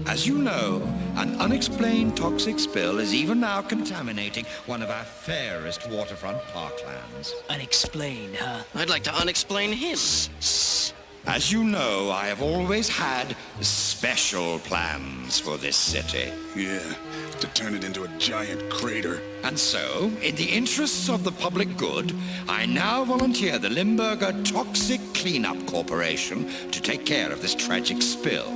as you know, an unexplained toxic spill is even now contaminating one of our fairest waterfront parklands. Unexplained, huh? I'd like to unexplain him. As you know, I have always had special plans for this city. Yeah, to turn it into a giant crater. And so, in the interests of the public good, I now volunteer the Limburger Toxic Cleanup Corporation to take care of this tragic spill.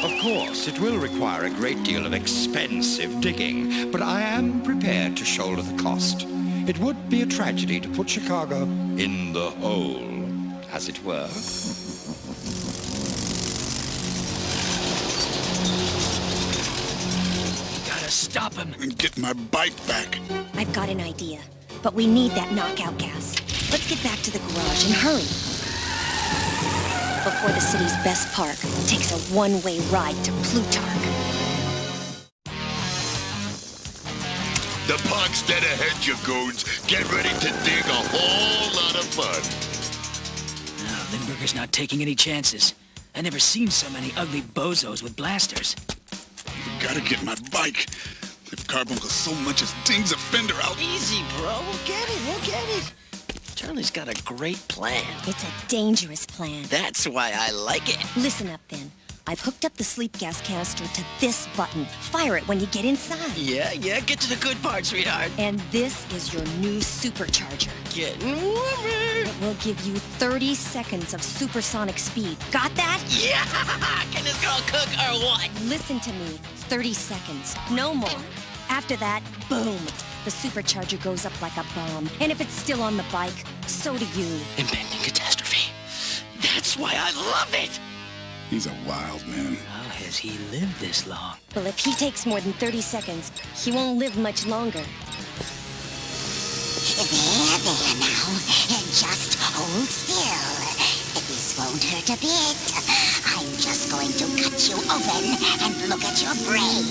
Of course, it will require a great deal of expensive digging, but I am prepared to shoulder the cost. It would be a tragedy to put Chicago in the hole, as it were. Gotta stop him. And get my bike back. I've got an idea, but we need that knockout gas. Let's get back to the garage and hurry. Before the city's best park takes a one-way ride to Plutarch. The park's dead ahead, you goons. Get ready to dig a whole lot of fun. No, Limburger's not taking any chances. I never seen so many ugly bozos with blasters. You gotta get my bike. If Carbuncle so much as dings a fender out. Easy, bro. We'll get it. Charlie's got a great plan. It's a dangerous plan. That's why I like it. Listen up, then. I've hooked up the sleep gas canister to this button. Fire it when you get inside. Yeah, get to the good part, sweetheart. And this is your new supercharger. Getting warmer. It will give you 30 seconds of supersonic speed. Got that? Yeah! Can this girl cook or what? Listen to me. 30 seconds. No more. After that, boom. The supercharger goes up like a bomb. And if it's still on the bike, so do you. Impending catastrophe. That's why I love it. He's a wild man. How has he lived this long? Well, if he takes more than 30 seconds, he won't live much longer. There now. Just hold still. This won't hurt a bit. I'm just going to cut you open and look at your brain.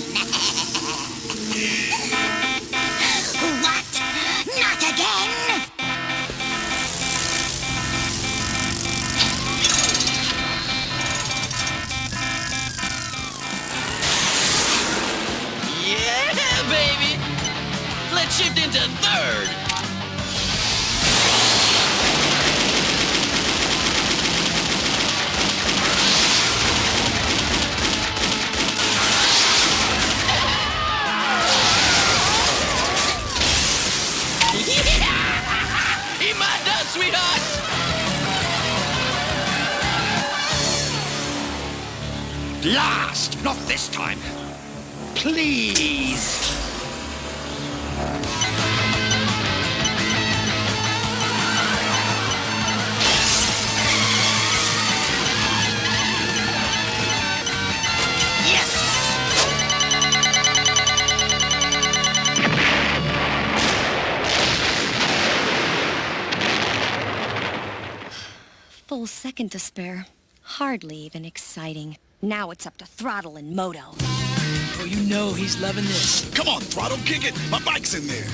What? Not again? Yeah, baby. Let's shift into third. He might done, sweetheart. Last! Not this time! Please! Full second to spare. Hardly even exciting. Now it's up to Throttle and Moto. Oh, you know he's loving this. Come on, Throttle, kick it. My bike's in there.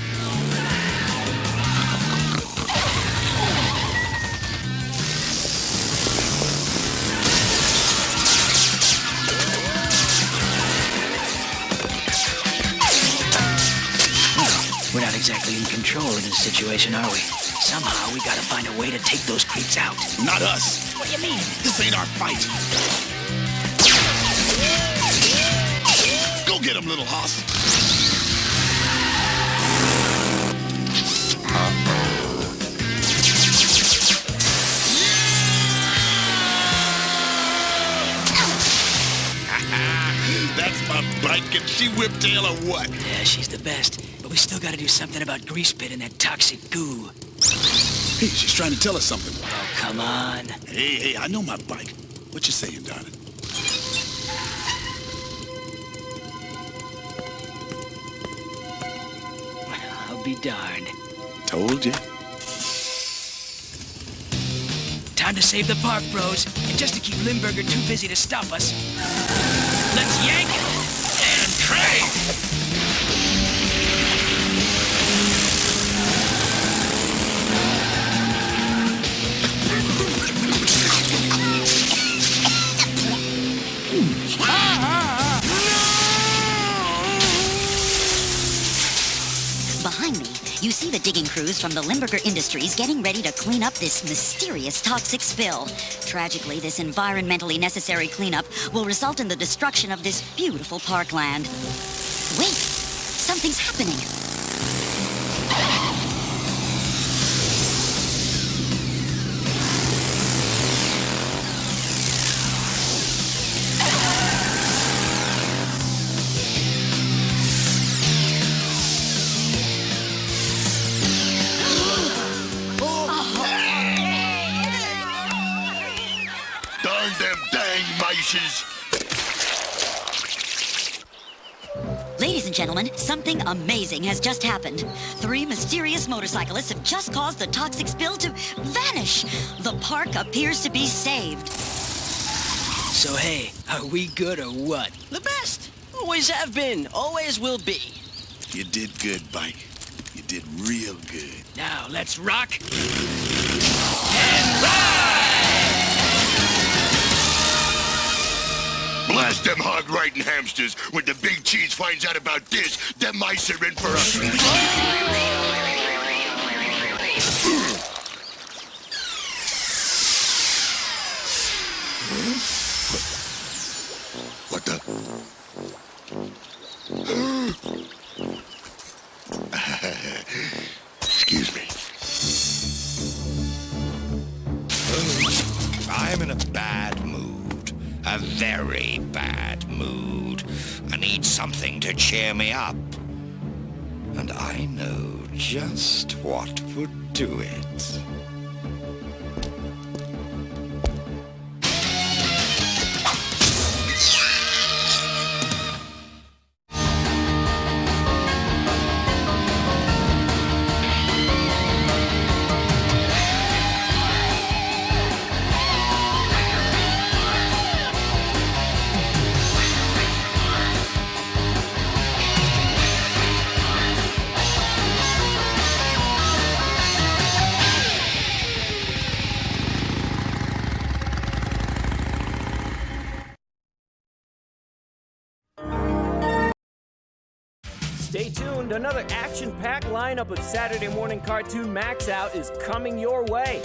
We're not exactly in control of this situation, are we? Somehow we gotta find a way to take those creeps out. Not us. What do you mean? This ain't our fight. Go get him, little hoss. That's my bike, and she whiptail or what? Yeah, she's the best. But we still gotta do something about grease pit and that toxic goo. Hey, she's trying to tell us something. Oh, come on. Hey, I know my bike. What you saying, darling? I'll be darned. Told you. Time to save the park, bros. And just to keep Limburger too busy to stop us, let's yank and crank! Behind me, you see the digging crews from the Limburger Industries getting ready to clean up this mysterious toxic spill. Tragically, this environmentally necessary cleanup will result in the destruction of this beautiful parkland. Wait, something's happening. Darn them dang mices. Ladies and gentlemen, something amazing has just happened. 3 mysterious motorcyclists have just caused the toxic spill to vanish. The park appears to be saved. So hey, are we good or what? The best. Always have been. Always will be. You did good, bike. You did real good. Now let's rock and ride! Blast them hog-riding hamsters. When the big cheese finds out about this, them mice are in for a... What the? Excuse me. I'm in a bad mood. A very bad mood. I need something to cheer me up. And I know just what would do it. Stay tuned, another action-packed lineup of Saturday Morning Cartoon MAXOUT is coming your way.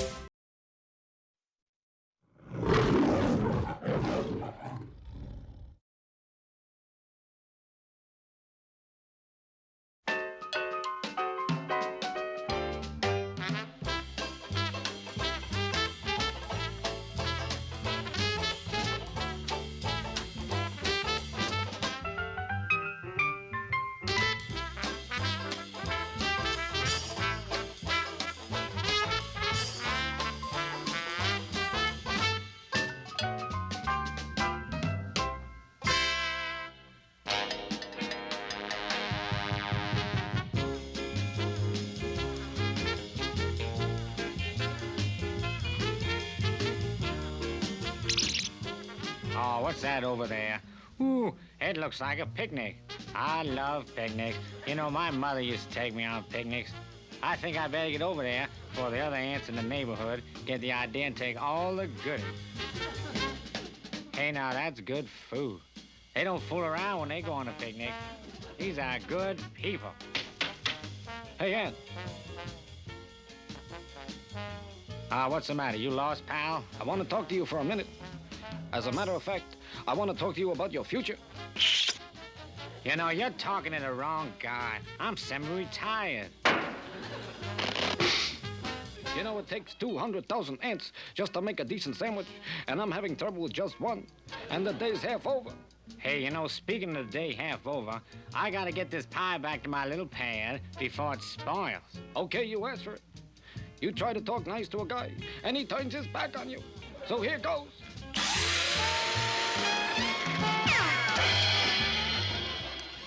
Oh, what's that over there? Ooh, it looks like a picnic. I love picnics. You know, my mother used to take me on picnics. I think I better get over there before the other ants in the neighborhood get the idea and take all the goodies. Hey, now, that's good food. They don't fool around when they go on a picnic. These are good people. Hey, Ant. What's the matter? You lost, pal? I want to talk to you for a minute. As a matter of fact, I want to talk to you about your future. You know, you're talking to the wrong guy. I'm semi-retired. You know, it takes 200,000 ants just to make a decent sandwich, and I'm having trouble with just one. And the day's half over. Hey, you know, speaking of the day half over, I gotta get this pie back to my little pad before it spoils. Okay, you asked for it. You try to talk nice to a guy, and he turns his back on you. So here goes.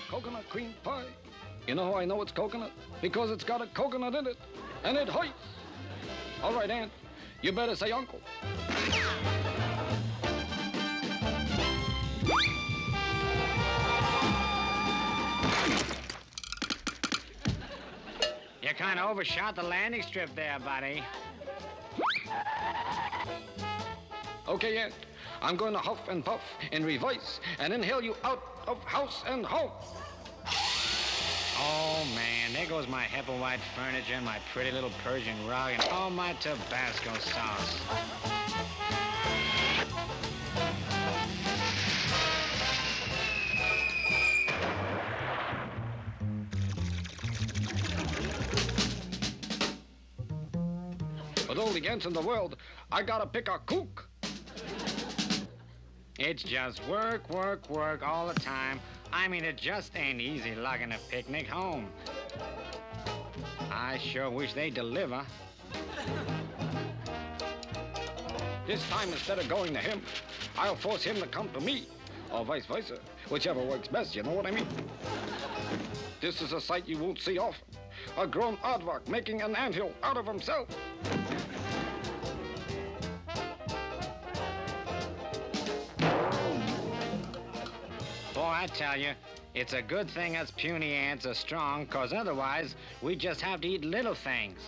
Coconut cream pie. You know how I know it's coconut? Because it's got a coconut in it, and it hurts. All right, Aunt, you better say uncle. You kind of overshot the landing strip there, buddy. Okay, Aunt, I'm going to huff and puff in reverse and inhale you out of house and home. Oh, man, there goes my Hepple-white furniture and my pretty little Persian rug and all my Tabasco sauce. With all the ants in the world, I gotta pick a kook. It's just work, work, work all the time. I mean, it just ain't easy lugging a picnic home. I sure wish they'd deliver. This time, instead of going to him, I'll force him to come to me, or vice versa, whichever works best, you know what I mean? This is a sight you won't see often. A grown aardvark making an anthill out of himself. Boy, I tell you, it's a good thing us puny ants are strong, 'cause otherwise we just have to eat little things.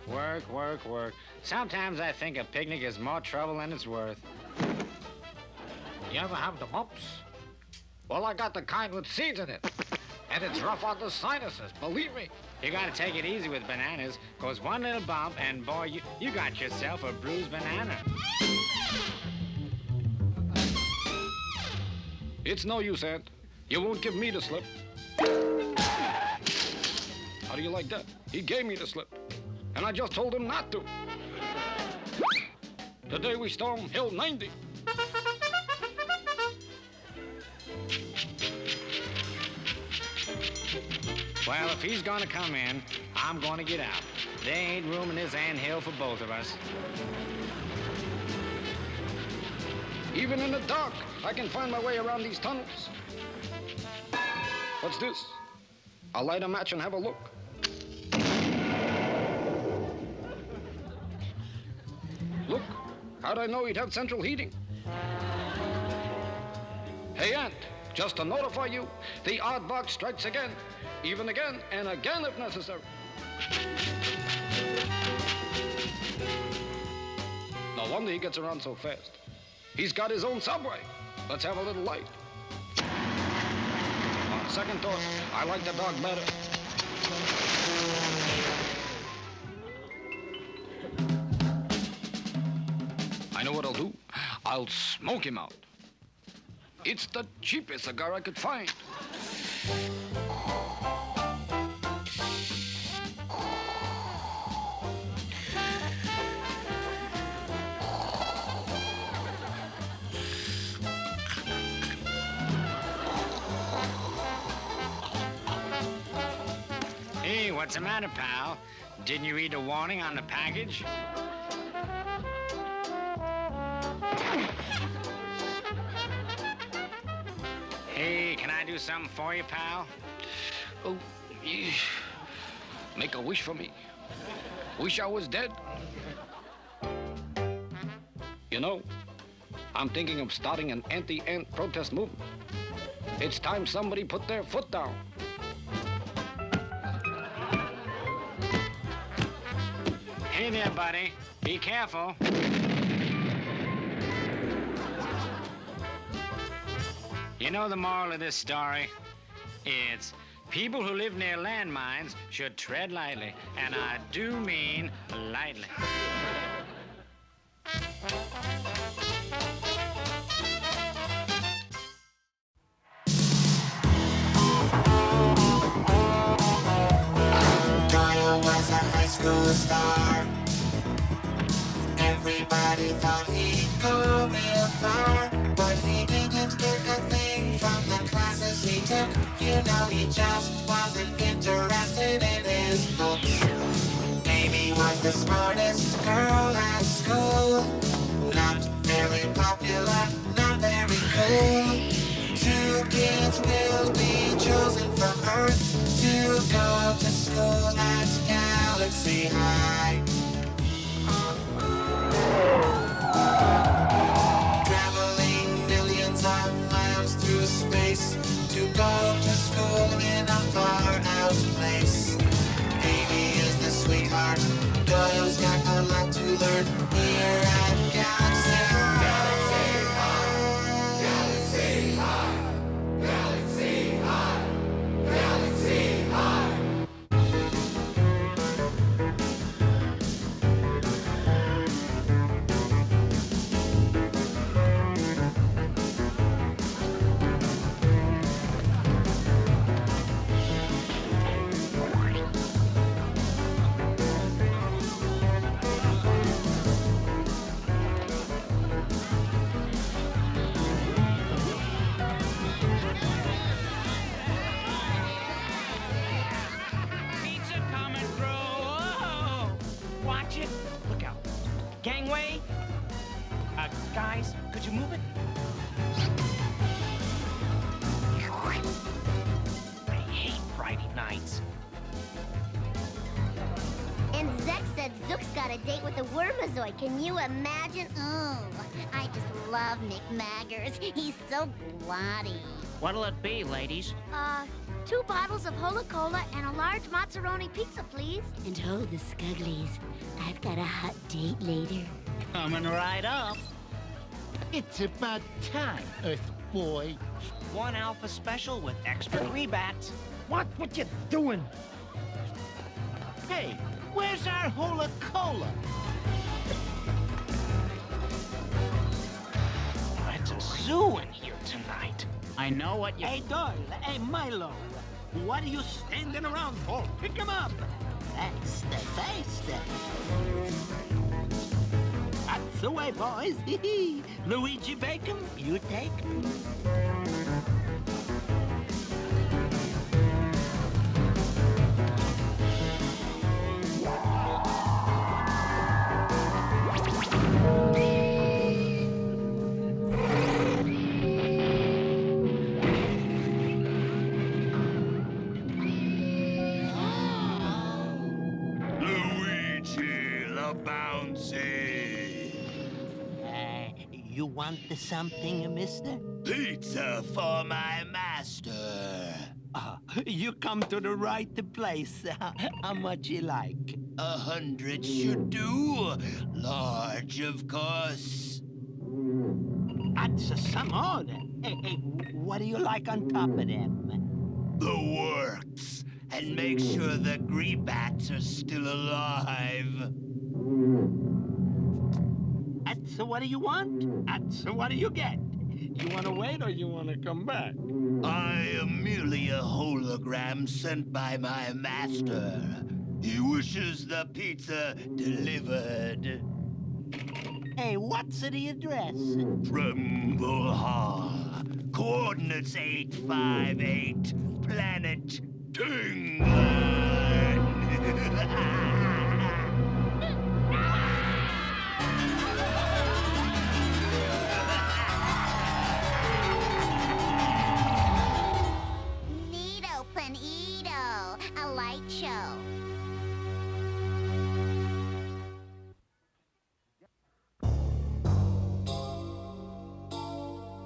Work, work, work. Sometimes I think a picnic is more trouble than it's worth. You ever have the mumps? Well, I got the kind with seeds in it. And it's rough on the sinuses, believe me. You gotta take it easy with bananas, 'cause one little bump and boy, you got yourself a bruised banana. It's no use, Aunt. You won't give me the slip. How do you like that? He gave me the slip. And I just told him not to. Today we storm Hill 90. Well, if he's gonna come in, I'm gonna get out. There ain't room in this anthill for both of us. Even in the dark, I can find my way around these tunnels. What's this? I'll light a match and have a look. Look, how'd I know he'd have central heating? Hey, Aunt, just to notify you, the aardvark strikes again. Even again and again if necessary. No wonder he gets around so fast. He's got his own subway. Let's have a little light. On second thought, I like the dog better. I know what I'll do. I'll smoke him out. It's the cheapest cigar I could find. Hey, what's the matter, pal? Didn't you read the warning on the package? Hey, can I do something for you, pal? Oh, yeah. Make a wish for me. Wish I was dead. You know, I'm thinking of starting an anti-ant protest movement. It's time somebody put their foot down. Hey there, buddy. Be careful. You know the moral of this story? It's people who live near landmines should tread lightly, and I do mean lightly. Doyle was a high school star. Everybody thought he'd go real far, but girl at school. Not very popular, not very cool. 2 kids will be chosen from Earth to go to school at Galaxy High. Traveling millions of miles through space to go to school in a far-out place. Amy is the sweetheart. Doyle's got a lot to learn here at Galaxy High. Galaxy High. Galaxy High. Galaxy High. Galaxy High. Pizza coming through. Whoa. Watch it. Look out. Gangway. Guys, could you move it? I hate Friday nights. And Zek said Zook's got a date with a wormazoid. Can you imagine? Oh, I just love McMaggers. He's so bloody. What'll it be, ladies? 2 bottles of Hola Cola and a large mozzaroni pizza, please. And hold the Scugglies. I've got a hot date later. Coming right up. It's about time, Earth Boy. 1 alpha special with extra rebats. What you doing? Hey, where's our Hola Cola? It's a zoo in here tonight. I know what you... Hey, Doyle. Hey, Milo. What are you standing around for? Pick him up. That's the face. That's the way, boys. Luigi Bacon, you take him. Luigi the Bouncy. You want something, mister? Pizza for my master. You come to the right place. How much you like? 100 should do. Large, of course. That's some order. Hey, what do you like on top of them? The works. And make sure the greebats are still alive. That's what do you want? That's what do you get? You want to wait or you want to come back? I am merely a hologram sent by my master. He wishes the pizza delivered. Hey, what's the address? Tremble Hall. Coordinates 858. Planet Tingland. Neato Paneato, a light show.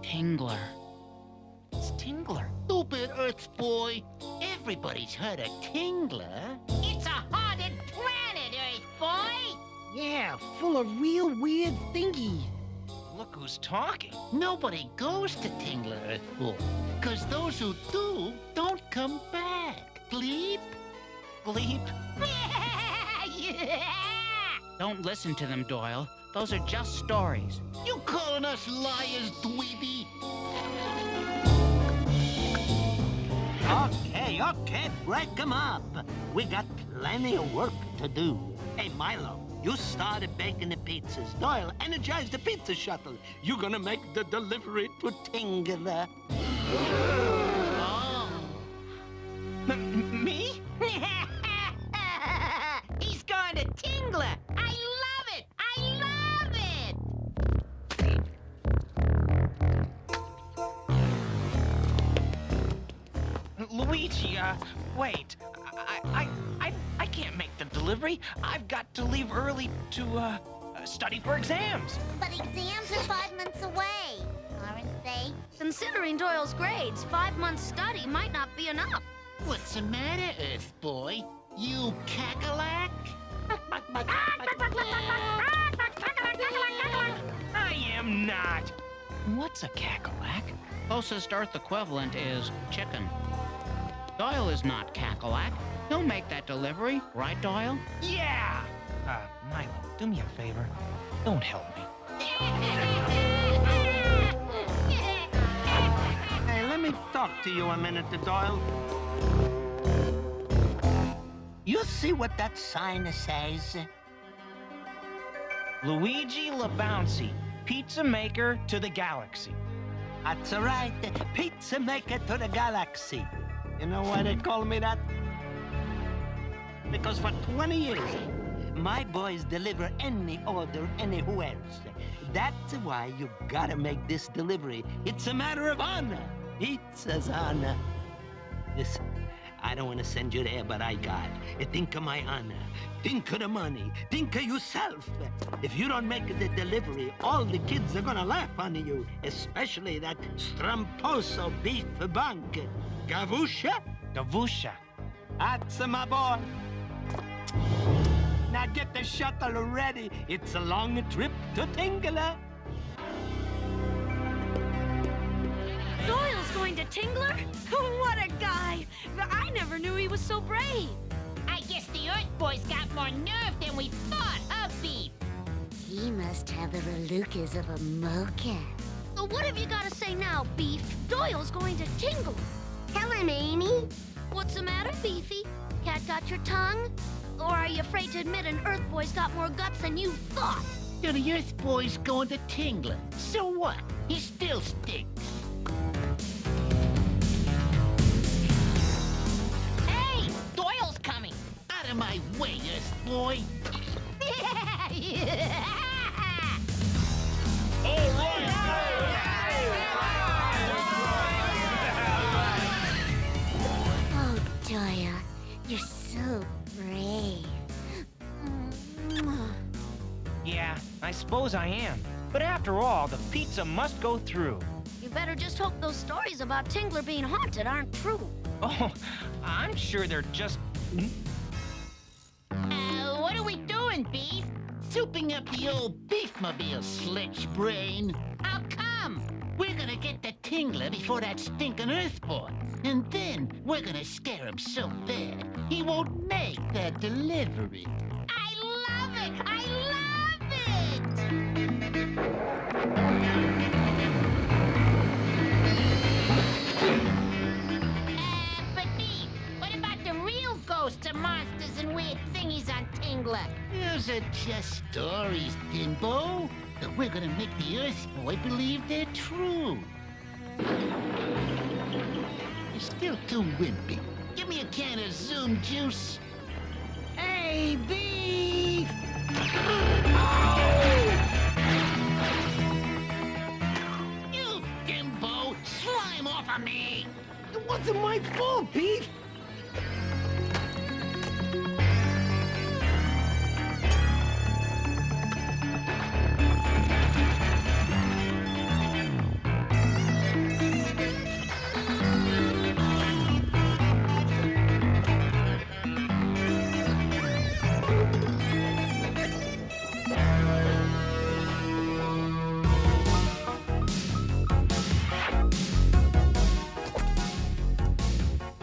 Tingler. It's Tingler. Stupid Earth Boy. Everybody's heard of Tingler. It's a haunted planet, Earth Boy. Yeah, full of real weird thingies. Look who's talking. Nobody goes to Tingler, Earth Boy. Because those who do don't come back. Bleep? Bleep. Don't listen to them, Doyle. Those are just stories. You calling us liars, dweeby? Okay, break 'em up. We got plenty of work to do. Hey, Milo, you started baking the pizzas. Doyle, energize the pizza shuttle. You're gonna make the delivery to Tingler. Oh. Me? He's going to Tingler. I love Luigi, wait. I can't make the delivery. I've got to leave early to, study for exams. But exams are 5 months away, aren't they? Considering Doyle's grades, 5 months study might not be enough. What's the matter, Earth Boy? You cackalack? I am not. What's a cackalack? Closest Earth equivalent is chicken. Doyle is not cackalack. He'll make that delivery, right, Doyle? Yeah! Milo, do me a favor. Don't help me. Hey, let me talk to you a minute, Doyle. You see what that sign says? Luigi LaBouncy, pizza maker to the galaxy. That's right, pizza maker to the galaxy. You know why they call me that? Because for 20 years, my boys deliver any order anywhere. That's why you gotta make this delivery. It's a matter of honor. Pizza's honor. Listen, I don't want to send you there, but I got. Think of my honor. Think of the money. Think of yourself. If you don't make the delivery, all the kids are gonna laugh on you, especially that Stramposo beef bunk. Gavusha? Gavusha. That's my boy. Now get the shuttle ready. It's a long trip to Tingler. Doyle's going to Tingler? What a guy! I never knew he was so brave. I guess the Earth Boys got more nerve than we thought, huh, Beef? He must have the relucas of a mocha. So what have you got to say now, Beef? Doyle's going to Tingler. Tell him, Amy. What's the matter, Beefy? Cat got your tongue? Or are you afraid to admit an Earth Boy's got more guts than you thought? So the Earth Boy's going to Tingler. So what? He still stinks. Hey, Doyle's coming. Out of my way, Earth Boy. Oh, Doyle, you're so brave. Yeah, I suppose I am. But after all, the pizza must go through. You better just hope those stories about Tingler being haunted aren't true. Oh, I'm sure they're just... What are we doing, Beef? Souping up the old beefmobile, Slitch Brain. How come? We're gonna get the Tingler before that stinking Earth Boy. And then we're gonna scare him so bad, he won't make that delivery. I love it! I love it! But Beef, what about the real ghosts of monsters and weird thingies on Tingler? Those are just stories, Timbo. But we're gonna make the Earth Boy believe they're true. You're still too wimpy. Give me a can of Zoom juice. Hey, Beef! You Timbo! Slime off of me! It wasn't my fault, Beef.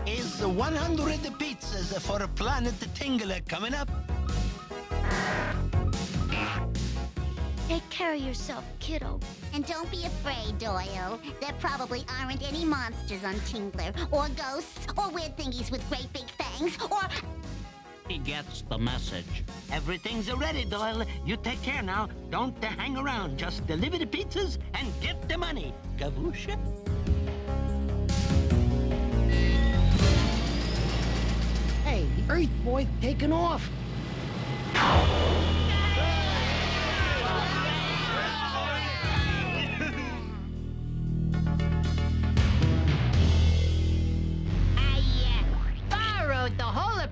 Is 100 pizzas for Planet Tingler coming up? Take care of yourself, kiddo. And don't be afraid, Doyle. There probably aren't any monsters on Tingler, or ghosts, or weird thingies with great big fangs, or... He gets the message. Everything's ready, Doyle. You take care now. Don't hang around. Just deliver the pizzas and get the money. Gavusha? Hey, the Earth Boy's taking off. Ah,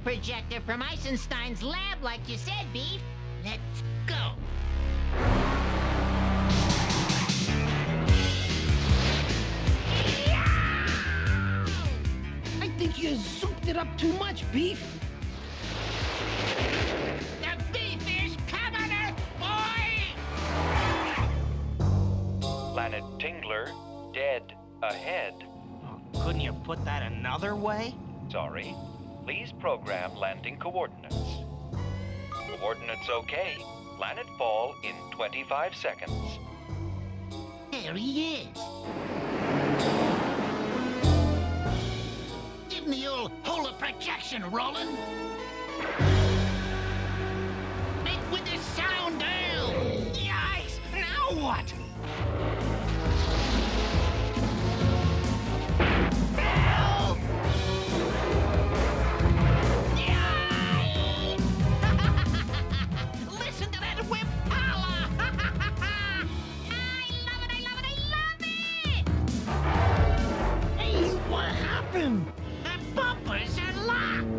projector from Eisenstein's lab, like you said, Beef. Let's go. I think you zooped it up too much, Beef. The Beef is coming, Earth Boy! Planet Tingler, dead ahead. Couldn't you put that another way? Sorry. Please program landing coordinates. Coordinates okay. Planet fall in 25 seconds. There he is. Give me your whole projection, Roland. Make with the sound down. Yikes! Now what? Help! Listen to that whip holler! I love it, I love it, I love it! Hey, what happened? The bumpers are locked!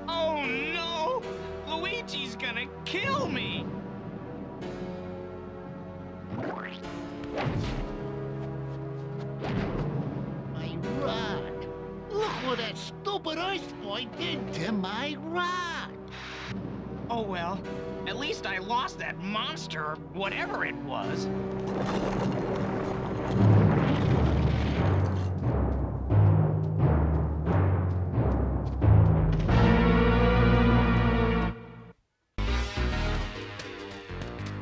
Oh no! Luigi's gonna kill me! My rod! Look what that stupid Earth Boy did to my rod! Oh well, at least I lost that monster, or whatever it was.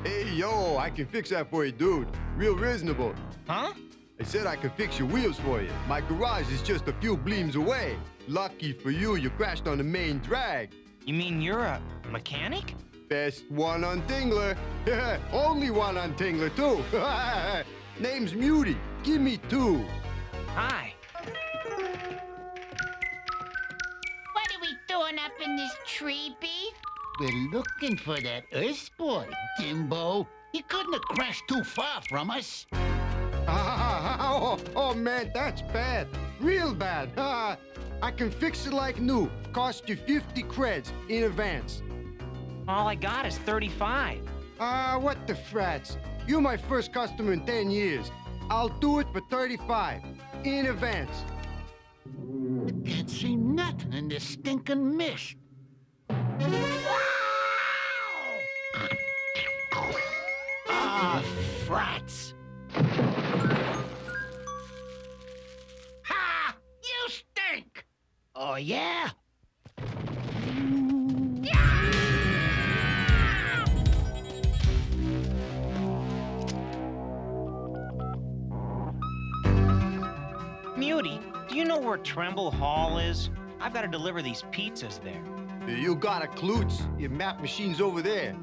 Hey, yo, I can fix that for you, dude. Real reasonable. Huh? I said I could fix your wheels for you. My garage is just a few bleams away. Lucky for you, you crashed on the main drag. You mean you're a mechanic? Best one on Tingler. Only one on Tingler, too. Name's Muty. Give me 2. Hi. What are we doing up in this tree, Beef? We're looking for that Earth Boy, Timbo. He couldn't have crashed too far from us. Oh, man, that's bad. Real bad. I can fix it like new. Cost you 50 creds in advance. All I got is 35. What the frats? You're my first customer in 10 years. I'll do it for 35 in advance. I can't see nothing in this stinking mist. Ah, frats! Ha! You stink! Oh, yeah? Muty, do you know where Tremble Hall is? I've got to deliver these pizzas there. You got a klutz. Your map machine's over there.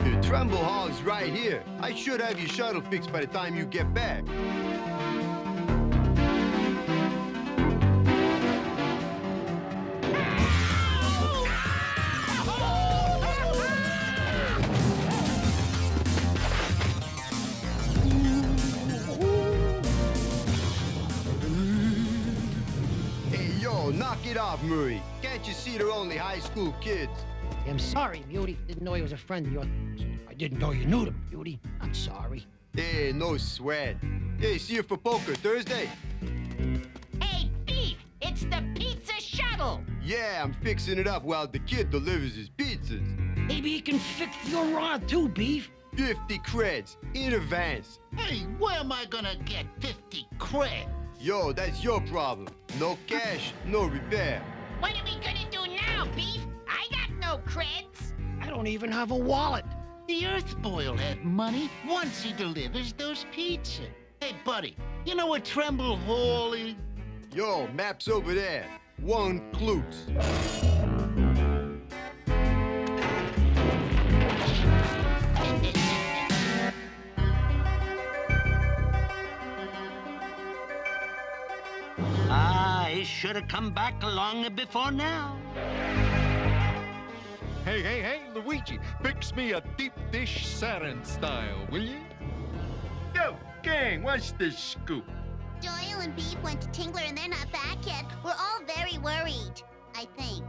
Your Tremble Hall is right here. I should have your shuttle fixed by the time you get back. Knock it off, Murray. Can't you see they're only high school kids? I'm sorry, Muty. Didn't know he was a friend of yours. I didn't know you knew him, Muty. I'm sorry. Hey, no sweat. Hey, see you for poker Thursday. Hey, Beef! It's the pizza shuttle! Yeah, I'm fixing it up while the kid delivers his pizzas. Maybe he can fix your rod too, Beef. 50 creds in advance. Hey, where am I gonna get 50 creds? Yo, that's your problem. No cash, no repair. What are we gonna do now, Beef? I got no creds. I don't even have a wallet. The Earth Boy'll have money once he delivers those pizzas. Hey, buddy, you know where Tremble Hall is? Yo, map's over there. 1 klutz. should have come back long before now. Hey, Luigi, fix me a deep dish sarin style, will you? Yo, gang, what's the scoop? Doyle and Beef went to Tingler and they're not back yet. We're all very worried, I think.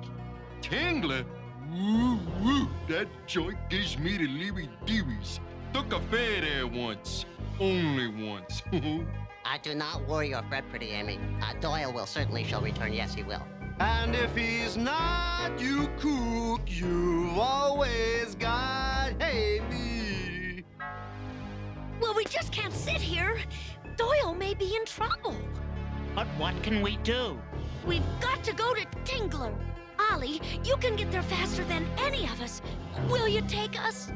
Tingler? Woo, that joint gives me the leery-deeries. Took a fare there once. Only once. Do not worry or fret, pretty Amy. Doyle will certainly shall return. Yes, he will. And if he's not, you cook, you've always got Amy. Well, we just can't sit here. Doyle may be in trouble. But what can we do? We've got to go to Tingler. Ollie, you can get there faster than any of us. Will you take us?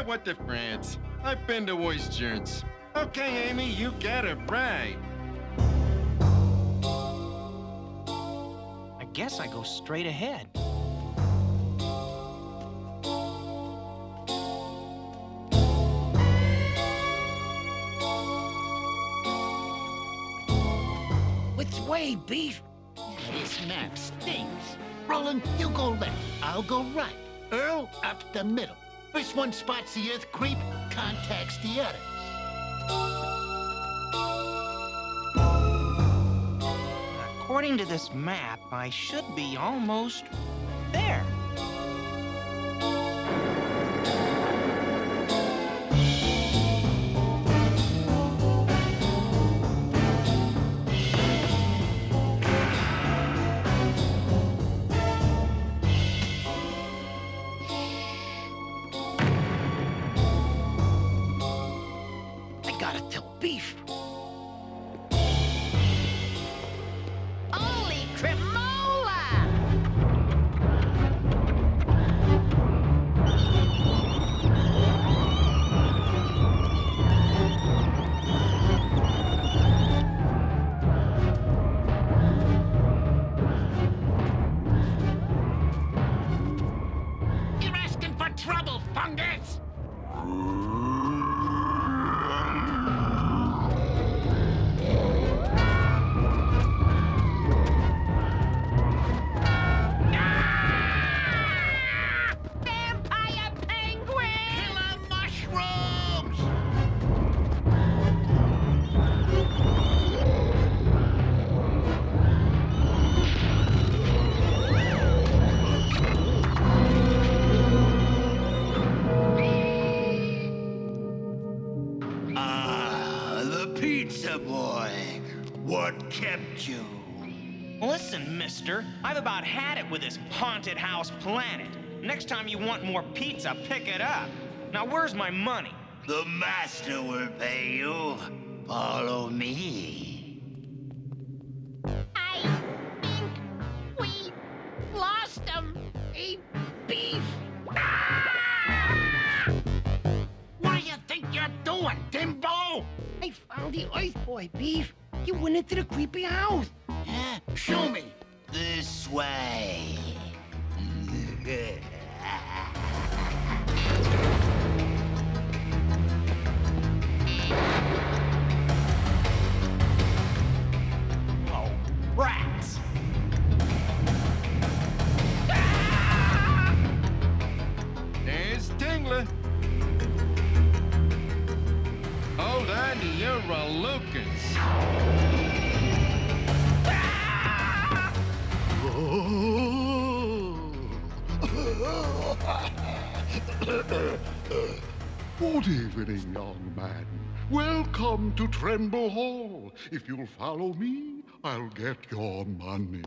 What the France? I've been to Oyster's. Okay, Amy, you got it right. I guess I go straight ahead. Which way, Beef? This map stinks. Roland, you go left. I'll go right. Earl, up the middle. First one spots the Earth creep, contacts the others. According to this map, I should be almost there. I gotta tell Beef. Holy cremola! You're asking for trouble, fungus! Vampire penguin! Killer mushrooms! The pizza boy. What kept you? Listen, mister, I've about had it with this haunted house planet. Next time you want more pizza, pick it up. Now, where's my money? The master will pay you. Follow me. I think we lost him. Hey, Beef! What do you think you're doing, Timbo? I found the Earth Boy, Beef. You went into the creepy house. Show me. This way. Oh, rats! There's Tingler. Hold on to your Lucas. Good evening, young man. Welcome to Tremble Hall. If you'll follow me, I'll get your money.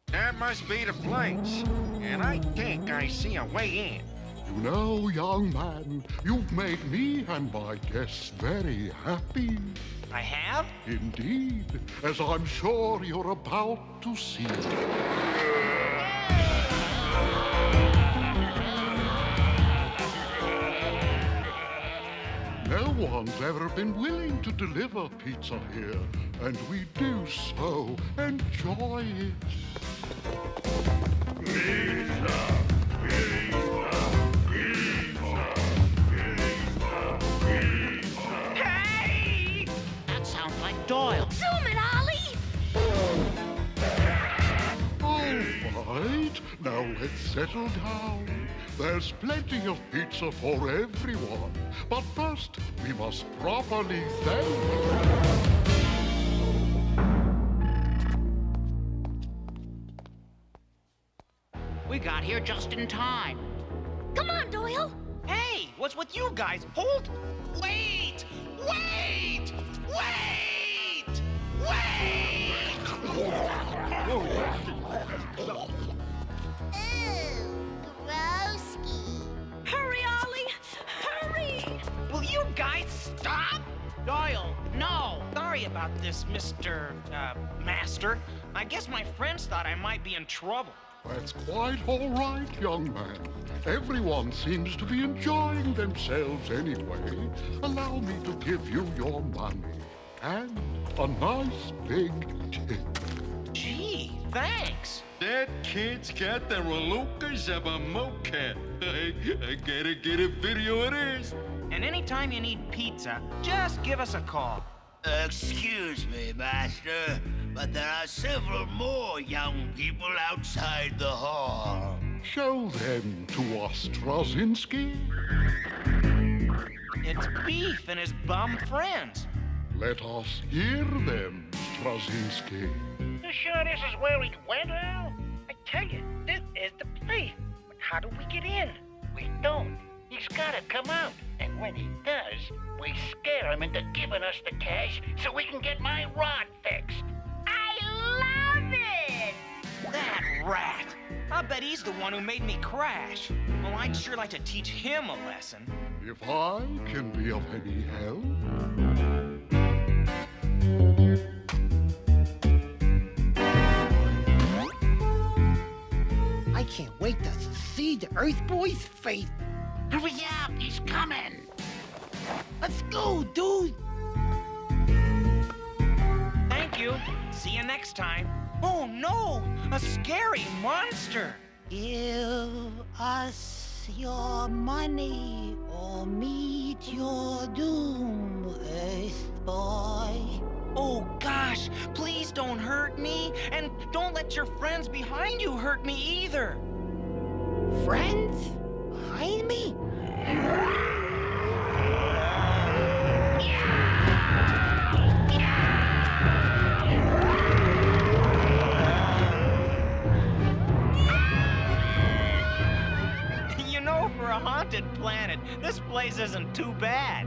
That must be the place. And I think I see a way in. You know, young man, you've made me and my guests very happy. I have? Indeed, as I'm sure you're about to see. No one's ever been willing to deliver pizza here, and we do so enjoy it. Pizza, pizza, pizza, pizza, pizza. Hey! That sounds like Doyle. Zoom it, Ollie! right, now let's settle down. There's plenty of pizza for everyone. But first, we must properly thank... We got here just in time. Come on, Doyle. Hey, what's with you guys? Hold! Wait! Wait! Wait! Wait! Ooh, Grosky. Hurry, Ollie! Hurry! Will you guys stop? Doyle, no! Sorry about this, Mr. Master. I guess my friends thought I might be in trouble. That's quite all right, young man. Everyone seems to be enjoying themselves anyway. Allow me to give you your money. And a nice big tip. Gee, thanks. That kid's got the relucas of a mocap. I gotta get a video of this. And anytime you need pizza, just give us a call. Excuse me, Master, but there are several more young people outside the hall. Show them to us, Straczynski. It's Beef and his bum friends. Let us hear them, Straczynski. You sure this is where we went, Al? I tell you, this is the place. But how do we get in? We don't. He's gotta come out. And when he does, we scare him into giving us the cash so we can get my rod fixed. I love it! That rat! I bet he's the one who made me crash. Well, I'd sure like to teach him a lesson. If I can be of any help... I can't wait to see the Earth Boy's face. Hurry up, he's coming. Let's go, dude. Thank you. See you next time. Oh, no! A scary monster! Give us your money or meet your doom, Earth Boy. Oh, gosh! Please don't hurt me! And don't let your friends behind you hurt me either! Friends? Behind me? You know, for a haunted planet, this place isn't too bad.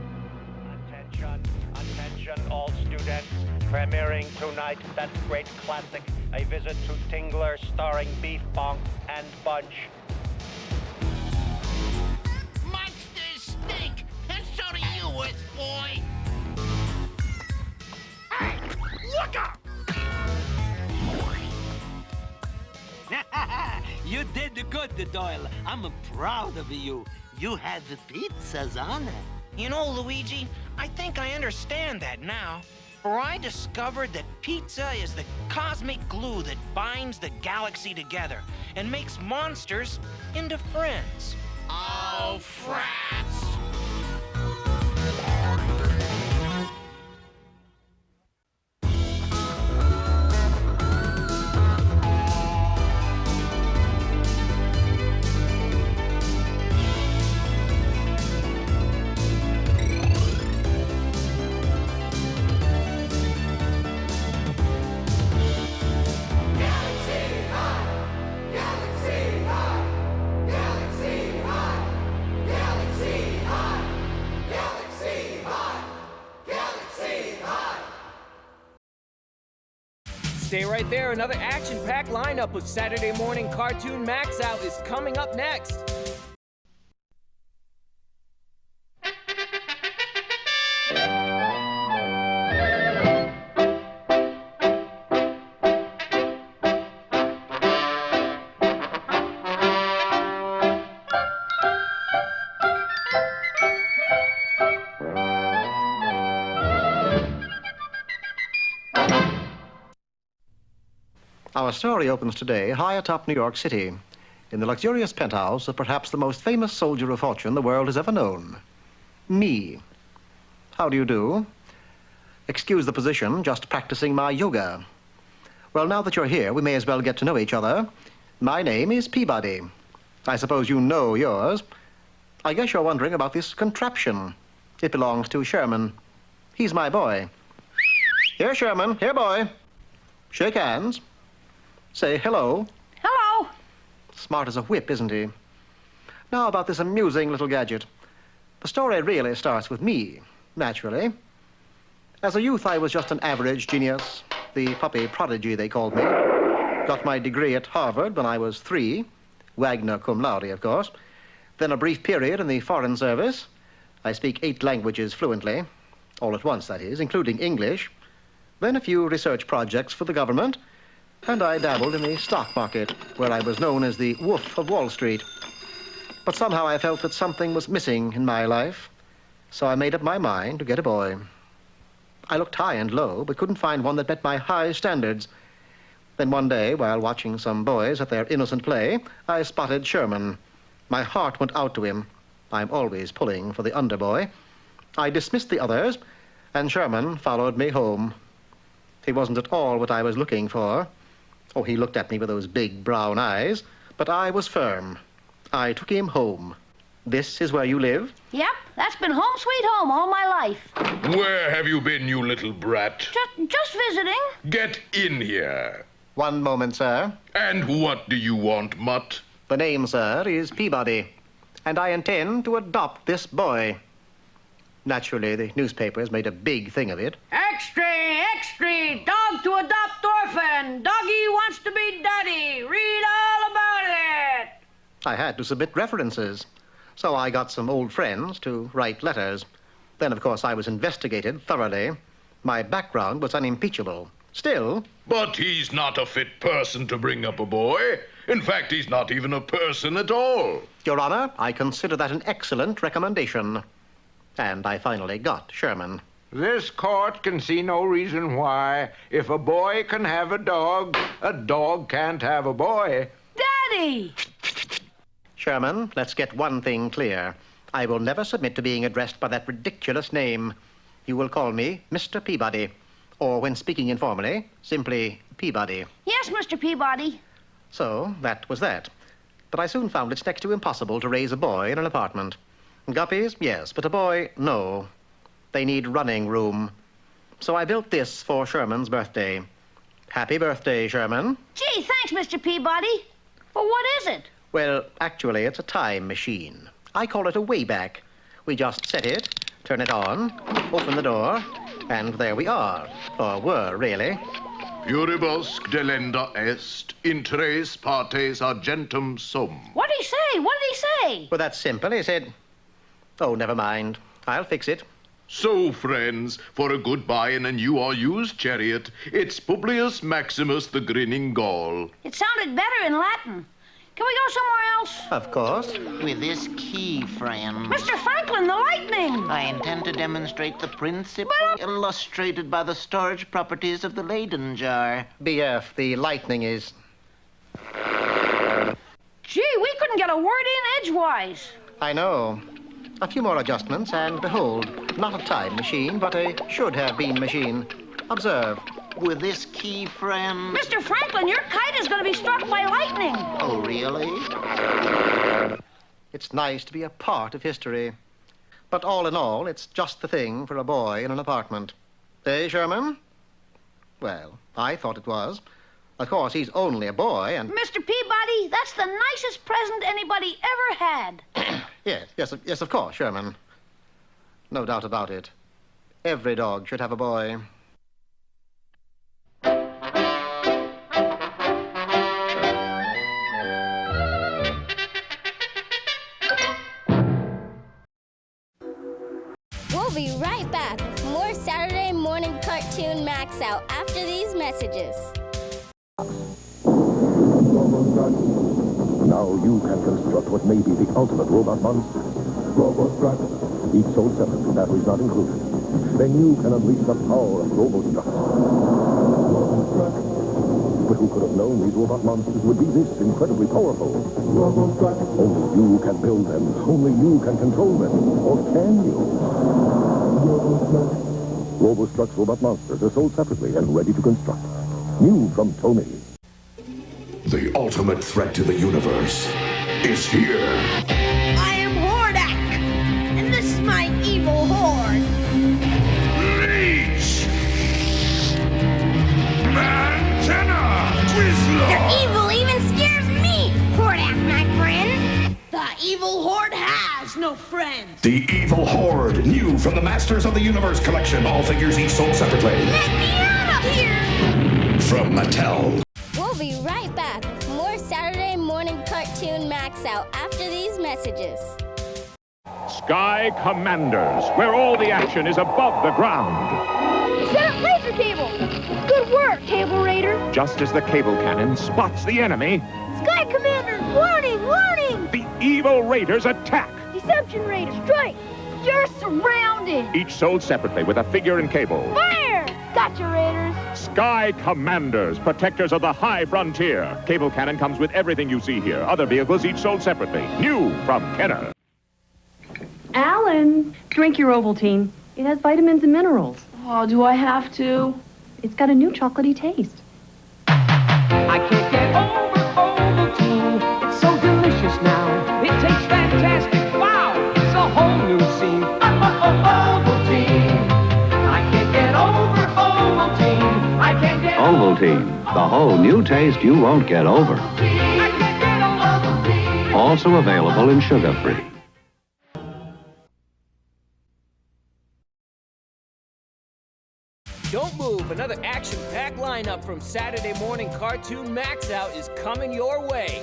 Attention all students. Premiering tonight, that great classic, A Visit to Tingler, starring Beef Bonk and Bunch. Monsters stink, and so do you, Earth Boy. Hey, look up! You did good, Doyle. I'm proud of you. You had the pizza's honor. You know, Luigi, I think I understand that now. For I discovered that pizza is the cosmic glue that binds the galaxy together and makes monsters into friends. Oh, frats! Stay right there. Another action-packed lineup of Saturday Morning Cartoon MAXOUT is coming up next. Our story opens today high atop New York City, in the luxurious penthouse of perhaps the most famous soldier of fortune the world has ever known, me. How do you do? Excuse the position, just practicing my yoga. Well, now that you're here, we may as well get to know each other. My name is Peabody. I suppose you know yours. I guess you're wondering about this contraption. It belongs to Sherman. He's my boy. Here, Sherman. Here, boy. Shake hands. Say hello. Hello. Smart as a whip, isn't he? Now about this amusing little gadget. The story really starts with me, naturally. As a youth, I was just an average genius, the puppy prodigy, they called me. Got my degree at Harvard when I was 3, Wagner cum laude, of course. Then a brief period in the Foreign Service. I speak 8 languages fluently, all at once, that is, including English. Then a few research projects for the government, and I dabbled in the stock market, where I was known as the Wolf of Wall Street. But somehow I felt that something was missing in my life, so I made up my mind to get a boy. I looked high and low, but couldn't find one that met my high standards. Then one day, while watching some boys at their innocent play, I spotted Sherman. My heart went out to him. I'm always pulling for the underboy. I dismissed the others, and Sherman followed me home. He wasn't at all what I was looking for. Oh, he looked at me with those big brown eyes, but I was firm. I took him home. This is where you live? Yep, that's been home sweet home all my life. Where have you been, you little brat? Just visiting. Get in here. One moment, sir. And what do you want, mutt? The name, sir, is Peabody, and I intend to adopt this boy. Naturally, the newspapers made a big thing of it. Extra, extra, dog to adopt orphan. Doggy wants to be daddy. Read all about it. I had to submit references, so I got some old friends to write letters. Then, of course, I was investigated thoroughly. My background was unimpeachable. Still... But he's not a fit person to bring up a boy. In fact, he's not even a person at all. Your Honor, I consider that an excellent recommendation. And I finally got Sherman. This court can see no reason why, if a boy can have a dog can't have a boy. Daddy! Sherman, let's get one thing clear. I will never submit to being addressed by that ridiculous name. You will call me Mr. Peabody, or when speaking informally, simply Peabody. Yes, Mr. Peabody. So, that was that. But I soon found it's next to impossible to raise a boy in an apartment. Guppies, yes, but a boy, no. They need running room. So I built this for Sherman's birthday. Happy birthday, Sherman. Gee, thanks, Mr. Peabody. Well, what is it? Well, actually, it's a time machine. I call it a Wayback. We just set it, turn it on, open the door, and there we are. Or were, really. Puribus delenda est, in tres partes argentum sum. What did he say? What did he say? Well, that's simple. He said, oh, never mind. I'll fix it. So, friends, for a goodbye in a new or used chariot, it's Publius Maximus the Grinning Gaul. It sounded better in Latin. Can we go somewhere else? Of course. With this key, friend. Mr. Franklin, the lightning! I intend to demonstrate the principle illustrated by the storage properties of the Leyden jar. BF, the lightning is... Gee, we couldn't get a word in edgewise. I know. A few more adjustments, and behold, not a time machine, but a should-have-been machine. Observe. With this key, friend... Mr. Franklin, your kite is going to be struck by lightning. Oh, really? It's nice to be a part of history. But all in all, it's just the thing for a boy in an apartment. Eh, Sherman? Well, I thought it was. Of course, he's only a boy, and... Mr. Peabody, that's the nicest present anybody ever had. Yes, of course, Sherman. No doubt about it. Every dog should have a boy. We'll be right back with more Saturday Morning Cartoon MAXOUT after these messages. Now you can construct what may be the ultimate robot monster. Robostruck. Each sold separately, batteries not included. Then you can unleash the power of Robostruck. But who could have known these robot monsters would be this incredibly powerful? Robostruck. Only you can build them. Only you can control them. Or can you? Robostruck's robot monsters are sold separately and ready to construct. New from Tony. The ultimate threat to the universe is here. I am Hordak, and this is my evil horde. Rage! Mantenna! WUZZLES! Your evil even scares me, Hordak, my friend. The evil horde has no friends. The Evil Horde, new from the Masters of the Universe collection. All figures each sold separately. Let me out of here! From Mattel. We'll be right back with more Saturday Morning Cartoon MAXOUT after these messages. Sky Commanders, where all the action is above the ground. Set up laser cable! Good work, Cable Raider! Just as the cable cannon spots the enemy, Sky Commander, warning, warning! the evil raiders attack. Deception Raider, strike! You're surrounded! Each sold separately with a figure and cable. Fire! Gotcha, Raiders! Sky Commanders, protectors of the high frontier. Cable cannon comes with everything you see here. Other vehicles each sold separately. New from Kenner. Alan, drink your Ovaltine. It has vitamins and minerals. Oh, do I have to? It's got a new chocolatey taste. I can't get over Ovaltine. It's so delicious now. It tastes fantastic. Wow, it's a whole new scene. Ovaltine. I can't get over Ovaltine. I can't get Ovaltine, the whole new taste you won't get over. I can't get Ovaltine. Also available in sugar-free. Don't move, another action-packed lineup from Saturday Morning Cartoon MAXOUT is coming your way.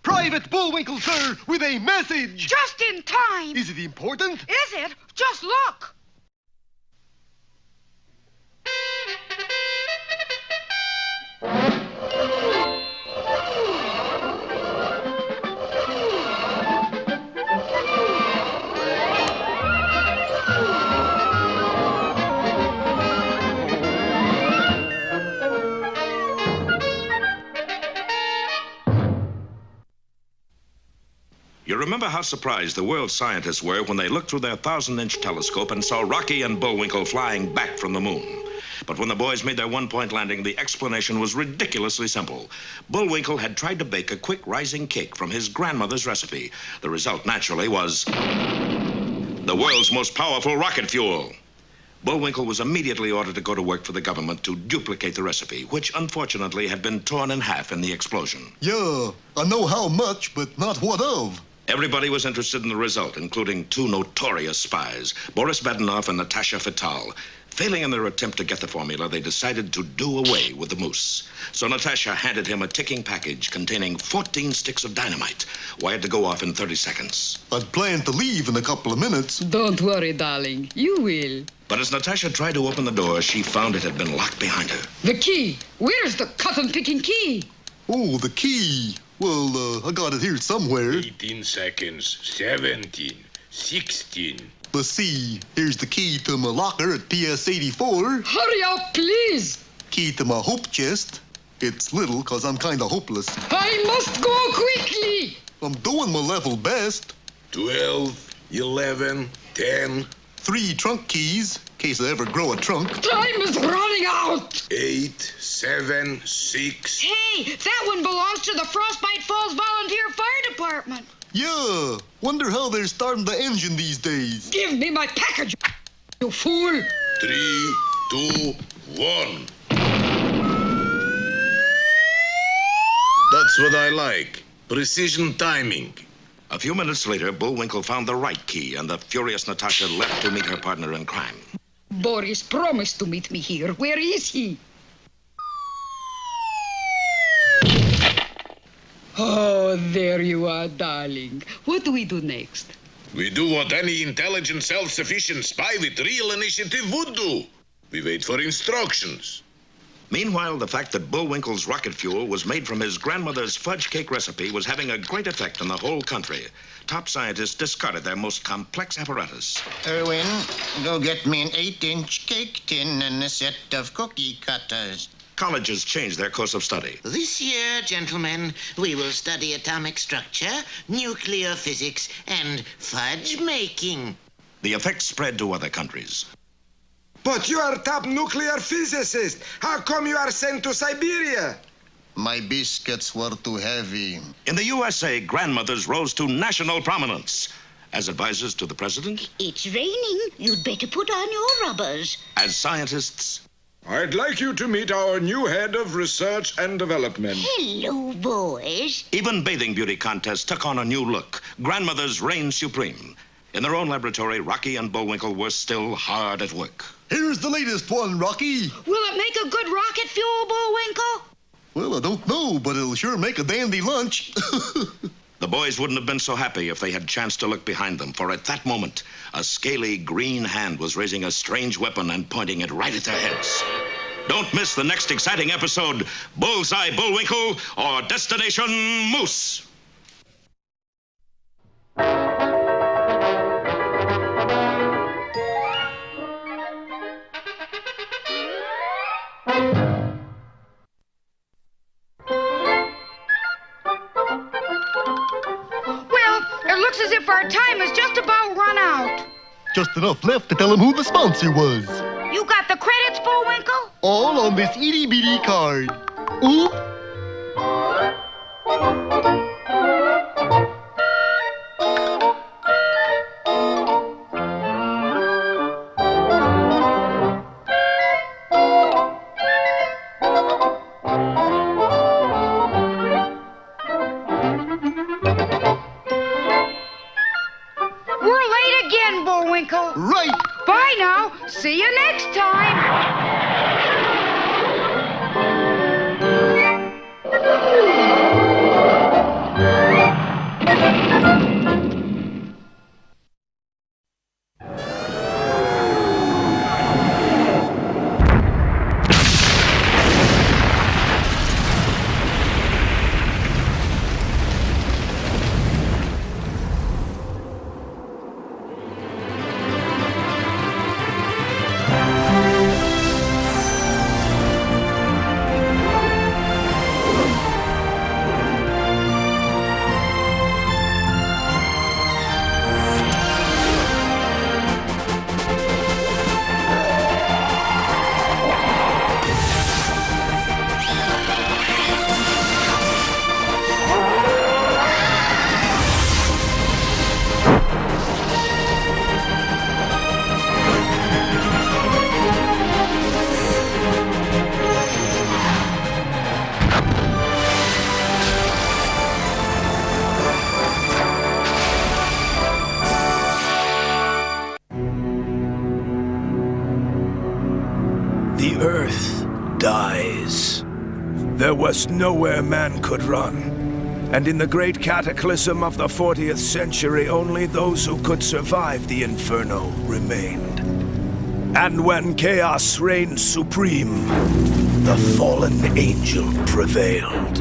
Private Bullwinkle, sir, with a message. Just in time. Is it important? Is it? Just look. You remember how surprised the world's scientists were when they looked through their 1,000-inch telescope and saw Rocky and Bullwinkle flying back from the moon. But when the boys made their one-point landing, the explanation was ridiculously simple. Bullwinkle had tried to bake a quick rising cake from his grandmother's recipe. The result, naturally, was the world's most powerful rocket fuel. Bullwinkle was immediately ordered to go to work for the government to duplicate the recipe, which unfortunately had been torn in half in the explosion. Yeah, I know how much, but not what of. Everybody was interested in the result, including two notorious spies, Boris Badenov and Natasha Fatal. Failing in their attempt to get the formula, they decided to do away with the moose. So Natasha handed him a ticking package containing 14 sticks of dynamite, wired to go off in 30 seconds. I'd planned to leave in a couple of minutes. Don't worry, darling. You will. But as Natasha tried to open the door, she found it had been locked behind her. The key. Where's the cotton-picking key? Oh, the key. Well, I got it here somewhere. 18 seconds. 17. 16. Let's see. Here's the key to my locker at PS84. Hurry up, please. Key to my hope chest. It's little, because I'm kind of hopeless. I must go quickly. I'm doing my level best. 12. 11. 10. 3 trunk keys, in case I ever grow a trunk. Time is running out. 8. 7. 6. Hey, that one belongs to the Frostbite Falls Volunteer Fire Department. Yeah, wonder how they're starting the engine these days. Give me my package, you fool. 3, 2, 1. That's what I like. Precision timing. A few minutes later, Bullwinkle found the right key, and the furious Natasha left to meet her partner in crime. Boris promised to meet me here. Where is he? Oh, there you are, darling. What do we do next? We do what any intelligent, self-sufficient spy with real initiative would do. We wait for instructions. Meanwhile, the fact that Bullwinkle's rocket fuel was made from his grandmother's fudge cake recipe was having a great effect on the whole country. Top scientists discarded their most complex apparatus. Erwin, go get me an 8-inch cake tin and a set of cookie cutters. Colleges changed their course of study. This year, gentlemen, we will study atomic structure, nuclear physics, and fudge making. The effect spread to other countries. But you are top nuclear physicist. How come you are sent to Siberia? My biscuits were too heavy. In the USA, grandmothers rose to national prominence. As advisors to the president, It's raining. You'd better put on your rubbers. as scientists, I'd like you to meet our new head of research and development. Hello, boys. even bathing beauty contests took on a new look. Grandmothers reigned supreme. In their own laboratory, Rocky and Bullwinkle were still hard at work. Here's the latest one, Rocky. Will it make a good rocket fuel, Bullwinkle? Well, I don't know, but it'll sure make a dandy lunch. The boys wouldn't have been so happy if they had chanced to look behind them, for at that moment, a scaly green hand was raising a strange weapon and pointing it right at their heads. Don't miss the next exciting episode, Bullseye Bullwinkle or Destination Moose. Well, it looks as if our time is just about run out. Just enough left to tell him who the sponsor was. You got the credits, Bullwinkle? All on this itty-bitty card. Oop. We're late again, Bullwinkle. Right. Bye now. See you next time. The Earth dies. There was nowhere man could run. And in the great cataclysm of the 40th century, only those who could survive the inferno remained. And when chaos reigned supreme, the fallen angel prevailed.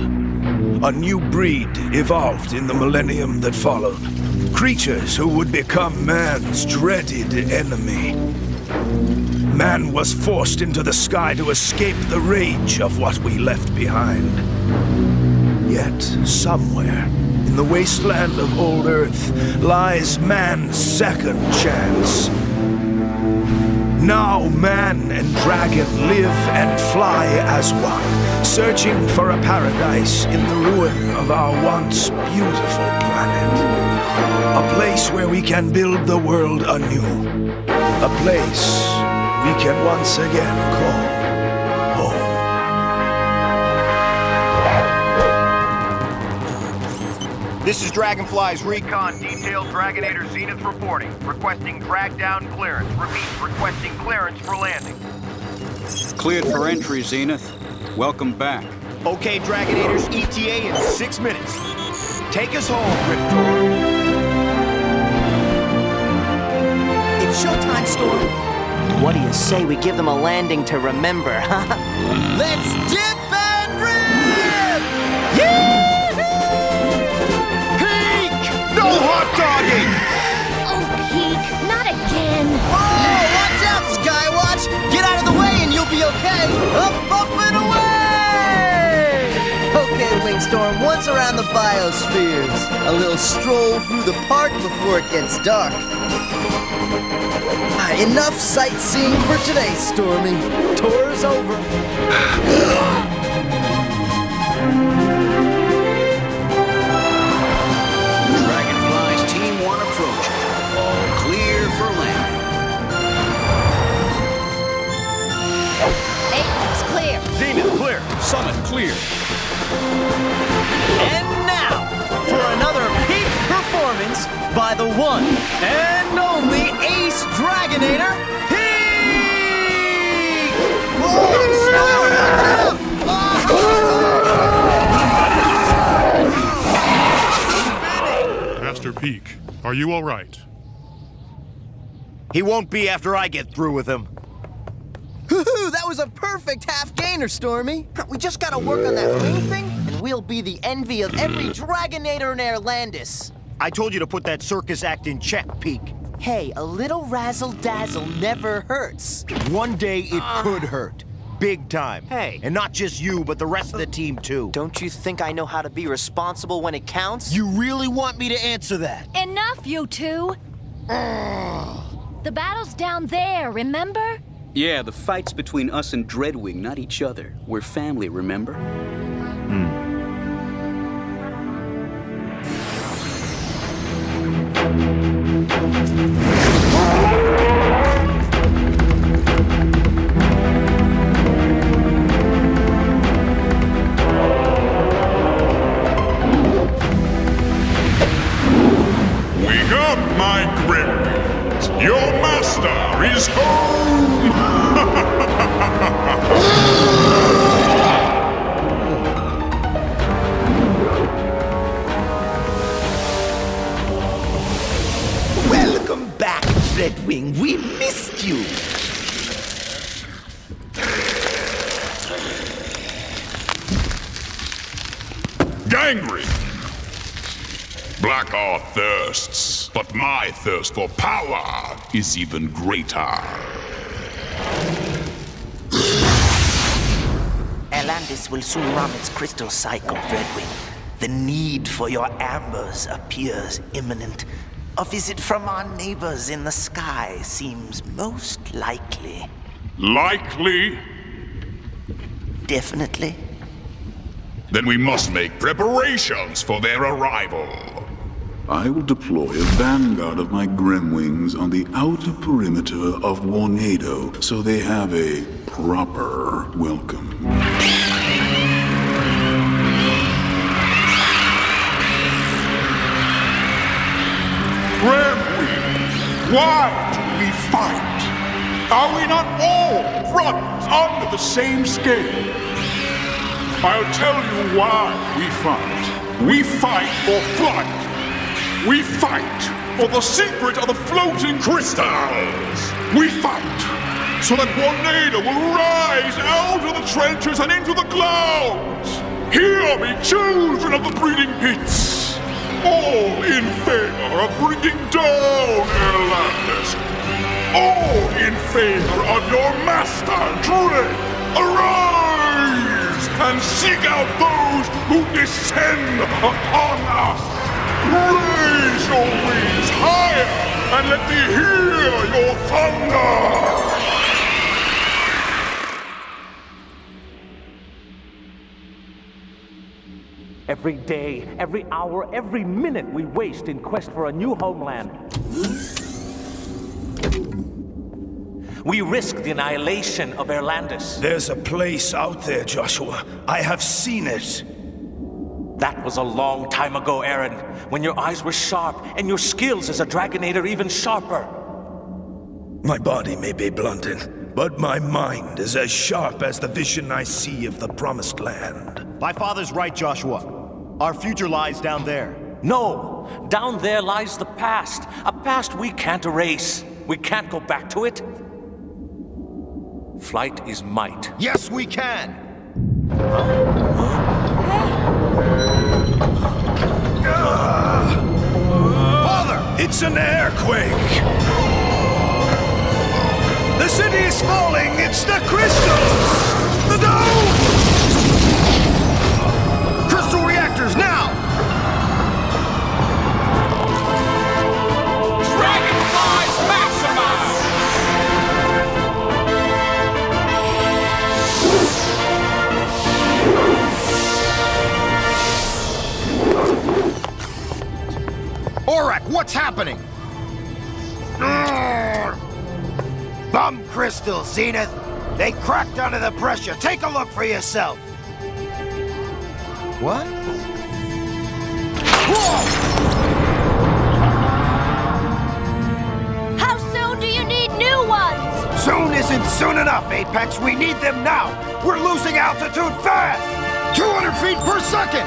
A new breed evolved in the millennium that followed. Creatures who would become man's dreaded enemy. Man was forced into the sky to escape the rage of what we left behind. Yet, somewhere, in the wasteland of old Earth, lies man's second chance. Now man and dragon live and fly as one, searching for a paradise in the ruin of our once beautiful planet. A place where we can build the world anew. A place we can once again call home. This is Dragonfly's recon detail Dragonator Zenith reporting. Requesting drag down clearance. Repeat, requesting clearance for landing. Cleared for entry, Zenith. Welcome back. Okay, Dragonators, ETA in 6 minutes. Take us home, Riptor. It's showtime, Storm. What do you say we give them a landing to remember, huh? Let's dip and rip! Peek! No hot dogging! Oh, Peek, not again. Oh, watch out, Skywatch! Get out of the way and you'll be okay! Up, up, and away! Okay, Wings Storm once around the biospheres. A little stroll through the park before it gets dark. Enough sightseeing for today, Stormy. Tour's over. Dragonfly's Team 1 approaching. All clear for landing. Apex clear. Zenith clear. Summit clear. And now, for another peak performance by the one and only Ace Dragonator, Peak! Master Peak, are you all right? He won't be after I get through with him. That was a perfect half-gainer, Stormy. We just gotta work on that ring thing, and we'll be the envy of every Dragonator in Airlandis. I told you to put that circus act in check, Peak. Hey, a little razzle-dazzle never hurts. One day it could hurt. Big time. Hey. And not just you, but the rest of the team, too. Don't you think I know how to be responsible when it counts? You really want me to answer that? Enough, you two! The battle's down there, remember? Yeah, the fight's between us and Dreadwing, not each other. We're family, remember? Wake up, my gremlins! Your master is home! Welcome back, Dreadwing. We missed you. Gangrene! Black are thirsts, but my thirst for power is even greater. Airlandis will soon run its crystal cycle, Dreadwing. The need for your ambers appears imminent. A visit from our neighbors in the sky seems most likely. Likely? Definitely. Then we must make preparations for their arrival. I will deploy a vanguard of my Gremwings on the outer perimeter of Warnado so they have a proper welcome. Gremwings, why do we fight? Are we not all brothers under the same scale? I'll tell you why we fight. We fight for flight. We fight for the secret of the floating crystals. We fight so that Warnado will rise out of the trenches and into the clouds. Hear me, children of the breeding pits. All in favor of bringing down Airlandis. All in favor of your master, Dread. Arise and seek out those who descend upon us. Raise your wings higher and let me hear your thunder! Every day, every hour, every minute we waste in quest for a new homeland. We risk the annihilation of Airlandis. There's a place out there, Joshua. I have seen it. That was a long time ago, Aaron, when your eyes were sharp and your skills as a Dragonator even sharper. My body may be blunted, but my mind is as sharp as the vision I see of the Promised Land. My father's right, Joshua. Our future lies down there. No, down there lies the past. A past we can't erase. We can't go back to it. Flight is might. Yes, we can! Father! It's an airquake! The city is falling! It's the crystals! The dome! Crystal reactor! What's happening? Bum crystals, Zenith. They cracked under the pressure. Take a look for yourself. What? How soon do you need new ones? Soon isn't soon enough, Apex. We need them now. We're losing altitude fast. 200 feet per second.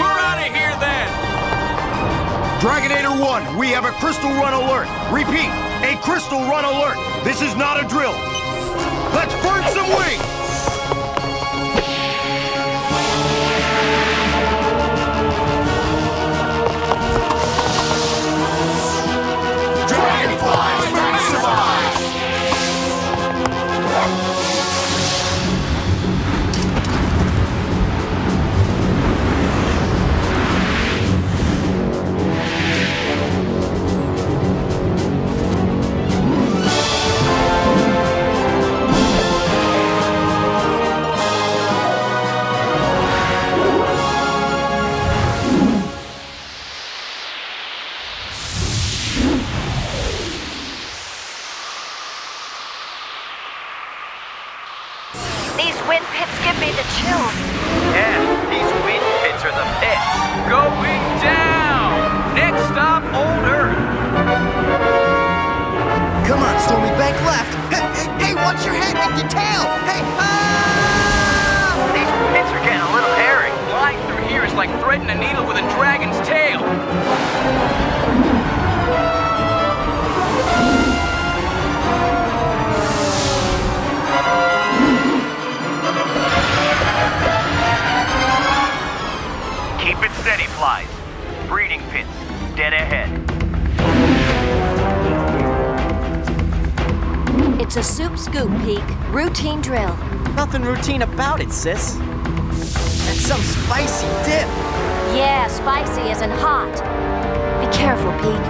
We're out of here then! Dragonator 1, we have a crystal run alert. Repeat, a crystal run alert. This is not a drill. Let's burn some wings! Dragonflies, maximize! These wind pits give me the chills. Yeah, these wind pits are the pits. Going down! Next stop, Old Earth. Come on, Stormy, bank left. Hey, watch your head and your tail. Hey, These pits are getting a little hairy. Flying through here is like threading a needle with a dragon's tail. Keep it steady, FLYZ. Breeding pits, dead ahead. It's a soup scoop, Peak. Routine drill. Nothing routine about it, sis. That's some spicy dip. Yeah, spicy isn't hot. Be careful, Peak.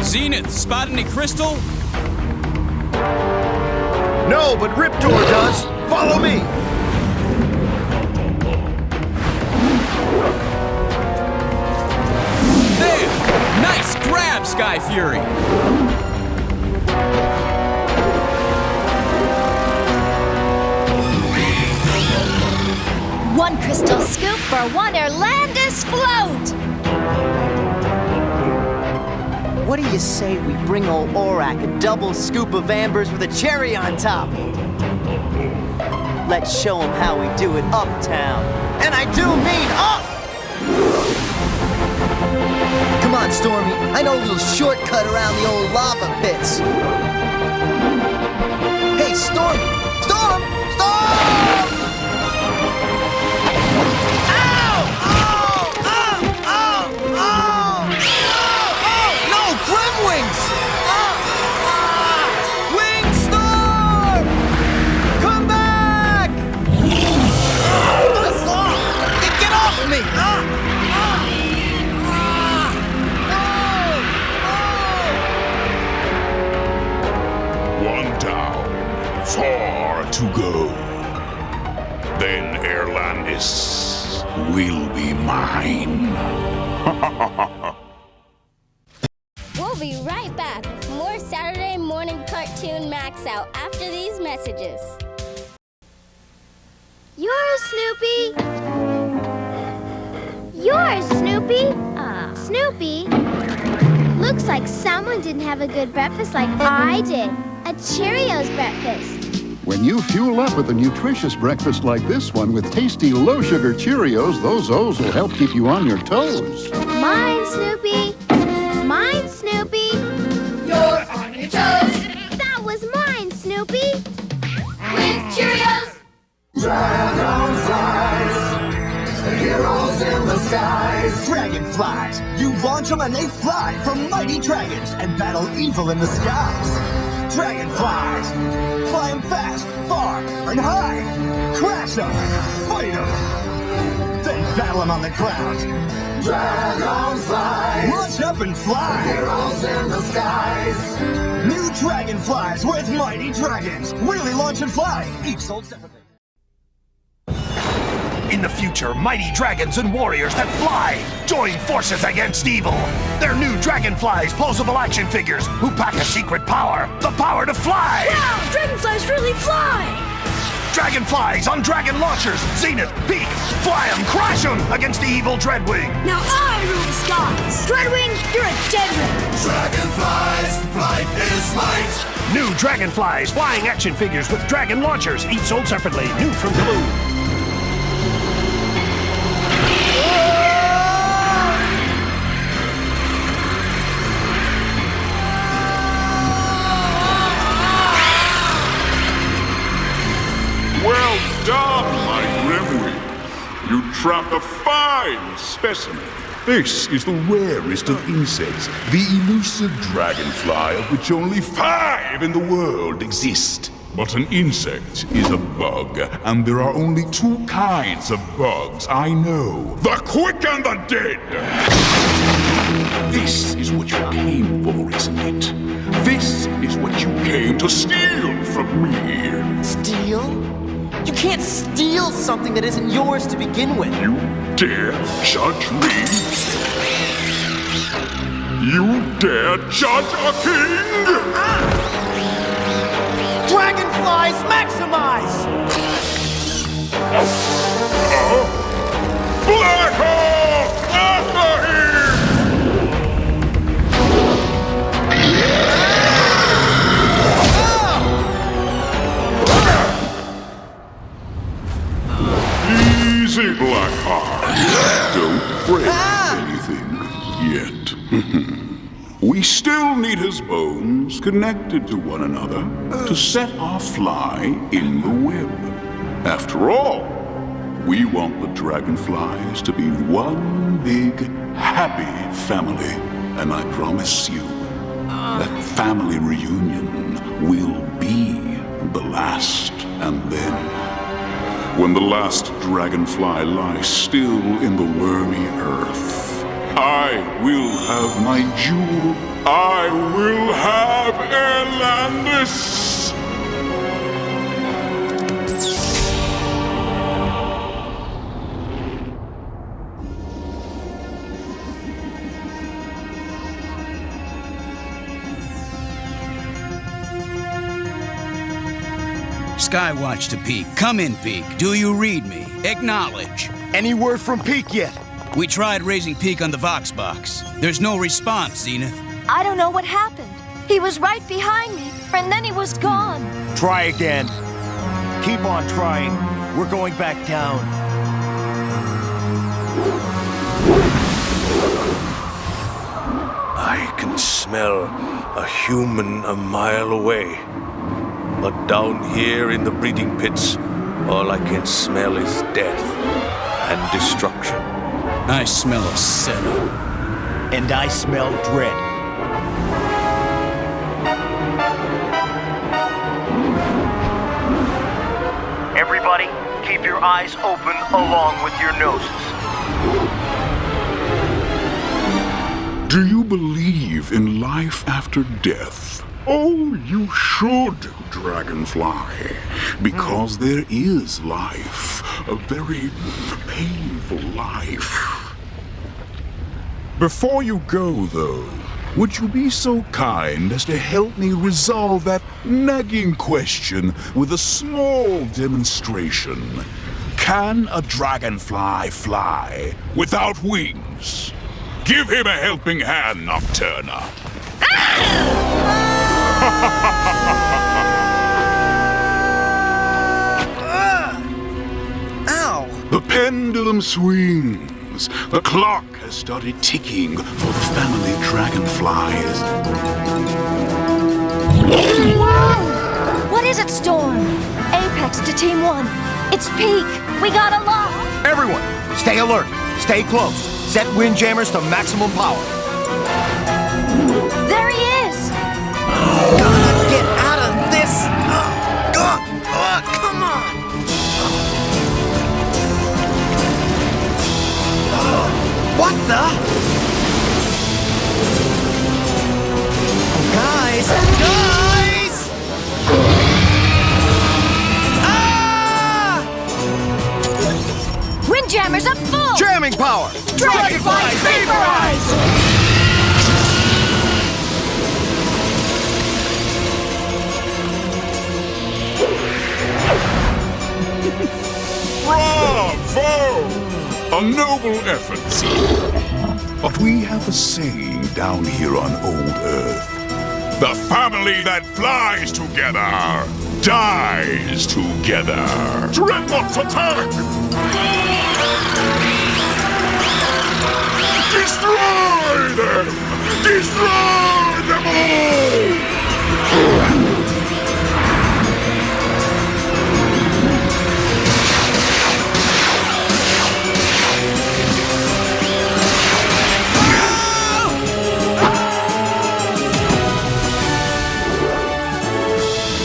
Zenith, spot any crystal? No, but Riptor does. Follow me. There! Nice grab, Sky Fury! One crystal scoop for one Airlandis float! What do you say we bring old Aurak a double scoop of ambers with a cherry on top? Let's show him how we do it uptown. And I do mean up! Come on, Stormy. I know a little shortcut around the old lava pits. Hey, Stormy! Storm! Storm! Ow! Oh! Oh! Oh! Oh! Oh! No! Gremwings! Wingstorm! Come back! Get off of me! One down, far to go. Then Airlandis will be mine. We'll be right back with more Saturday Morning Cartoon MAXOUT after these messages. You're Snoopy. You're Snoopy. Snoopy. Looks like someone didn't have a good breakfast like I did. A Cheerios breakfast. When you fuel up with a nutritious breakfast like this one with tasty low-sugar Cheerios, those O's will help keep you on your toes. Mine, Snoopy. Mine, Snoopy. You're on your toes. That was mine, Snoopy. With Cheerios. Dragonflies, heroes in the skies. Dragonflies! You launch them and they fly from mighty dragons and battle evil in the skies. Dragonflies! Flying fast, far, and high. Crash them, fight them, then battle them on the ground. Dragonflies, Launch up and fly. heroes in the skies. New Dragonflies with mighty dragons. Really launch and fly. Each sold separately. In the future, mighty dragons and warriors that fly join forces against evil. They're new Dragonflies posable action figures who pack a secret power, the power to fly. Wow, dragonflies really fly! Dragonflies on dragon launchers, zenith, peak, fly 'em, crash 'em against the evil Dreadwing. Now I rule the skies. Dreadwing, you're a dead ring. Dragonflies, flight is might. New Dragonflies flying action figures with dragon launchers, each sold separately, new from Galoob. Well done, my Grimwing. You trapped a fine specimen. This is the rarest of insects, the elusive dragonfly, of which only 5 in the world exist. But an insect is a bug, and there are only 2 kinds of bugs I know. The quick and the dead! This is what you came for, isn't it? This is what you came to steal from me. Steal? You can't steal something that isn't yours to begin with. You dare judge me? You dare judge a king? Dragonflies maximize! Black Hole! After him! Easy, Blackheart. Don't break anything yet. We still need his bones connected to one another to set our fly in the web. After all, we want the dragonflies to be one big, happy family. And I promise you, that family reunion will be the last. And then, when the last dragonfly lies still in the wormy earth, I will have my jewel. I will have Erlandis. Skywatch to Peak. Come in, Peak. Do you read me? Acknowledge. Any word from Peak yet? We tried raising Peak on the Vox box. There's no response, Zenith. I don't know what happened. He was right behind me, and then he was gone. Try again. Keep on trying. We're going back down. I can smell a human a mile away. But down here in the breeding pits, all I can smell is death and destruction. I smell a setup. And I smell dread. Everybody, keep your eyes open along with your noses. Do you believe in life after death? Oh, you should, Dragonfly, because there is life, a very painful life. Before you go, though, would you be so kind as to help me resolve that nagging question with a small demonstration? Can a dragonfly fly without wings? Give him a helping hand, Nocturna. Ow! The pendulum swings. The clock has started ticking for the family dragonflies. What is it, Storm? Apex to Team 1. It's Peak. We got a lot. Everyone, stay alert. Stay close. Set windjammers to maximum power. There he is. Gotta get out of this! Come on! What the? Guys! Guys! Ah! jammers up full! Jamming power! Dragonflies vaporize! Bravo! A noble effort, sir. But we have a saying down here on old Earth. The family that flies together dies together. Dreadnought's attack! Destroy them! Destroy them all!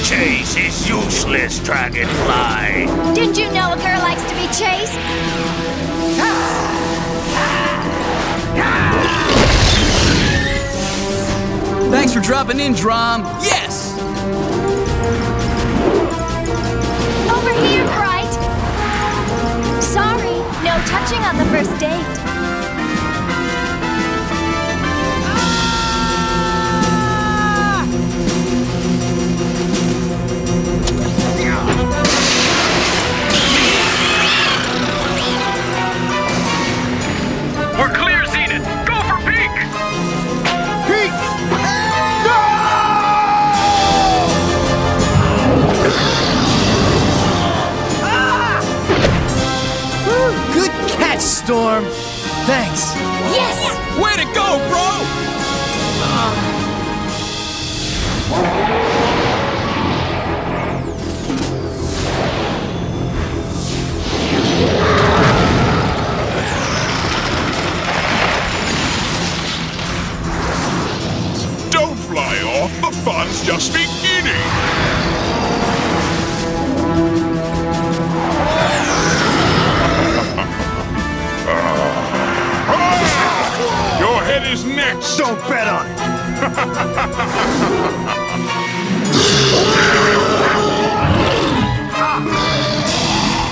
Chase is useless, Dragonfly. Didn't you know a girl likes to be chased? Thanks for dropping in, Drom. Yes! Over here, Bright! Sorry, no touching on the first date. We're clear, Zenith. Go for peak! Peak! Good catch, Storm. Thanks. Yes! Way to go, bro! Don't fly off, the fun's just beginning! Your head is next! Don't bet on it.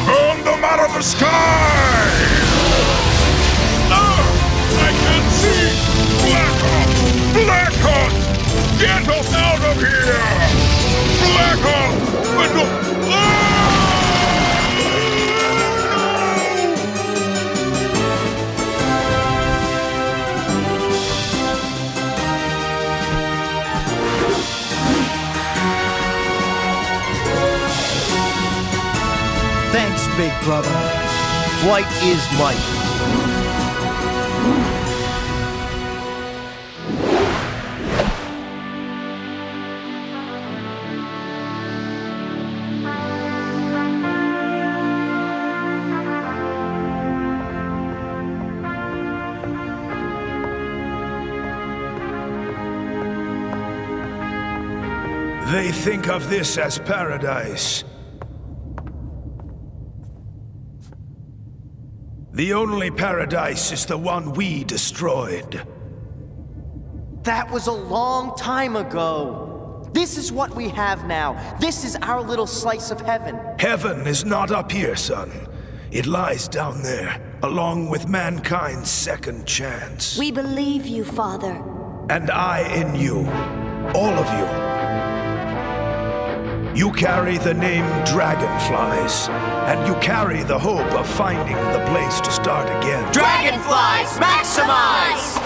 Burn them out of the sky! I can see! Blackhawk! Get us out of here! Blackhawk! Thanks, big brother. Flight is might. They think of this as paradise. The only paradise is the one we destroyed. That was a long time ago. This is what we have now. This is our little slice of heaven. Heaven is not up here, son. It lies down there, along with mankind's second chance. We believe you, Father. And I in you. All of you. You carry the name Dragonflies, and you carry the hope of finding the place to start again. Dragonflies, maximize!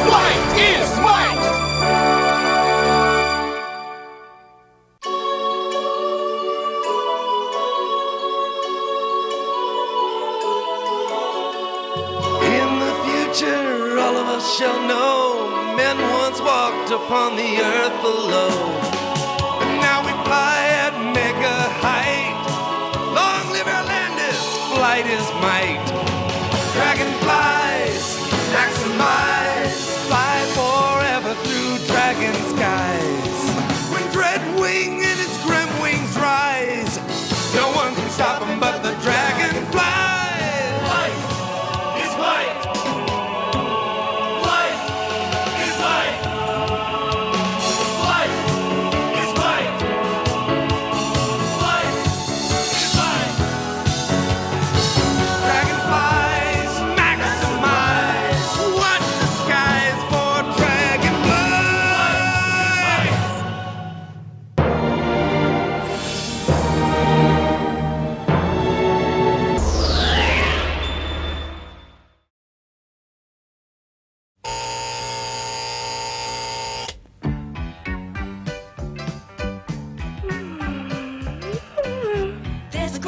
Flight is might! In the future, all of us shall know men once walked upon the earth below. But now we fly at mega height. Long live Atlantis, flight is might. Dragonflies, maximize. Fly forever through dragon skies. When Dreadwing and its grim wings rise, no one can stop them but the dragonfly. Light is might. Light is might. Light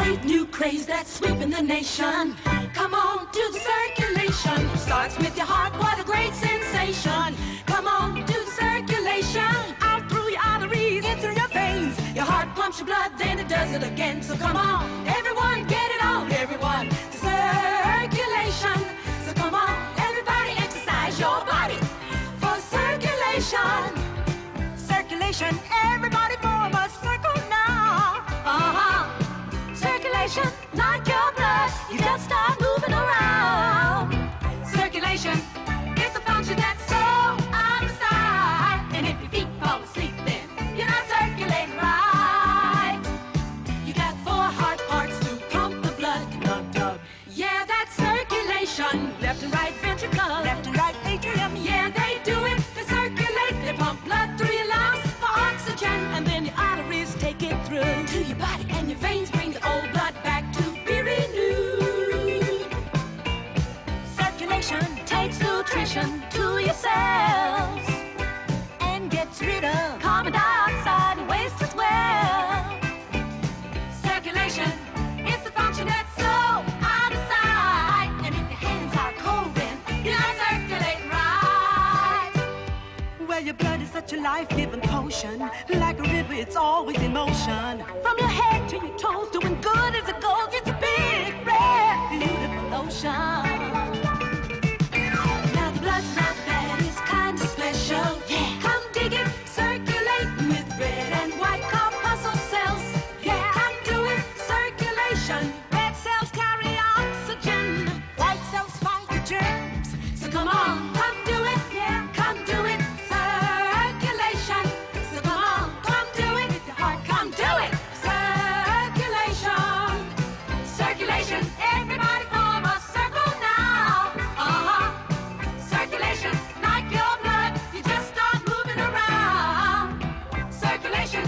great new craze that's sweeping the nation. Come on, do the circulation. Starts with your heart, what a great sensation. Come on, do the circulation. Out through your arteries, in through your veins. Your heart pumps your blood, then it does it again. So come on, everyone, get it on, everyone. To circulation. So come on, everybody, exercise your body for circulation. Circulation, everybody form a circle now. Circulation, like your blood, you just start moving around. Circulation is a function that's so out of sight. And if your feet fall asleep, then you're not circulating right. You got 4 heart parts to pump the blood. Dub. Yeah, that's circulation. Left and right ventricle, left and right atrium. Yeah, they do it. They circulate. They pump blood through your lungs for oxygen, and then your arteries take it through to your body, and your veins bring the old blood back to be renewed. Circulation takes nutrition to your cells and gets rid of carbon dioxide and waste as well. Circulation is the function that's so out of sight, and if your hands are cold, then you're not circulating right. Well, your blood is such a life-giving potion. Like a river, it's always in motion. From your head to your toes, doing good as it goes. It's a big, red, beautiful ocean. Now the blood's not bad, it's kind of special. Yeah, come dig it, circulating with red and white corpuscle cells. Yeah, come do it, circulation. Red cells carry oxygen, white cells fight the germs. So come on, come do it, yeah, come do it, circulation. So come on, come do it, with your heart, come do it, circulation. Circulation, everybody form a circle now. Circulation, like your blood, you just start moving around. Circulation,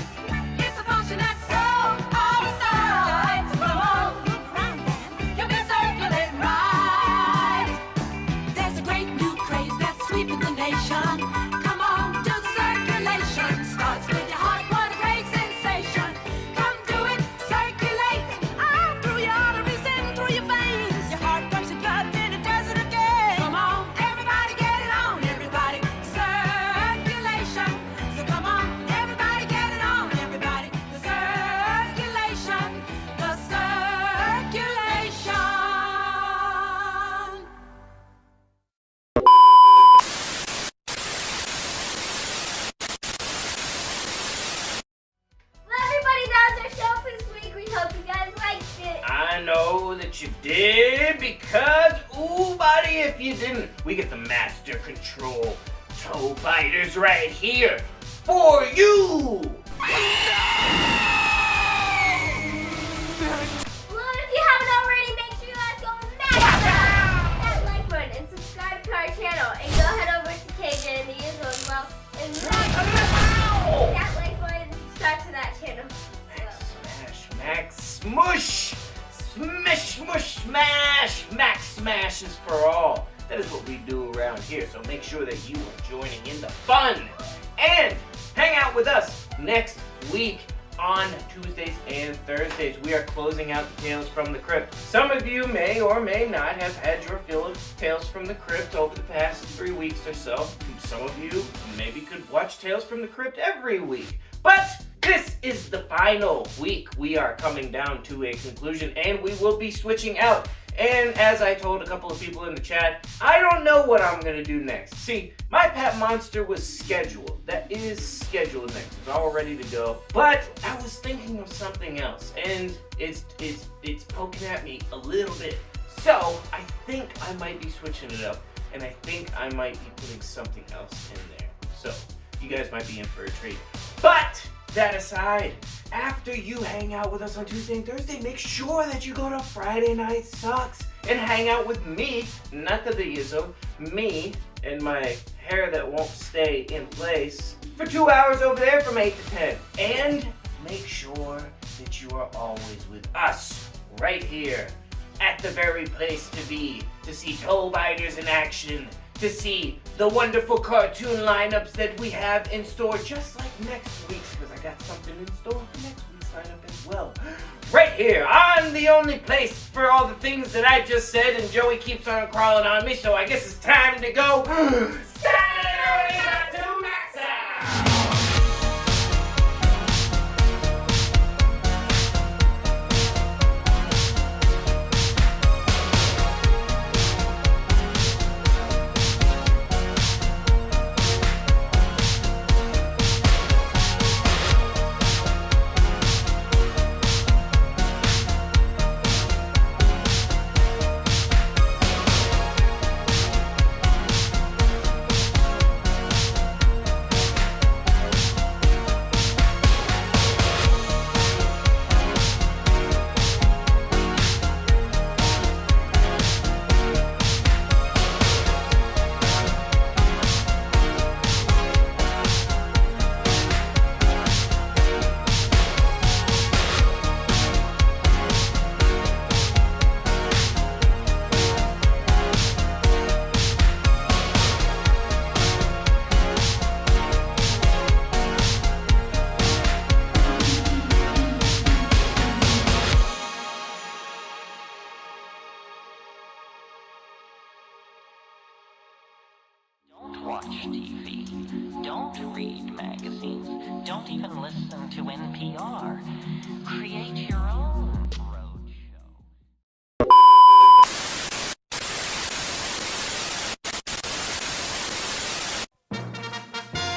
it's a function that's so out of sight. So come on, look around then, you'll be circulating right. There's a great new craze that's sweeping the nation. Come on, do the circulation. Starts with your heart, what a great sensation. Come do it, circulate out through your arteries and through your veins. Your heart pumps your blood, then it does it again. Come on, everybody, get it on, everybody. Circulation. So come on, everybody, get it on, everybody. The circulation, the circulation. Well, everybody, that was our show for this week. We hope you guys liked it. I know that you did, because, ooh, buddy, if you didn't, we get the Master Control Toe Biters right here for you! Well, if you haven't already, make sure you guys go smash that like button and subscribe to our channel. And go head over to KJ and the usual as well. And smash that like button and subscribe to that channel. Smash, Max, smush! Smash, smush, smash! Max Smash is for all. That is what we do around here, so make sure that you are joining in the fun. And hang out with us next week on Tuesdays and Thursdays. We are closing out the Tales from the Crypt. Some of you may or may not have had your fill of Tales from the Crypt over the past 3 weeks or so. Some of you maybe could watch Tales from the Crypt every week. But this is the final week. We are coming down to a conclusion, and we will be switching out. And as I told a couple of people in the chat, I don't know what I'm gonna do next. See, my pet monster was scheduled. That is scheduled next. It's all ready to go. But I was thinking of something else, and it's poking at me a little bit. So I think I might be switching it up, and I think I might be putting something else in there. So you guys might be in for a treat. But that aside, after you hang out with us on Tuesday and Thursday, make sure that you go to Friday Night Sucks and hang out with me, not the Yizzo, me and my hair that won't stay in place, for 2 hours over there from 8 to 10. And make sure that you are always with us, right here, at the very place to be, to see toe biters in action, to see the wonderful cartoon lineups that we have in store, just like next week's, because I got something in store for next week's lineup as well. Right here, on the only place for all the things that I just said, and Joey keeps on crawling on me, so I guess it's time to go Saturday Morning Cartoon MAXOUT! watch TV. Don't read magazines. Don't even listen to NPR. Create your own roadshow.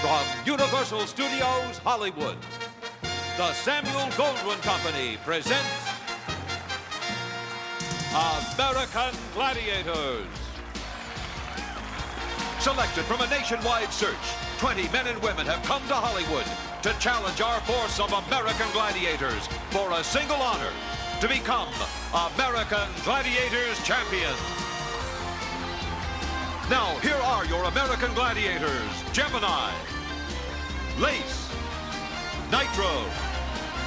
From Universal Studios, Hollywood, the Samuel Goldwyn Company presents American Gladiators. Selected from a nationwide search, 20 men and women have come to Hollywood to challenge our force of American gladiators for a single honor, to become American Gladiators champions. Now, here are your American Gladiators: Gemini, Lace, Nitro,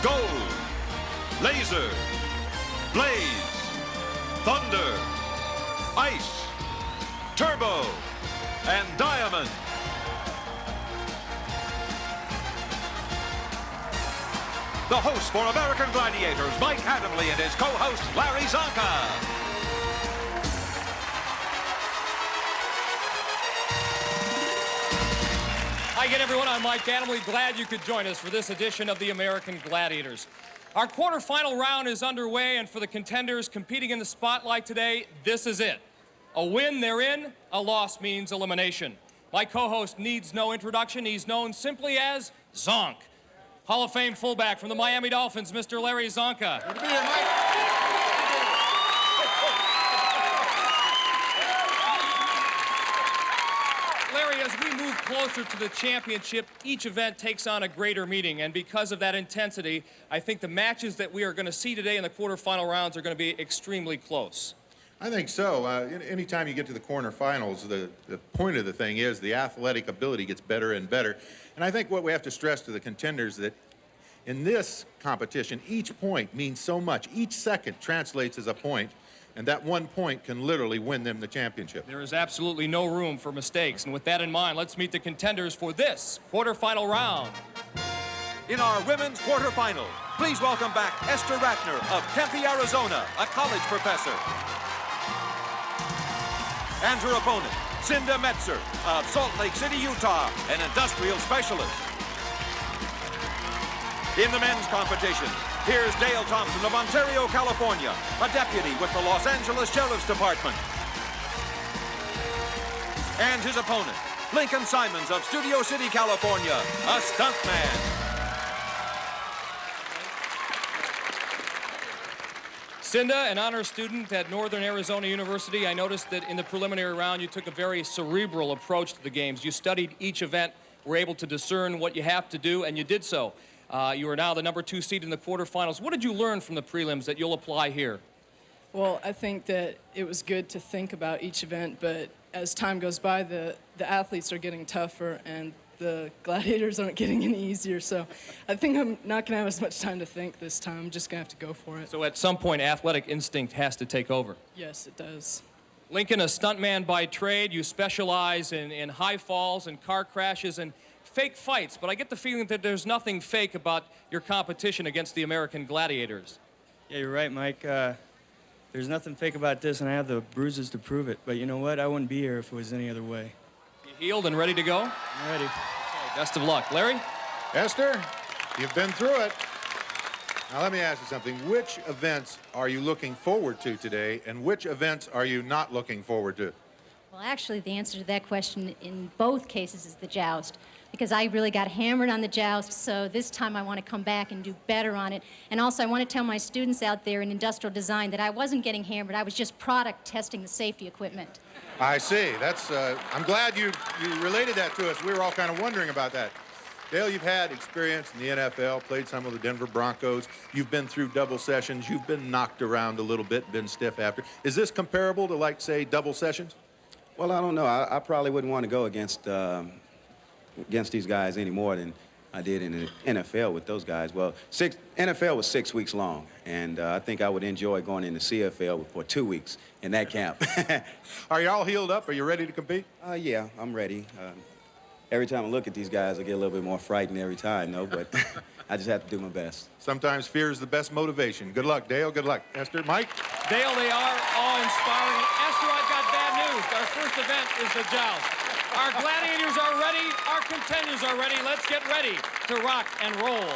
Gold, Laser, Blaze, Thunder, Ice, Turbo, and Diamond. The host for American Gladiators, Mike Adamley, and his co-host, Larry Zonka. Hi again, everyone. I'm Mike Adamley. Glad you could join us for this edition of the American Gladiators. Our quarterfinal round is underway, and for the contenders competing in the spotlight today, this is it. A win, they're in. A loss means elimination. My co-host needs no introduction. He's known simply as Zonk. Hall of Fame fullback from the Miami Dolphins, Mr. Larry Zonka. Good to be here, Mike. Larry, as we move closer to the championship, each event takes on a greater meaning, and because of that intensity, I think the matches that we are going to see today in the quarterfinal rounds are going to be extremely close. I think so. Anytime you get to the quarterfinals, the point of the thing is the athletic ability gets better and better. And I think what we have to stress to the contenders that in this competition, each point means so much. Each second translates as a point, and that 1 point can literally win them the championship. There is absolutely no room for mistakes. And with that in mind, let's meet the contenders for this quarterfinal round. In our women's quarterfinal, please welcome back Esther Ratner of Tempe, Arizona, a college professor. And her opponent, Cinda Metzer of Salt Lake City, Utah, an industrial specialist. In the men's competition, here's Dale Thompson of Ontario, California, a deputy with the Los Angeles Sheriff's Department. And his opponent, Lincoln Simons of Studio City, California, a stuntman. Cinda, an honors student at Northern Arizona University, I noticed that in the preliminary round you took a very cerebral approach to the games. You studied each event, were able to discern what you have to do, and you did so. You are now the #2 seed in the quarterfinals. What did you learn from the prelims that you'll apply here? Well, I think that it was good to think about each event, but as time goes by, the athletes are getting tougher and the gladiators aren't getting any easier, so I think I'm not going to have as much time to think this time. I'm just going to have to go for it. So at some point, athletic instinct has to take over. Yes, it does. Lincoln, a stuntman by trade, you specialize in high falls and car crashes and fake fights, but I get the feeling that there's nothing fake about your competition against the American Gladiators. Yeah, you're right, Mike. There's nothing fake about this, and I have the bruises to prove it. But you know what? I wouldn't be here if it was any other way. You healed and ready to go? I'm ready. Okay, best of luck. Larry? Esther, you've been through it. Now, let me ask you something. Which events are you looking forward to today, and which events are you not looking forward to? Well, actually, the answer to that question in both cases is the joust, because I really got hammered on the joust, so this time I want to come back and do better on it. And also, I want to tell my students out there in industrial design that I wasn't getting hammered. I was just product testing the safety equipment. I see. That's, I'm glad you related that to us. We were all kind of wondering about that. Dale, you've had experience in the NFL, played some of the Denver Broncos. You've been through double sessions. You've been knocked around a little bit, been stiff after. Is this comparable to, like, say, double sessions? Well, I don't know. I probably wouldn't want to go against these guys any more than I did in the NFL with those guys. Well, NFL was 6 weeks long, and I think I would enjoy going into CFL for 2 weeks in that camp. Are you all healed up? Are you ready to compete? Yeah, I'm ready. Every time I look at these guys, I get a little bit more frightened every time, though, but I just have to do my best. Sometimes fear is the best motivation. Good luck, Dale. Good luck. Esther, Mike? Dale, they are awe-inspiring. Esther, I've got bad news. Our first event is the joust. Our gladiators are ready. Our contenders are ready. Let's get ready to rock and roll.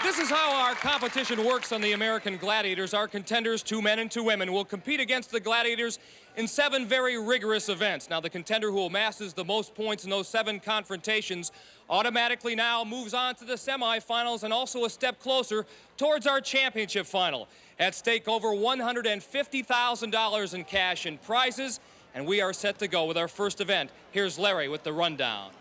This is how our competition works on the American Gladiators. Our contenders, 2 men and 2 women, will compete against the Gladiators in 7 very rigorous events. Now, the contender who amasses the most points in those 7 confrontations automatically now moves on to the semifinals and also a step closer towards our championship final. At stake, over $150,000 in cash and prizes, and we are set to go with our first event. Here's Larry with the rundown.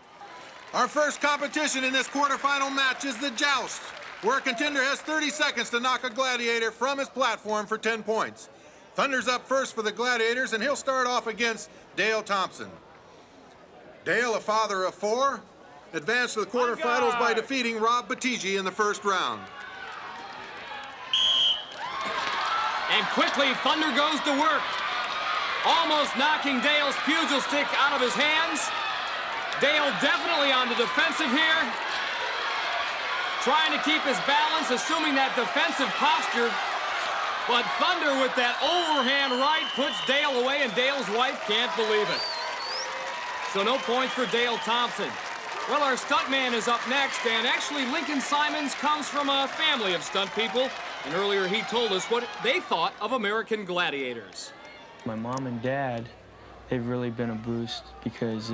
Our first competition in this quarterfinal match is the joust, where a contender has 30 seconds to knock a gladiator from his platform for 10 points. Thunder's up first for the Gladiators, and he'll start off against Dale Thompson. Dale, a father of 4, advanced to the quarterfinals by defeating Rob Batigi in the first round. And quickly, Thunder goes to work, almost knocking Dale's pugil stick out of his hands. Dale definitely on the defensive here, trying to keep his balance, assuming that defensive posture. But Thunder with that overhand right puts Dale away, and Dale's wife can't believe it. So no points for Dale Thompson. Well, our stuntman is up next, and actually Lincoln Simons comes from a family of stunt people, and earlier he told us what they thought of American Gladiators. My mom and dad, they've really been a boost because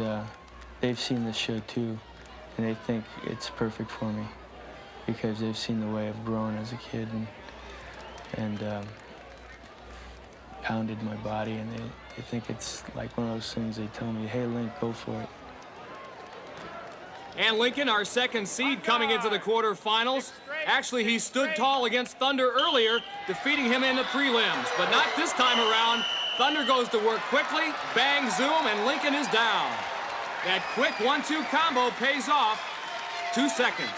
they've seen this show too, and they think it's perfect for me because they've seen the way I've grown as a kid and pounded my body, and they think it's like one of those things they tell me, hey, Link, go for it. And Lincoln, our second seed coming into the quarterfinals. Actually, he stood tall against Thunder earlier, defeating him in the prelims, but not this time around. Thunder goes to work quickly, bang, zoom, and Lincoln is down. That quick 1-2 combo pays off. 2 seconds.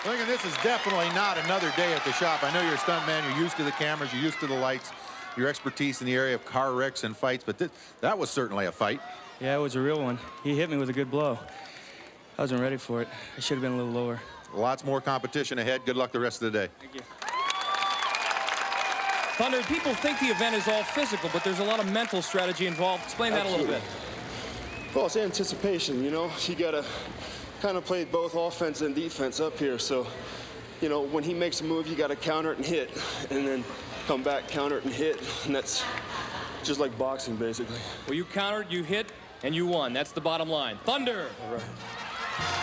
Lincoln, this is definitely not another day at the shop. I know you're a stuntman, you're used to the cameras, you're used to the lights, your expertise in the area of car wrecks and fights, but that was certainly a fight. Yeah, it was a real one. He hit me with a good blow. I wasn't ready for it. I should have been a little lower. Lots more competition ahead. Good luck the rest of the day. Thank you. Thunder, people think the event is all physical, but there's a lot of mental strategy involved. Explain that a little bit. Well, it's anticipation, you know. You got to kind of play both offense and defense up here. So, you know, when he makes a move, you got to counter it and hit, and then come back, counter it and hit. And that's just like boxing, basically. Well, you countered, you hit, and you won. That's the bottom line. Thunder. All right.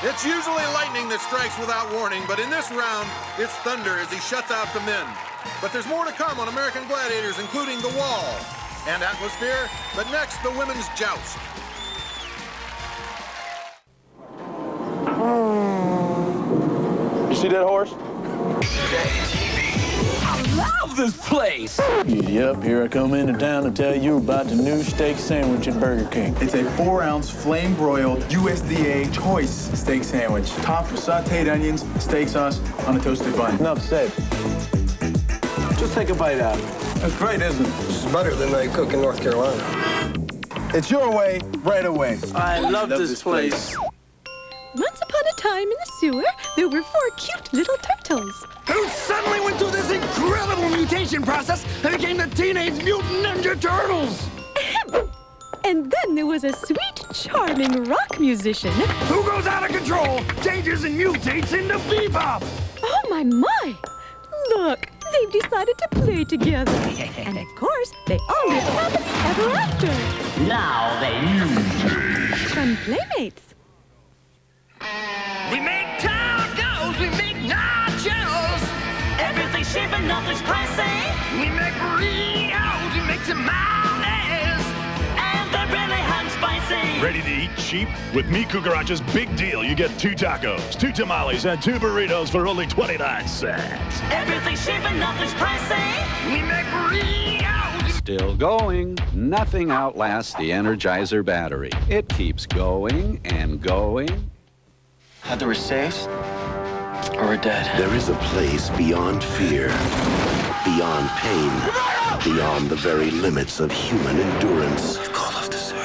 It's usually lightning that strikes without warning, but in this round, it's thunder as he shuts out the men. But there's more to come on American Gladiators, including the wall and atmosphere, but next, the women's joust. You see that horse? Hello, love this place! Yep, here I come into town to tell you about the new steak sandwich at Burger King. It's a 4-ounce flame-broiled USDA choice steak sandwich, topped with sauteed onions, steak sauce on a toasted bun. Enough said. Just take a bite out. That's great, isn't it? It's better than they cook in North Carolina. It's your way, right away. I love this place. Once upon a time in the sewer, there were 4 cute little turtles. Who suddenly went through this incredible mutation process and became the Teenage Mutant Ninja Turtles! And then there was a sweet, charming rock musician. Who goes out of control, changes and mutates into bebop! Oh, my, my! Look, they've decided to play together. And of course, they all live happily ever after. Now they mutate. From Playmates. We make tacos, we make nachos. Everything's cheap and nothing's pricey. We make burritos, we make tamales. And they're really hot and spicy. Ready to eat cheap? With Mi Cucaracha's big deal, you get 2 tacos, 2 tamales, and 2 burritos for only 29 cents. Everything's cheap and nothing's pricey. We make burritos. Still going. Nothing outlasts the Energizer battery. It keeps going and going. Either we're safe or we're dead. There is a place beyond fear, beyond pain, beyond the very limits of human endurance.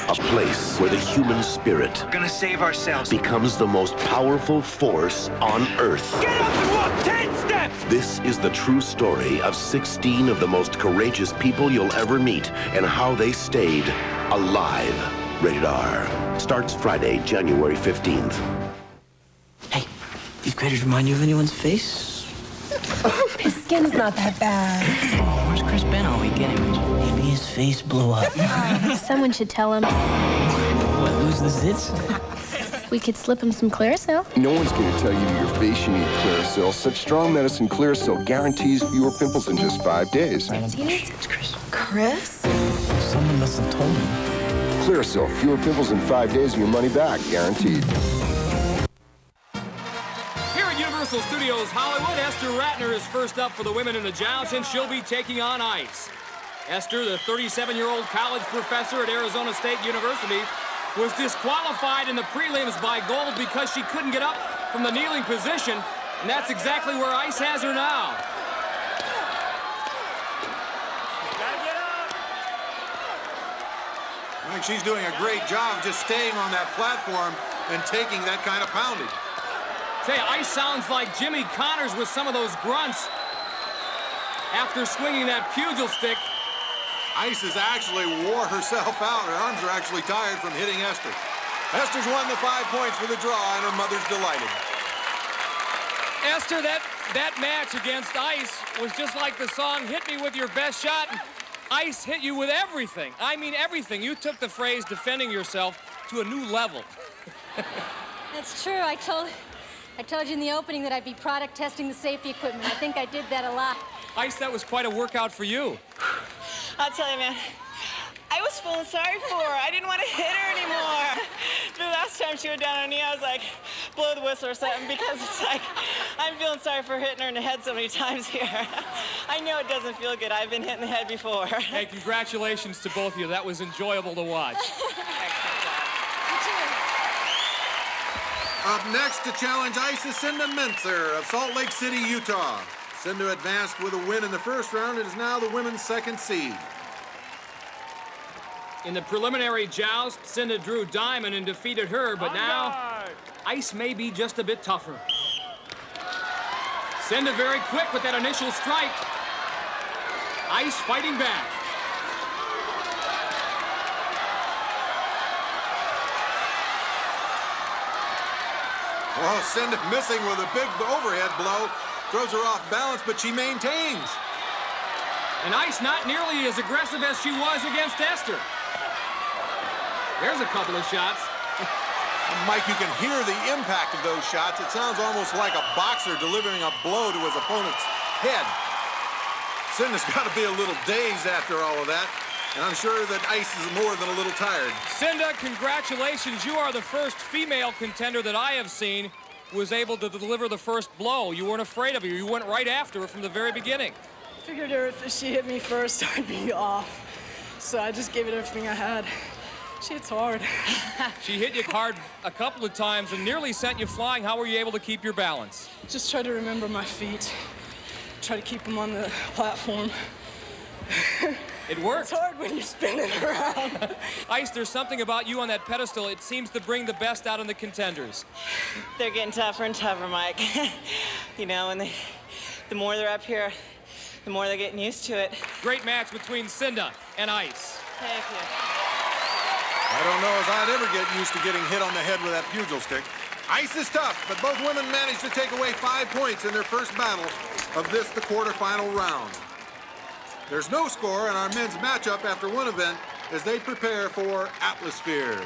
A place where the human spirit We're gonna save ourselves. becomes the most powerful force on Earth. Get up and walk 10 steps! This is the true story of 16 of the most courageous people you'll ever meet and how they stayed alive. Rated R. Starts Friday, January 15th. These craters remind you of anyone's face? His skin's not that bad. Oh, where's Chris been all weekend? Maybe his face blew up. Someone should tell him. What, lose the zits? We could slip him some Clearasil. No one's going to tell you to your face you need Clearasil. Such strong medicine, Clearasil guarantees fewer pimples in just 5 days. It's Chris. Chris? Someone must have told him. Clearasil, fewer pimples in 5 days and your money back, guaranteed. Universal Studios Hollywood, Esther Ratner is first up for the women in the joust, and she'll be taking on Ice. Esther, the 37-year-old college professor at Arizona State University, was disqualified in the prelims by Gold because she couldn't get up from the kneeling position, and that's exactly where Ice has her now. I think she's doing a great job just staying on that platform and taking that kind of pounding. Say, Ice sounds like Jimmy Connors with some of those grunts after swinging that pugil stick. Ice has actually wore herself out. Her arms are actually tired from hitting Esther. Esther's won the 5 points for the draw, and her mother's delighted. Esther, that match against Ice was just like the song Hit Me With Your Best Shot. Ice hit you with everything. I mean everything. You took the phrase defending yourself to a new level. That's true. I told you in the opening that I'd be product testing the safety equipment. I think I did that a lot. Ice, that was quite a workout for you. I'll tell you, man, I was feeling sorry for her. I didn't want to hit her anymore. The last time she went down on her knee, I was like, blow the whistle or something, because it's like, I'm feeling sorry for hitting her in the head so many times here. I know it doesn't feel good. I've been hit in the head before. Hey, congratulations to both of you. That was enjoyable to watch. Up next to challenge Ice is Cinda Mentzer of Salt Lake City, Utah. Cinda advanced with a win in the first round and is now the women's 2nd seed. In the preliminary joust, Cinda drew Diamond and defeated her, but now Ice may be just a bit tougher. Cinda very quick with that initial strike. Ice fighting back. Oh, Cinda missing with a big overhead blow. Throws her off balance, but she maintains. And Ice not nearly as aggressive as she was against Esther. There's a couple of shots. Mike, you can hear the impact of those shots. It sounds almost like a boxer delivering a blow to his opponent's head. Cinda's got to be a little dazed after all of that. And I'm sure that Ice is more than a little tired. Cinda, congratulations. You are the first female contender that I have seen who was able to deliver the first blow. You weren't afraid of her. You went right after her from the very beginning. figured if she hit me first, I'd be off. So I just gave it everything I had. She hits hard. She hit you hard a couple of times and nearly sent you flying. How were you able to keep your balance? Just try to remember my feet. Try to keep them on the platform. It worked. It's hard when you're spinning around. Ice, there's something about you on that pedestal. It seems to bring the best out in the contenders. They're getting tougher and tougher, Mike. You know, and the more they're up here, the more they're getting used to it. Great match between Cinda and Ice. Thank you. I don't know as I'd ever get used to getting hit on the head with that pugil stick. Ice is tough, but both women managed to take away 5 points in their first battle of this, the quarterfinal round. There's no score in our men's matchup after one event as they prepare for Atmosphere.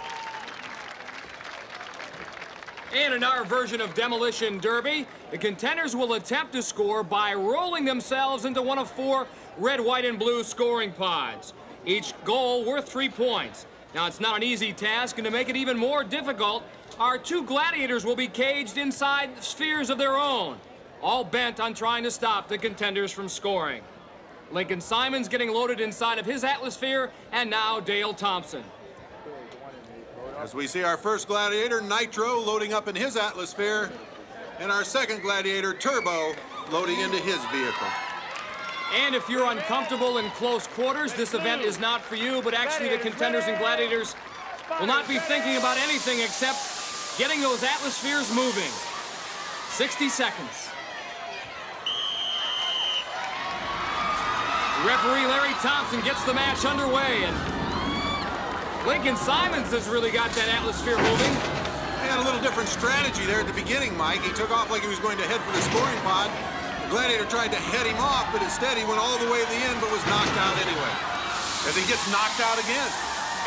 And in our version of Demolition Derby, the contenders will attempt to score by rolling themselves into one of 4 red, white, and blue scoring pods. Each goal worth 3 points. Now, it's not an easy task, and to make it even more difficult, our 2 gladiators will be caged inside spheres of their own, all bent on trying to stop the contenders from scoring. Lincoln Simon's getting loaded inside of his Atmosphere, and now Dale Thompson. As we see our first gladiator, Nitro, loading up in his Atmosphere, and our second gladiator, Turbo, loading into his vehicle. And if you're uncomfortable in close quarters, this event is not for you, but actually the contenders and gladiators will not be thinking about anything except getting those Atmospheres moving. 60 seconds. Referee Larry Thompson gets the match underway, and Lincoln Simons has really got that Atmosphere moving. He had a little different strategy there at the beginning, Mike. He took off like he was going to head for the scoring pod. The gladiator tried to head him off, but instead he went all the way to the end, but was knocked out anyway. As he gets knocked out again.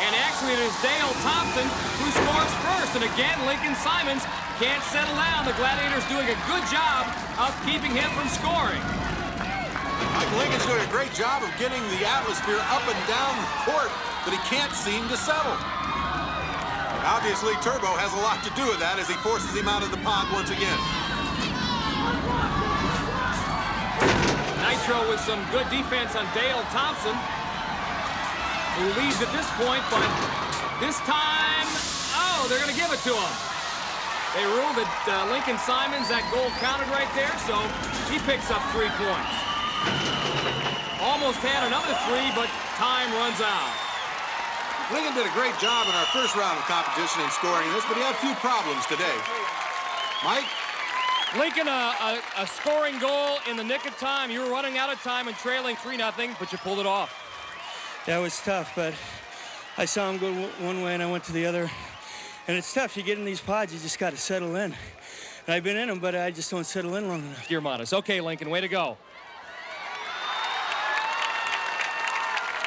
And actually, it is Dale Thompson who scores first. And again, Lincoln Simons can't settle down. The gladiator's doing a good job of keeping him from scoring. Mike Lincoln's doing a great job of getting the Atmosphere up and down the court, but he can't seem to settle. Obviously, Turbo has a lot to do with that as he forces him out of the pod once again. Nitro with some good defense on Dale Thompson, who leads at this point, but this time, oh, they're going to give it to him. They ruled that Lincoln Simons, that goal counted right there, so he picks up 3 points. Almost had another 3, but time runs out. Lincoln did a great job in our first round of competition in scoring this, but he had a few problems today. Mike? Lincoln, a scoring goal in the nick of time. You were running out of time and trailing 3-0, but you pulled it off. That was tough, but I saw him go one way and I went to the other. And it's tough. You get in these pods, you just got to settle in. And I've been in them, but I just don't settle in long enough. You're modest. Okay, Lincoln, way to go.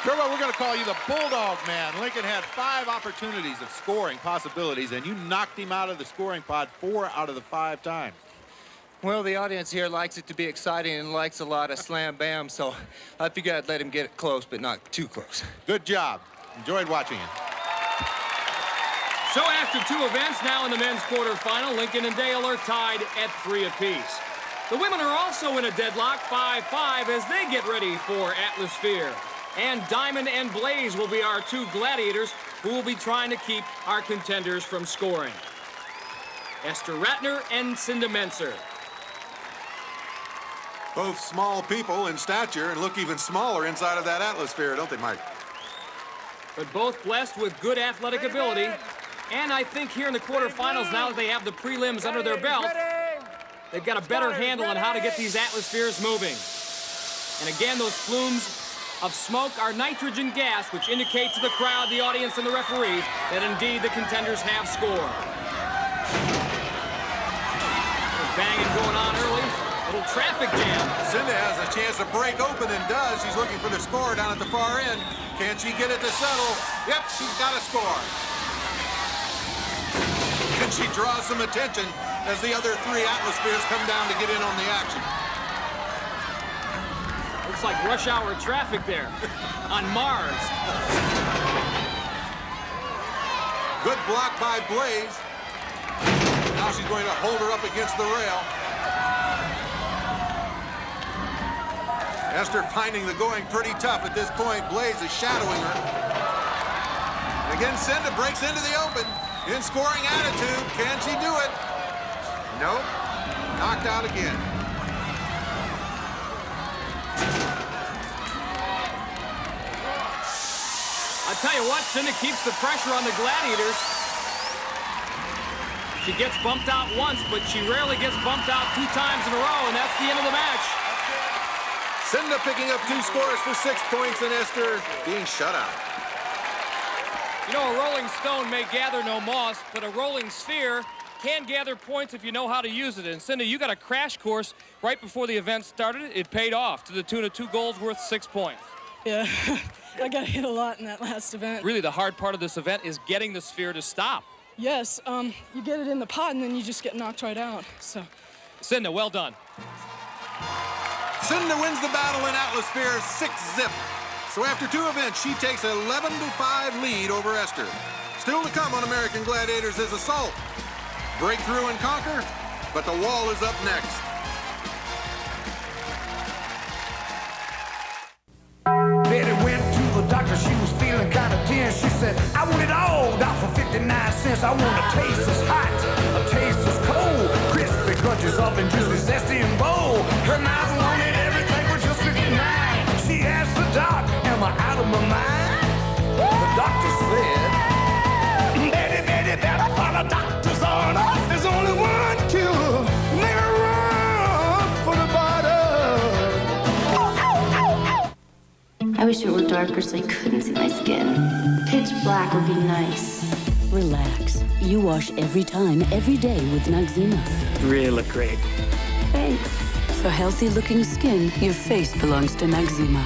Turbo, we're going to call you the Bulldog Man. Lincoln had 5 opportunities of scoring possibilities, and you knocked him out of the scoring pod 4 out of the 5 times. Well, the audience here likes it to be exciting and likes a lot of slam bam, so I figured I'd let him get it close, but not too close. Good job. Enjoyed watching it. So after 2 events, now in the men's quarterfinal, Lincoln and Dale are tied at 3 apiece. The women are also in a deadlock, 5-5, as they get ready for Atmosphere. And Diamond and Blaze will be our 2 gladiators who will be trying to keep our contenders from scoring. Esther Ratner and Cinda Menser. Both small people in stature and look even smaller inside of that Atmosphere, don't they, Mike? But both blessed with good athletic ability. And I think here in the quarterfinals, now that they have the prelims under their belt, they've got a better handle on how to get these Atmospheres moving. And again, those plumes of smoke are nitrogen gas, which indicate to the crowd, the audience, and the referee that indeed the contenders have scored. Banging going on early. Little traffic jam. Cinda has a chance to break open and does. She's looking for the score down at the far end. Can she get it to settle? Yep, she's got a score. And she draws some attention as the other 3 Atmospheres come down to get in on the action. Looks like rush hour traffic there on Mars. Good block by Blaze. Now she's going to hold her up against the rail. Esther finding the going pretty tough at this point. Blaze is shadowing her. And again, Cinda breaks into the open. In scoring attitude. Can she do it? Nope. Knocked out again. I tell you what, Cinda keeps the pressure on the Gladiators. She gets bumped out once, but she rarely gets bumped out 2 times in a row, and that's the end of the match. Cinda picking up 2 scores for 6 points, and Esther being shut out. You know, a rolling stone may gather no moss, but a rolling sphere can gather points if you know how to use it. And Cinda, you got a crash course right before the event started. It paid off to the tune of 2 goals worth 6 points. Yeah, I got hit a lot in that last event. Really, the hard part of this event is getting the sphere to stop. Yes, you get it in the pot and then you just get knocked right out, so. Cinda, well done. Cinda wins the battle in Atmosphere 6-zip. So after 2 events, she takes an 11-5 lead over Esther. Still to come on American Gladiators is Assault. Break through and conquer, but the wall is up next. Betty went to the doctor, she was feeling kind of tense. She said, I want it all down for 59 cents. I want a taste that's hot, a taste that's cold, crispy crunches up and juicy, zesty and bold. Her mouth wanted everything for just 59. She asked the doc, am I out of my mind? The doctor said, Betty, Betty, better follow doctor's orders. There's only one cure, make a run for the bottom. I wish it were darker so I couldn't see my skin. Pitch black would be nice. Relax. You wash every time, every day with Noxzema. Really look great. Thanks. For healthy-looking skin, your face belongs to Noxzema.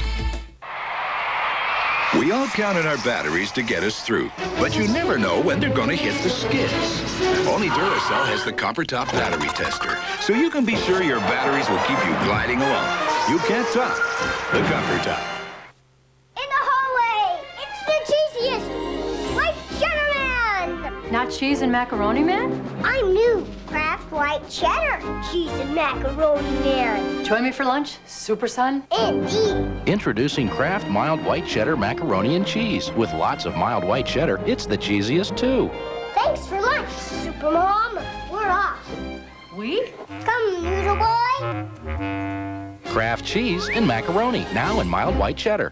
We all count on our batteries to get us through, but you never know when they're going to hit the skids. Only Duracell has the Copper Top Battery Tester, so you can be sure your batteries will keep you gliding along. You can't top the Copper Top. In the hallway! It's the cheesiest! White Cheddar Man! Not cheese and macaroni man? I'm new. Kraft White Cheddar. Cheese and Macaroni Man. Join me for lunch, Super Son? Indeed. Introducing Kraft Mild White Cheddar Macaroni and Cheese. With lots of mild white cheddar, it's the cheesiest too. Thanks for lunch, Super Mom. We're off. We? Come, Noodle Boy. Kraft cheese and macaroni, now in mild white cheddar.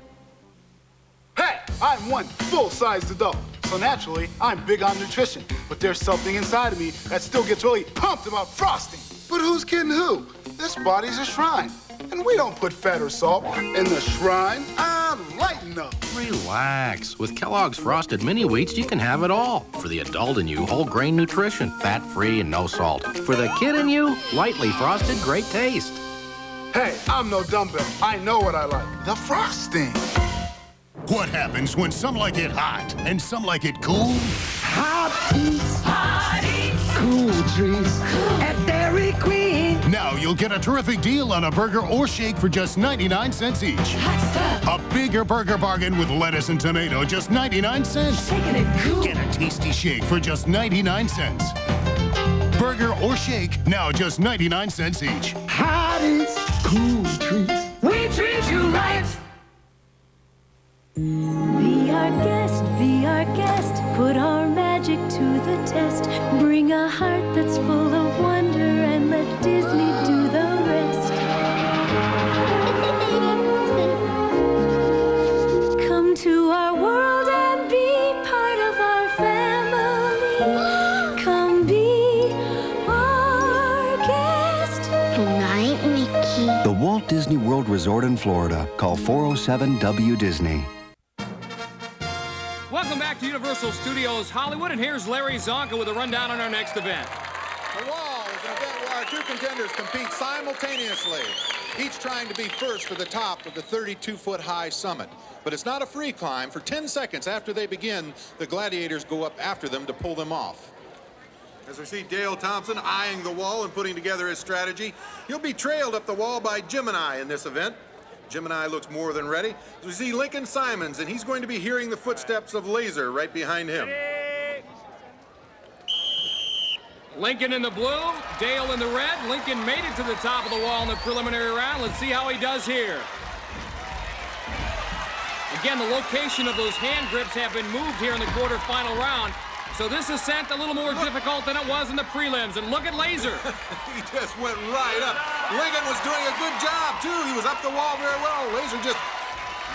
Hey, I'm one full-sized adult, so naturally, I'm big on nutrition. But there's something inside of me that still gets really pumped about frosting. But who's kidding who? This body's a shrine, and we don't put fat or salt in the shrine. I'm lighten up. Relax. With Kellogg's Frosted Mini Wheats, you can have it all. For the adult in you, whole grain nutrition, fat-free and no salt. For the kid in you, lightly frosted, great taste. Hey, I'm no dumbbell. I know what I like. The frosting. What happens when some like it hot and some like it cool? Hot eats. Hot eats. Cool treats. At Dairy Queen. Now you'll get a terrific deal on a burger or shake for just 99 cents each. A bigger burger bargain with lettuce and tomato, just 99 cents. Shaking it cool. Get a tasty shake for just 99 cents. Burger or shake, now just 99 cents each. Hot eats. Cool treats. We treat you right. Be our guest, put our magic to the test. Bring a heart that's full of wonder and let Disney do the rest. Come to our world and be part of our family. Come be our guest. Good night, Mickey. The Walt Disney World Resort in Florida. Call 407-WDisney. Welcome back to Universal Studios Hollywood, and here's Larry Zonka with a rundown on our next event. The Wall is an event where our 2 contenders compete simultaneously, each trying to be first to the top of the 32-foot-high summit. But it's not a free climb. For 10 seconds after they begin, the gladiators go up after them to pull them off. As we see Dale Thompson eyeing the wall and putting together his strategy, he'll be trailed up the wall by Gemini in this event. Gemini looks more than ready. As we see Lincoln Simons, and he's going to be hearing the footsteps of Laser right behind him. Lincoln in the blue, Dale in the red. Lincoln made it to the top of the wall in the preliminary round. Let's see how he does here. Again, the location of those hand grips have been moved here in the quarterfinal round. So this ascent a little more difficult than it was in the prelims. And look at Laser. He just went right up. Lincoln was doing a good job, too. He was up the wall very well. Laser just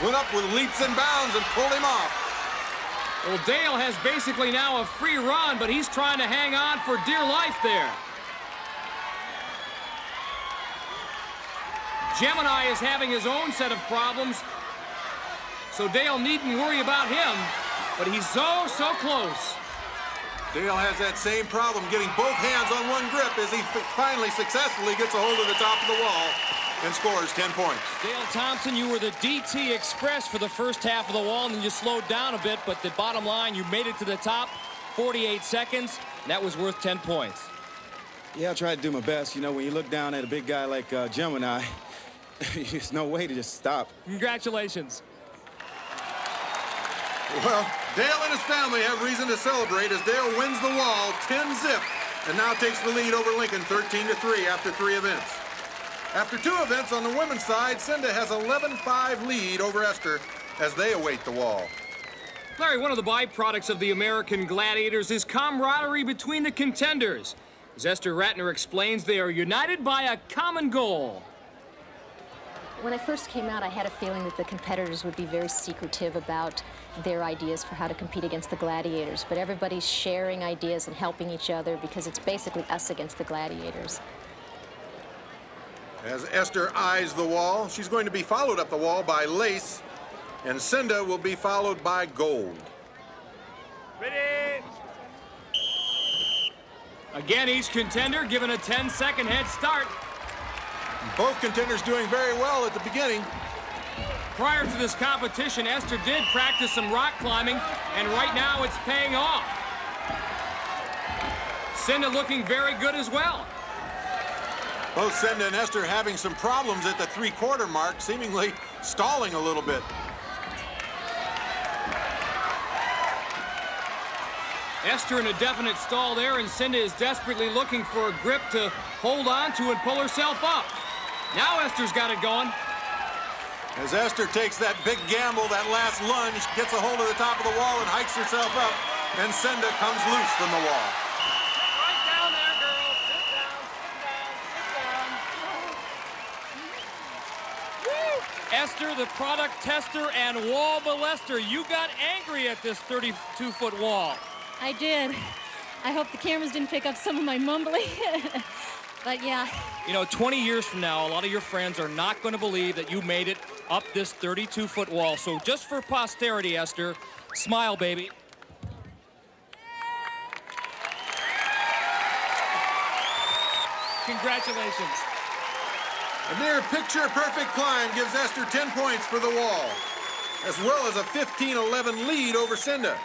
went up with leaps and bounds and pulled him off. Well, Dale has basically now a free run, but he's trying to hang on for dear life there. Gemini is having his own set of problems, so Dale needn't worry about him, but he's so close. Dale has that same problem, getting both hands on one grip as he finally successfully gets a hold of the top of the wall and scores 10 points. Dale Thompson, you were the DT Express for the first half of the wall, and then you slowed down a bit, but the bottom line, you made it to the top, 48 seconds, and that was worth 10 points. Yeah, I tried to do my best. You know, when you look down at a big guy like Gemini, there's no way to just stop. Congratulations. Well, Dale and his family have reason to celebrate as Dale wins the wall 10-zip and now takes the lead over Lincoln 13-3 after 3 events. After 2 events on the women's side, Cinda has 11-5 lead over Esther as they await the wall. Larry, one of the byproducts of the American Gladiators is camaraderie between the contenders. As Esther Ratner explains, they are united by a common goal. When I first came out, I had a feeling that the competitors would be very secretive about their ideas for how to compete against the gladiators, but everybody's sharing ideas and helping each other because it's basically us against the gladiators. As Esther eyes the wall, she's going to be followed up the wall by Lace, and Cinda will be followed by Gold. Ready? Again, each contender given a 10-second head start. Both contenders doing very well at the beginning. Prior to this competition, Esther did practice some rock climbing, and right now it's paying off. Cinda looking very good as well. Both Cinda and Esther having some problems at the 3/4 mark, seemingly stalling a little bit. Esther in a definite stall there, and Cinda is desperately looking for a grip to hold on to and pull herself up. Now Esther's got it going. As Esther takes that big gamble, that last lunge, gets a hold of the top of the wall and hikes herself up, and Cinda comes loose from the wall. Right down there, girl. Sit down. Esther, the product tester and wall molester, you got angry at this 32-foot wall. I did. I hope the cameras didn't pick up some of my mumbling. But yeah. You know, 20 years from now, a lot of your friends are not going to believe that you made it up this 32-foot wall. So just for posterity, Esther, smile, baby. Congratulations. A near picture-perfect climb gives Esther 10 points for the wall, as well as a 15-11 lead over Cinda.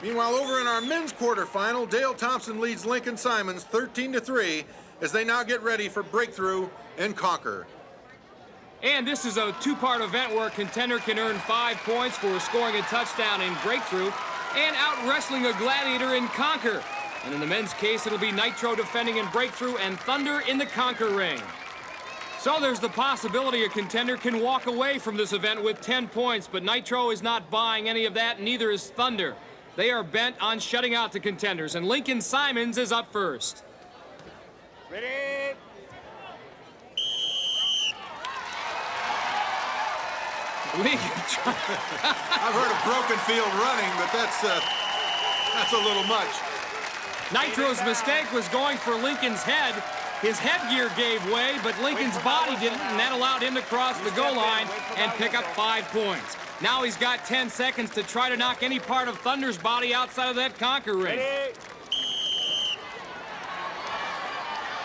Meanwhile, over in our men's quarterfinal, Dale Thompson leads Lincoln Simons 13-3 as they now get ready for Breakthrough and Conquer. And this is a 2-part event where a contender can earn 5 points for scoring a touchdown in Breakthrough and out-wrestling a gladiator in Conquer. And in the men's case, it'll be Nitro defending in Breakthrough and Thunder in the Conquer ring. So there's the possibility a contender can walk away from this event with 10 points, but Nitro is not buying any of that, neither is Thunder. They are bent on shutting out the contenders, and Lincoln Simons is up first. Ready? I've heard of broken field running, but that's a little much. Nitro's mistake was going for Lincoln's head. His headgear gave way, but Lincoln's body didn't, and that allowed him to cross the goal line and pick up 5 points. Now he's got 10 seconds to try to knock any part of Thunder's body outside of that Conquer ring.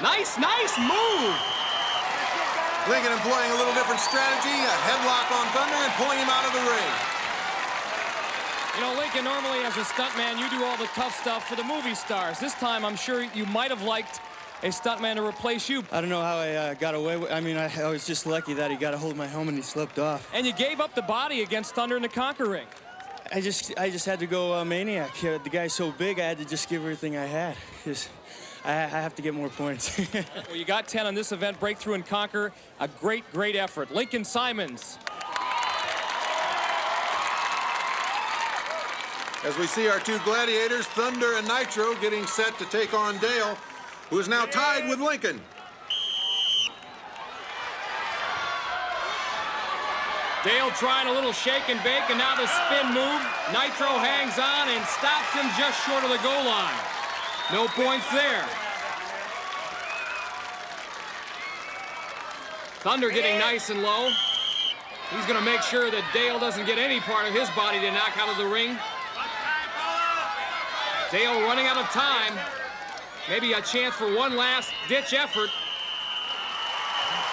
Nice move! Lincoln employing a little different strategy, a headlock on Thunder and pulling him out of the ring. You know, Lincoln, normally as a stuntman, you do all the tough stuff for the movie stars. This time, I'm sure you might have liked a stuntman to replace you. I don't know how I got away with. I mean, I was just lucky that he got a hold of my helmet and he slipped off. And you gave up the body against Thunder in the Conquer ring. I just had to go maniac. The guy's so big, I had to just give everything I had. I have to get more points. Well, you got 10 on this event, Breakthrough and Conquer. A great effort. Lincoln Simons As we see our two gladiators, Thunder and Nitro, getting set to take on Dale, who is now tied with Lincoln. Dale trying a little shake and bake, and now the spin move. Nitro hangs on and stops him just short of the goal line. No points there. Thunder getting nice and low. He's going to make sure that Dale doesn't get any part of his body to knock out of the ring. Dale running out of time. Maybe a chance for one last ditch effort.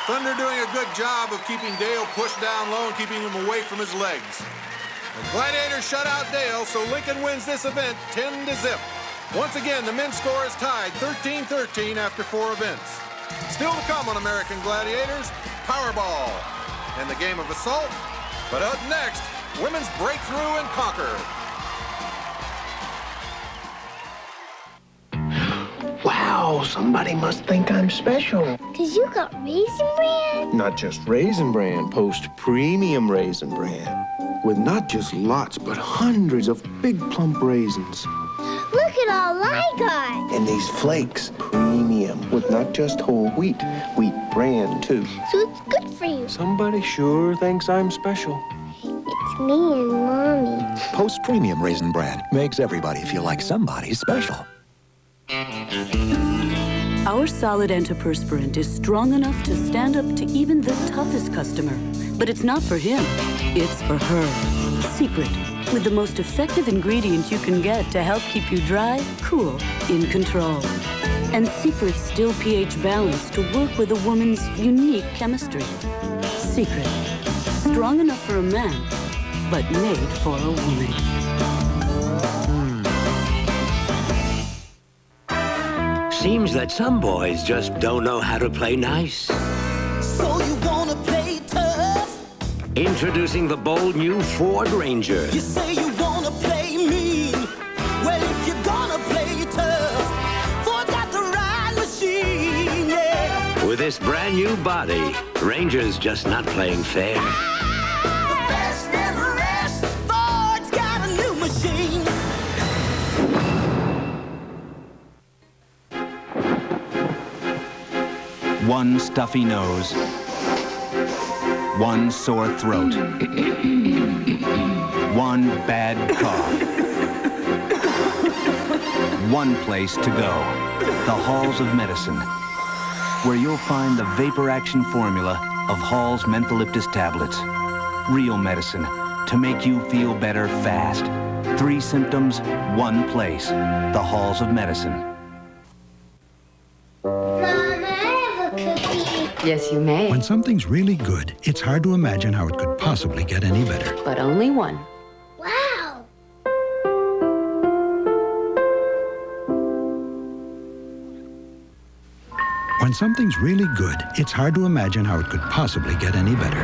Thunder doing a good job of keeping Dale pushed down low and keeping him away from his legs. The Gladiators shut out Dale, so Lincoln wins this event 10-0. Once again, the men's score is tied 13-13 after 4 events. Still to come on American Gladiators, Powerball and the game of assault. But up next, women's breakthrough and conquer. Wow, somebody must think I'm special. 'Cause you got Raisin Bran? Not just Raisin Bran, Post Premium Raisin Bran. With not just lots, but hundreds of big plump raisins. Look at all I got. And these flakes, premium, with not just whole wheat bran too. So it's good for you. Somebody sure thinks I'm special. It's me and Mommy. Post Premium Raisin Bran makes everybody feel like somebody's special. Our solid antiperspirant is strong enough to stand up to even the toughest customer. But it's not for him, it's for her. Secret, with the most effective ingredient you can get to help keep you dry, cool, in control. And Secret's still pH balanced to work with a woman's unique chemistry. Secret, strong enough for a man, but made for a woman. Seems that some boys just don't know how to play nice. So you wanna play tough? Introducing the bold new Ford Ranger. You say you wanna play mean? Well, if you're gonna play tough, Ford's got the right machine, yeah. With this brand new body, Ranger's just not playing fair. The best and the rest, Ford's got a new machine. One stuffy nose, one sore throat, one bad cough. One place to go, the halls of medicine, where you'll find the vapor action formula of Hall's Mentholyptus tablets. Real medicine to make you feel better fast. 3 symptoms, 1 place, the halls of medicine. Yes, you may. When something's really good, it's hard to imagine how it could possibly get any better. But only one. Wow. When something's really good, it's hard to imagine how it could possibly get any better.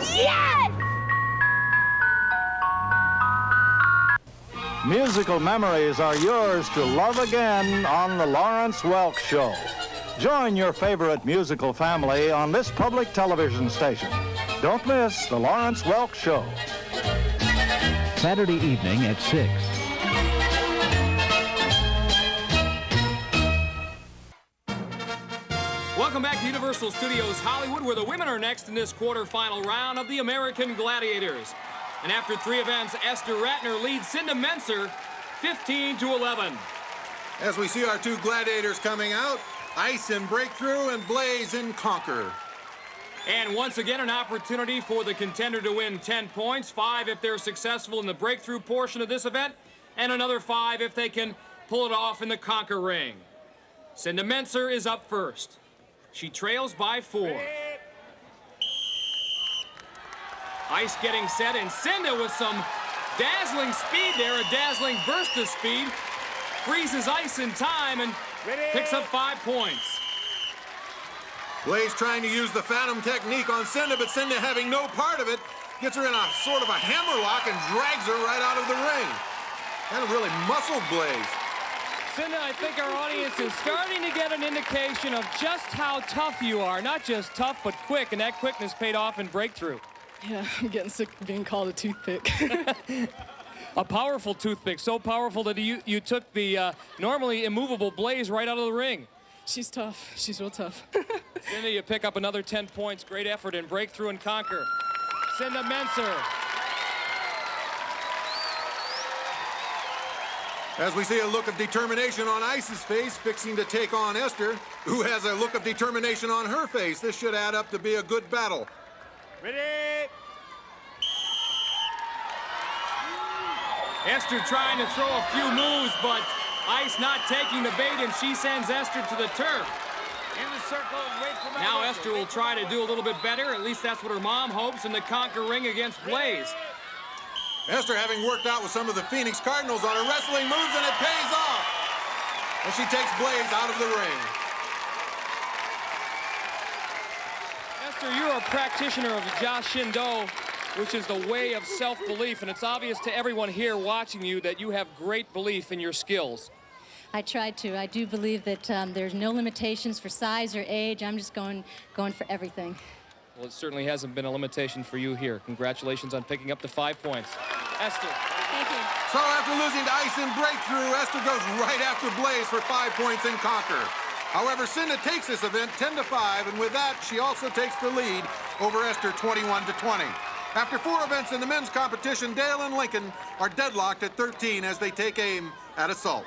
Yes! Musical memories are yours to love again on The Lawrence Welk Show. Join your favorite musical family on this public television station. Don't miss The Lawrence Welk Show. Saturday evening at 6. Welcome back to Universal Studios Hollywood, where the women are next in this quarterfinal round of the American Gladiators. And after 3 events, Esther Ratner leads Cinda Menser 15-11. As we see our two gladiators coming out, Ice in Breakthrough and Blaze in Conquer. And once again, an opportunity for the contender to win 10 points, 5 if they're successful in the breakthrough portion of this event, and another 5 if they can pull it off in the Conquer ring. Cinda Menser is up first. She trails by 4. Ice getting set, and Cinda with some dazzling speed there, a dazzling burst of speed, freezes Ice in time and picks up 5 points. Blaze trying to use the Phantom technique on Cinda, but Cinda, having no part of it, gets her in a sort of a hammerlock and drags her right out of the ring. Kind of really muscled Blaze. Cinda, I think our audience is starting to get an indication of just how tough you are. Not just tough, but quick, and that quickness paid off in breakthrough. Yeah, I'm getting sick of being called a toothpick. A powerful toothpick, so powerful that you took the normally immovable Blaze right out of the ring. She's tough. She's real tough. Cinda, you pick up another 10 points. Great effort in Breakthrough and Conquer. Cinda Menser. As we see a look of determination on Ice's face, fixing to take on Esther, who has a look of determination on her face. This should add up to be a good battle. Ready? Esther trying to throw a few moves, but Ice not taking the bait, and she sends Esther to the turf. In the circle, wait for my Now Esther will try to do a little bit better. At least that's what her mom hopes in the Conquer ring against Blaze. Esther having worked out with some of the Phoenix Cardinals on her wrestling moves, and it pays off. And she takes Blaze out of the ring. Esther, you're a practitioner of Josh Shindo, which is the way of self-belief, and it's obvious to everyone here watching you that you have great belief in your skills. I tried to. I do believe that there's no limitations for size or age. I'm just going for everything. Well, it certainly hasn't been a limitation for you here. Congratulations on picking up the 5 points. Esther. Thank you. So after losing to Ice in Breakthrough, Esther goes right after Blaze for 5 points in Conquer. However, Cinda takes this event 10-5, and with that, she also takes the lead over Esther 21-20. After 4 events in the men's competition, Dale and Lincoln are deadlocked at 13 as they take aim at Assault.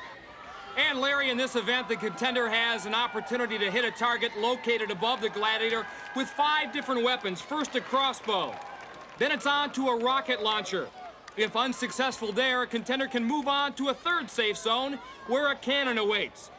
And Larry, in this event, the contender has an opportunity to hit a target located above the Gladiator with 5 different weapons. First, a crossbow. Then it's on to a rocket launcher. If unsuccessful there, a contender can move on to a 3rd safe zone where a cannon awaits.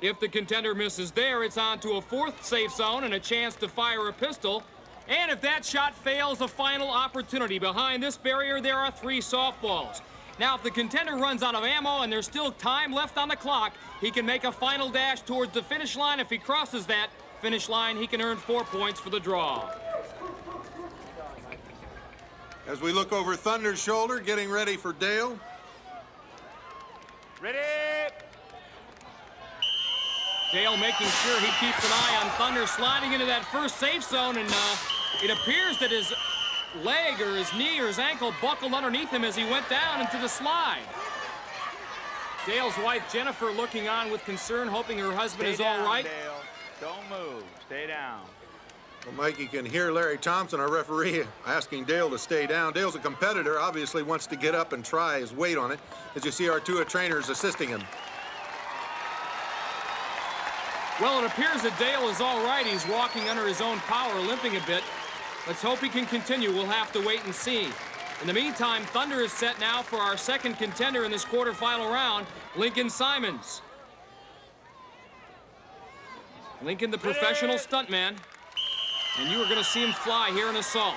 If the contender misses there, it's on to a 4th safe zone and a chance to fire a pistol. And if that shot fails, a final opportunity. Behind this barrier, there are 3 softballs. Now, if the contender runs out of ammo and there's still time left on the clock, he can make a final dash towards the finish line. If he crosses that finish line, he can earn 4 points for the draw. As we look over Thunder's shoulder, getting ready for Dale. Ready? Dale making sure he keeps an eye on Thunder sliding into that first safe zone, and it appears that his leg or his knee or his ankle buckled underneath him as he went down into the slide. Dale's wife, Jennifer, looking on with concern, hoping her husband is all right. Dale. Don't move. Stay down. Well, Mike, you can hear Larry Thompson, our referee, asking Dale to stay down. Dale's a competitor, obviously wants to get up and try his weight on it, as you see our 2 trainers assisting him. Well, it appears that Dale is all right. He's walking under his own power, limping a bit. Let's hope he can continue. We'll have to wait and see. In the meantime, Thunder is set now for our 2nd contender in this quarterfinal round, Lincoln Simons. Lincoln, the professional stuntman, and you are going to see him fly here in Assault.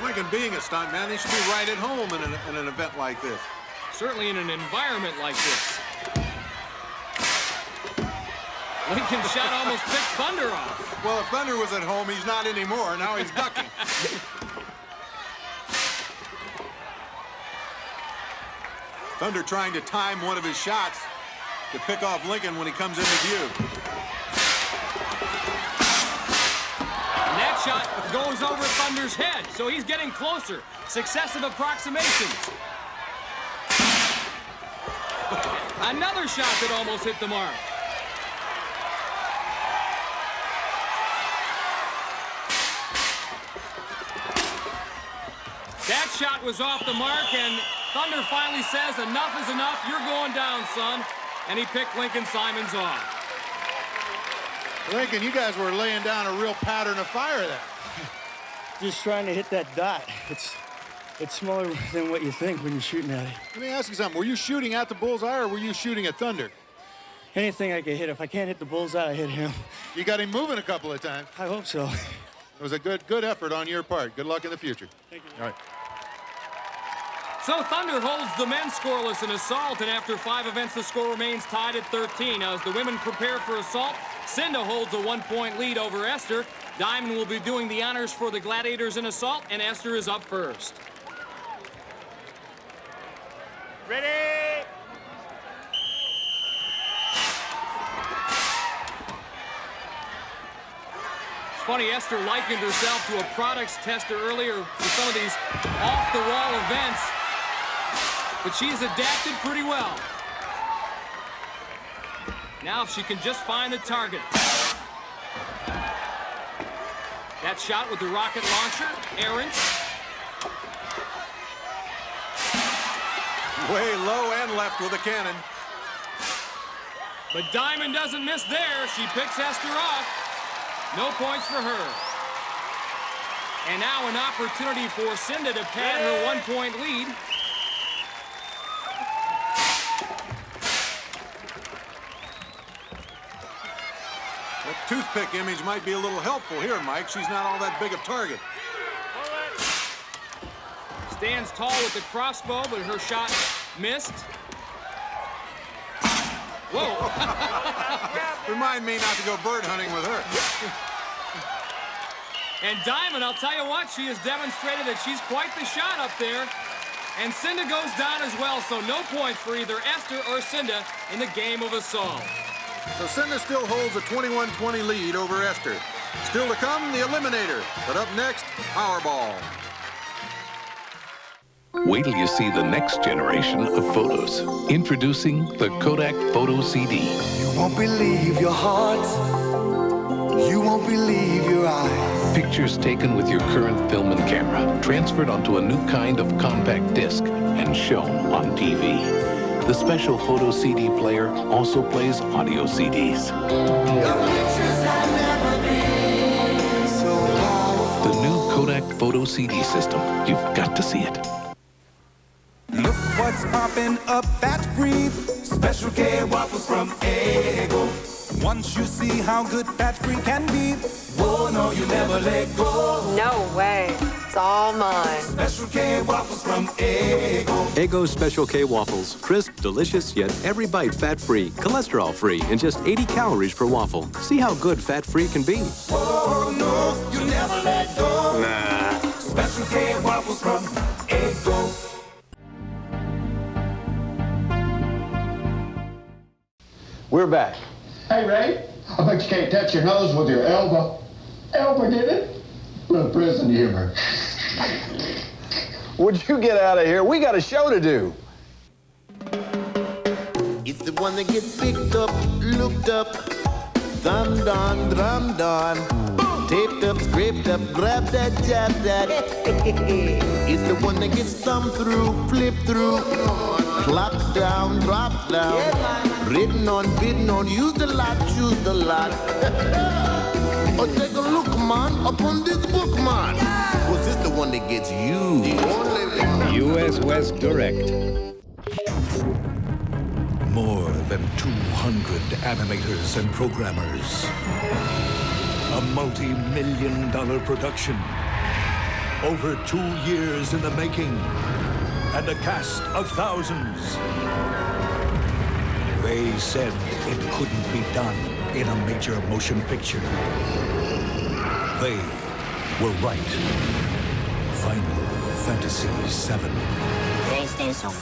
Lincoln being a stuntman, he should be right at home in an event like this. Certainly in an environment like this. Lincoln's shot almost picked Thunder off. Well, if Thunder was at home, he's not anymore. Now he's ducking. Thunder trying to time one of his shots to pick off Lincoln when he comes into view. And that shot goes over Thunder's head, so he's getting closer. Successive approximations. Another shot that almost hit the mark. That shot was off the mark, and Thunder finally says, enough is enough, you're going down, son. And he picked Lincoln Simons off. Lincoln, you guys were laying down a real pattern of fire there. Just trying to hit that dot. It's smaller than what you think when you're shooting at it. Let me ask you something. Were you shooting at the bullseye, or were you shooting at Thunder? Anything I could hit. If I can't hit the bullseye, I hit him. You got him moving a couple of times. I hope so. It was a good effort on your part. Good luck in the future. Thank you. All right. So Thunder holds the men scoreless in Assault, and after 5 events, the score remains tied at 13. Now, as the women prepare for Assault, Cinda holds a 1-point lead over Esther. Diamond will be doing the honors for the Gladiators in Assault, and Esther is up first. Ready? funny, Esther likened herself to a products tester earlier with some of these off-the-wall events, but she's adapted pretty well. Now if she can just find the target. That shot with the rocket launcher, errant. Way low and left with a cannon. But Diamond doesn't miss there. She picks Esther off. No points for her. And now an opportunity for Cinda to pad her 1-point lead. That toothpick image might be a little helpful here, Mike. She's not all that big a target. Stands tall with the crossbow, but her shot missed. Whoa. Remind me not to go bird hunting with her. And Diamond, I'll tell you what, she has demonstrated that she's quite the shot up there. And Cinda goes down as well, so no points for either Esther or Cinda in the game of assault. So Cinda still holds a 21-20 lead over Esther. Still to come, the Eliminator. But up next, Powerball. Wait till you see the next generation of photos. Introducing the Kodak Photo CD. You won't believe your heart. You won't believe your eyes. Pictures taken with your current film and camera, transferred onto a new kind of compact disc and shown on TV. The special photo CD player also plays audio CDs. Your pictures have never been so powerful. The new Kodak Photo CD system. You've got to see it. Look what's popping up, fat-free. Special K waffles from Eggo. Once you see how good fat-free can be, oh no, you never let go. No way. It's all mine. Special K waffles from Eggo. Eggo Special K waffles. Crisp, delicious, yet every bite fat-free, cholesterol-free, and just 80 calories per waffle. See how good fat-free can be. Oh no, you never let go. Nah. Special K waffles from Eggo. We're back. Hey, Ray, I bet you can't touch your nose with your elbow. Elbow did it? Little prison humor. Would you get out of here? We got a show to do. It's the one that gets picked up, looked up, thumbed on, drummed on, taped up, scraped up, grabbed that, jabbed that. It's the one that gets thumbed through, flipped through, plopped down, dropped down, written on, bidden on, used a lot, choose a lot. Oh, take a look, man, upon this book, man. Was this the one that gets you? U.S. West Direct. More than 200 animators and programmers. A multi-million-dollar production. Over 2 years in the making. And a cast of thousands. They said it couldn't be done in a major motion picture. They were right. Final Fantasy VII. PlayStation.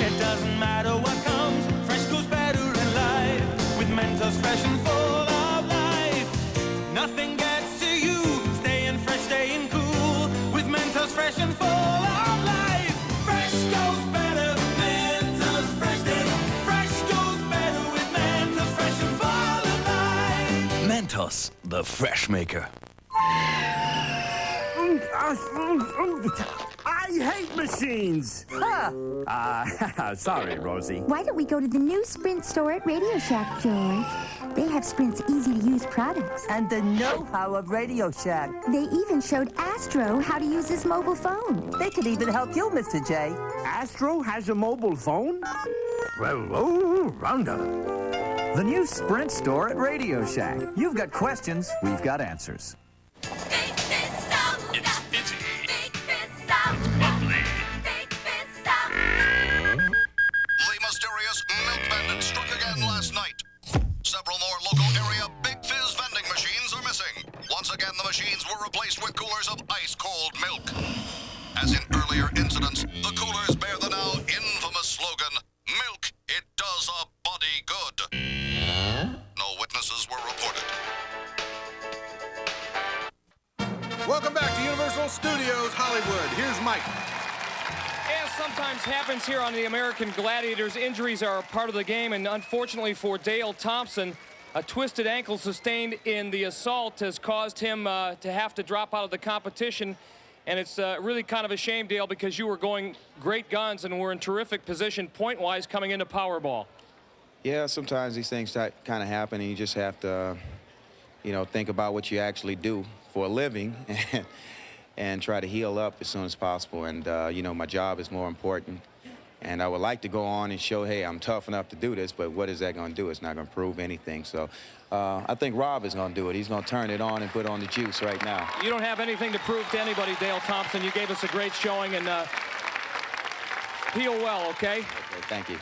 It doesn't matter what comes, fresh goes better in life. With Mentos fresh and full of life. Nothing gets to you, staying fresh, staying cool. With Mentos fresh and full of life. Fresh goes better, Mentos freshness. Fresh goes better with Mentos fresh and full of life. Mentos, the fresh maker. I hate machines. Sorry, Rosie. Why don't we go to the new Sprint store at Radio Shack, George? They have Sprint's easy-to-use products. And the know-how of Radio Shack. They even showed Astro how to use his mobile phone. They could even help you, Mr. J. Astro has a mobile phone? Well, oh, Rhonda. The new Sprint store at Radio Shack. You've got questions, we've got answers. The mysterious milk bandit struck again last night. Several more local area Big Fizz vending machines are missing. Once again, the machines were replaced with coolers of ice-cold milk. As in earlier incidents, the coolers bear the now infamous slogan, Universal Studios, Hollywood. Here's Mike. As sometimes happens here on the American Gladiators, injuries are a part of the game, and unfortunately for Dale Thompson, a twisted ankle sustained in the assault has caused him to have to drop out of the competition. And it's really kind of a shame, Dale, because you were going great guns and were in terrific position point-wise coming into Powerball. Yeah, sometimes these things kind of happen, and you just have to, you know, think about what you actually do for a living and try to heal up as soon as possible. And, you know, my job is more important. And I would like to go on and show, hey, I'm tough enough to do this, but what is that going to do? It's not going to prove anything. So I think Rob is going to do it. He's going to turn it on and put on the juice right now. You don't have anything to prove to anybody, Dale Thompson. You gave us a great showing, and heal well, okay? Okay, thank you.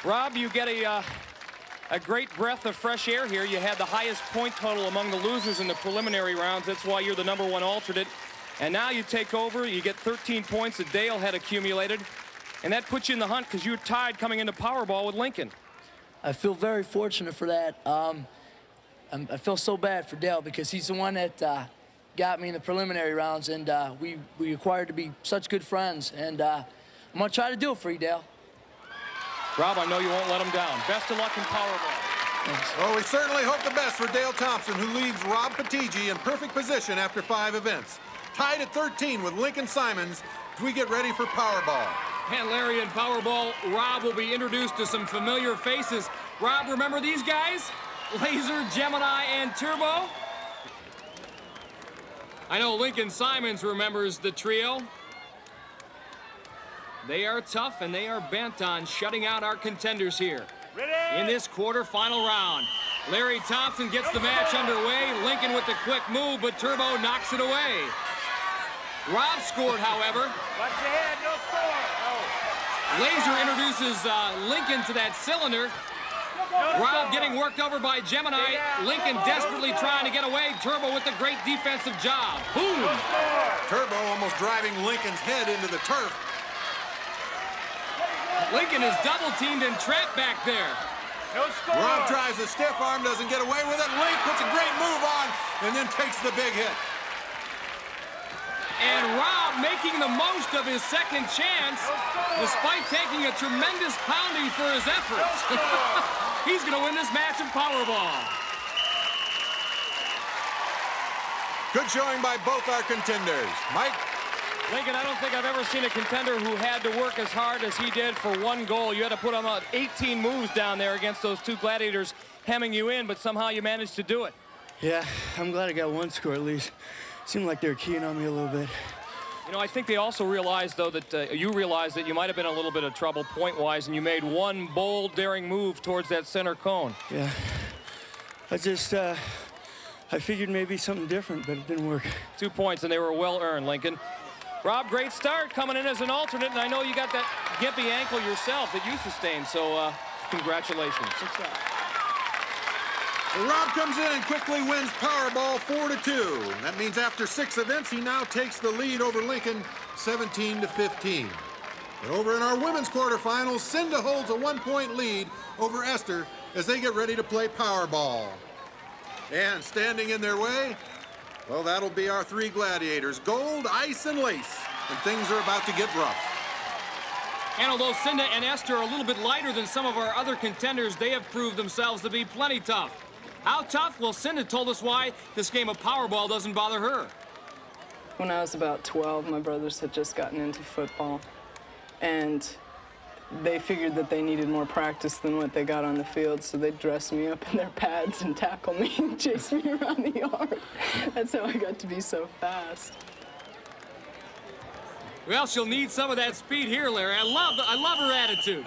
Rob, you get a great breath of fresh air here. You had the highest point total among the losers in the preliminary rounds. That's why you're the #1 alternate. And now you take over. You get 13 points that Dale had accumulated. And that puts you in the hunt because you're tied coming into Powerball with Lincoln. I feel very fortunate for that. I feel so bad for Dale because he's the one that got me in the preliminary rounds, and we acquired to be such good friends. And I'm going to try to do it for you, Dale. Rob, I know you won't let him down. Best of luck in Powerball. Thanks. Well, we certainly hope the best for Dale Thompson, who leaves Rob Patigi in perfect position after 5 events. Tied at 13 with Lincoln Simons as we get ready for Powerball. And Larry, in Powerball, Rob will be introduced to some familiar faces. Rob, remember these guys? Laser, Gemini, and Turbo? I know Lincoln Simons remembers the trio. They are tough, and they are bent on shutting out our contenders here. Ready? In this quarterfinal round. Larry Thompson gets the match underway. Lincoln with the quick move, but Turbo knocks it away. Rob scored, however. Watch your head, no score. Laser introduces Lincoln to that cylinder. Rob getting worked over by Gemini. Lincoln desperately trying to get away. Turbo with a great defensive job. Boom! Turbo almost driving Lincoln's head into the turf. Lincoln is double-teamed and trapped back there. No score. Rob tries a stiff arm, doesn't get away with it. Link puts a great move on and then takes the big hit. And Rob making the most of his second chance, despite taking a tremendous pounding for his efforts. He's going to win this match of Powerball. Good showing by both our contenders. Mike? Lincoln, I don't think I've ever seen a contender who had to work as hard as he did for one goal. You had to put on about 18 moves down there against those two gladiators hemming you in, but somehow you managed to do it. Yeah, I'm glad I got one score at least. Seemed like they were keying on me a little bit. You know, I think they also realized, though, that you realized that you might have been in a little bit of trouble point-wise, and you made one bold, daring move towards that center cone. Yeah. I figured maybe something different, but it didn't work. 2 points, and they were well earned, Lincoln. Rob, great start coming in as an alternate, and I know you got that gimpy ankle yourself that you sustained, so congratulations. Rob comes in and quickly wins Powerball 4-2. That means after 6 events, he now takes the lead over Lincoln 17-15. But over in our women's quarterfinals, Cinda holds a 1-point lead over Esther as they get ready to play Powerball. And standing in their way, well, that'll be our 3 gladiators, Gold, Ice, and Lace. And things are about to get rough. And although Cinda and Esther are a little bit lighter than some of our other contenders, they have proved themselves to be plenty tough. How tough? Well, Cinda told us why this game of Powerball doesn't bother her. When I was about 12, my brothers had just gotten into football, and they figured that they needed more practice than what they got on the field, so they'd dress me up in their pads and tackle me and chase me around the yard. That's how I got to be so fast. Well, she'll need some of that speed here, Larry. I love her attitude.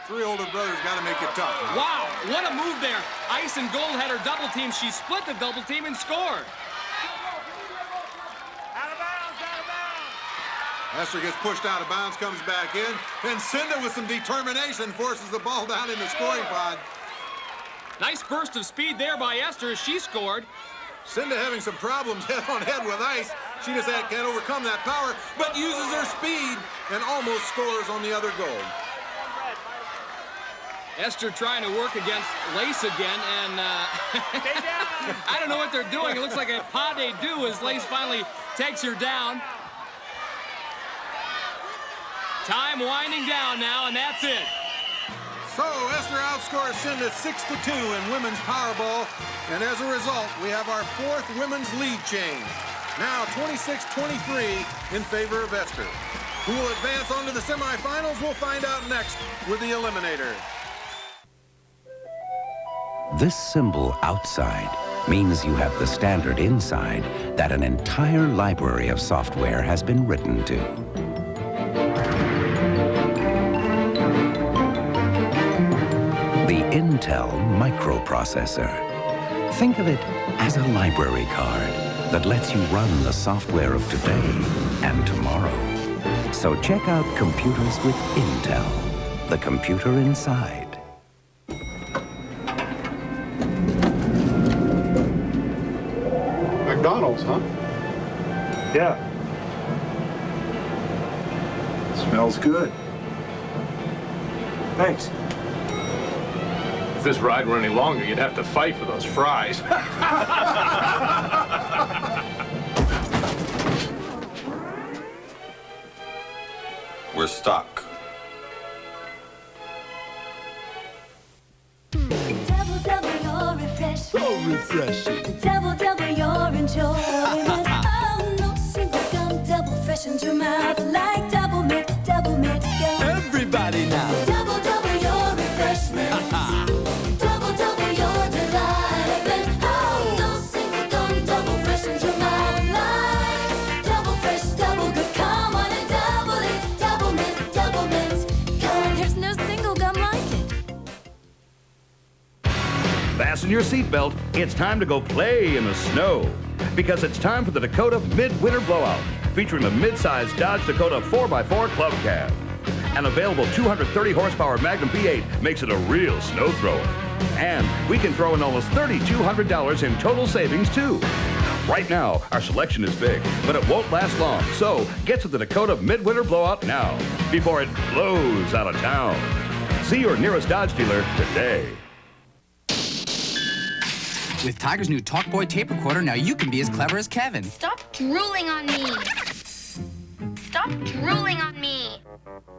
3 older brothers got to make it tough. Man. Wow, what a move there. Ice and Gold had her double team. She split the double team and scored. Out of bounds, out of bounds. Esther gets pushed out of bounds, comes back in, and Cinda with some determination forces the ball down in the scoring pod. Nice burst of speed there by Esther as she scored. Cinda having some problems head-on-head with Ice. She just can't overcome that power, but uses her speed and almost scores on the other goal. Esther trying to work against Lace again, and I don't know what they're doing. It looks like a pas de deux as Lace finally takes her down. Time winding down now, and that's it. So Esther outscores Cinda 6-2 in women's Powerball, and as a result, we have our fourth women's lead change. Now 26-23 in favor of Esther. Who will advance on to the semifinals? We'll find out next with the Eliminator. This symbol outside means you have the standard inside that an entire library of software has been written to. The Intel microprocessor. Think of it as a library card that lets you run the software of today and tomorrow. So check out computers with Intel, the computer inside. McDonald's, huh? Yeah. Smells good. Thanks. If this ride were any longer, you'd have to fight for those fries. We're stuck. Double, double your refreshment. So refreshing. Double, double your enjoyment. Oh, no single gum, double freshened your mouth like double mint gum. Everybody now. Double, double your refreshment. Double, double your delight. Oh, no single gum, double freshened your mouth like double fresh, double good. Come on and double it. Double mint gum. There's no single gum like it. Fasten your seatbelt. It's time to go play in the snow. Because it's time for the Dakota Midwinter Blowout, featuring the mid-size Dodge Dakota 4x4 Club Cab. An available 230 horsepower Magnum V8 makes it a real snow thrower. And we can throw in almost $3,200 in total savings, too. Right now, our selection is big, but it won't last long. So get to the Dakota Midwinter Blowout now, before it blows out of town. See your nearest Dodge dealer today. With Tiger's new Talkboy tape recorder, now you can be as clever as Kevin. Stop drooling on me. Stop drooling on me.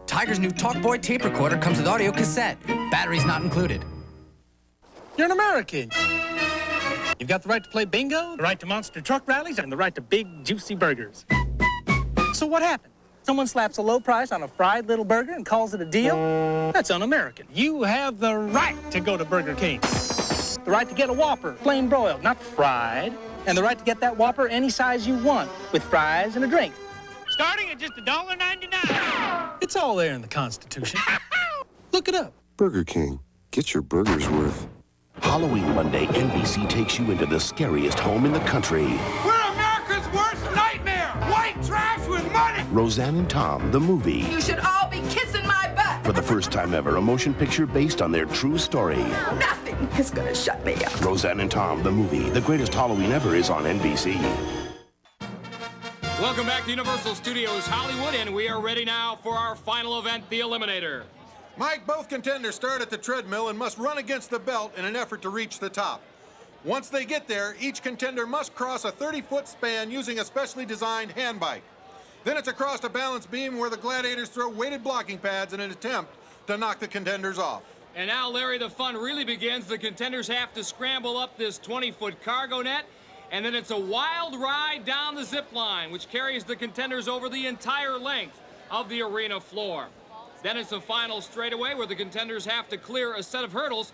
Tiger's new Talkboy tape recorder comes with audio cassette. Batteries not included. You're an American. You've got the right to play bingo, the right to monster truck rallies, and the right to big, juicy burgers. So what happened? Someone slaps a low price on a fried little burger and calls it a deal? That's un-American. You have the right to go to Burger King. The right to get a Whopper, plain broiled, not fried. And the right to get that Whopper any size you want, with fries and a drink. Starting at just $1.99. It's all there in the Constitution. Look it up. Burger King. Get your burger's worth. Halloween Monday, NBC takes you into the scariest home in the country. We're America's worst nightmare! White trash with money! Roseanne and Tom, the movie. You should all be kissing my butt! For the first time ever, a motion picture based on their true story. Nothing is gonna shut me up. Roseanne and Tom, the movie. The greatest Halloween ever is on NBC. Welcome back to Universal Studios Hollywood, and we are ready now for our final event, the Eliminator. Mike, both contenders start at the treadmill and must run against the belt in an effort to reach the top. Once they get there, each contender must cross a 30-foot span using a specially designed hand bike. Then it's across a balance beam where the gladiators throw weighted blocking pads in an attempt to knock the contenders off. And now, Larry, the fun really begins. The contenders have to scramble up this 20-foot cargo net, and then it's a wild ride down the zip line, which carries the contenders over the entire length of the arena floor. Then it's a final straightaway where the contenders have to clear a set of hurdles.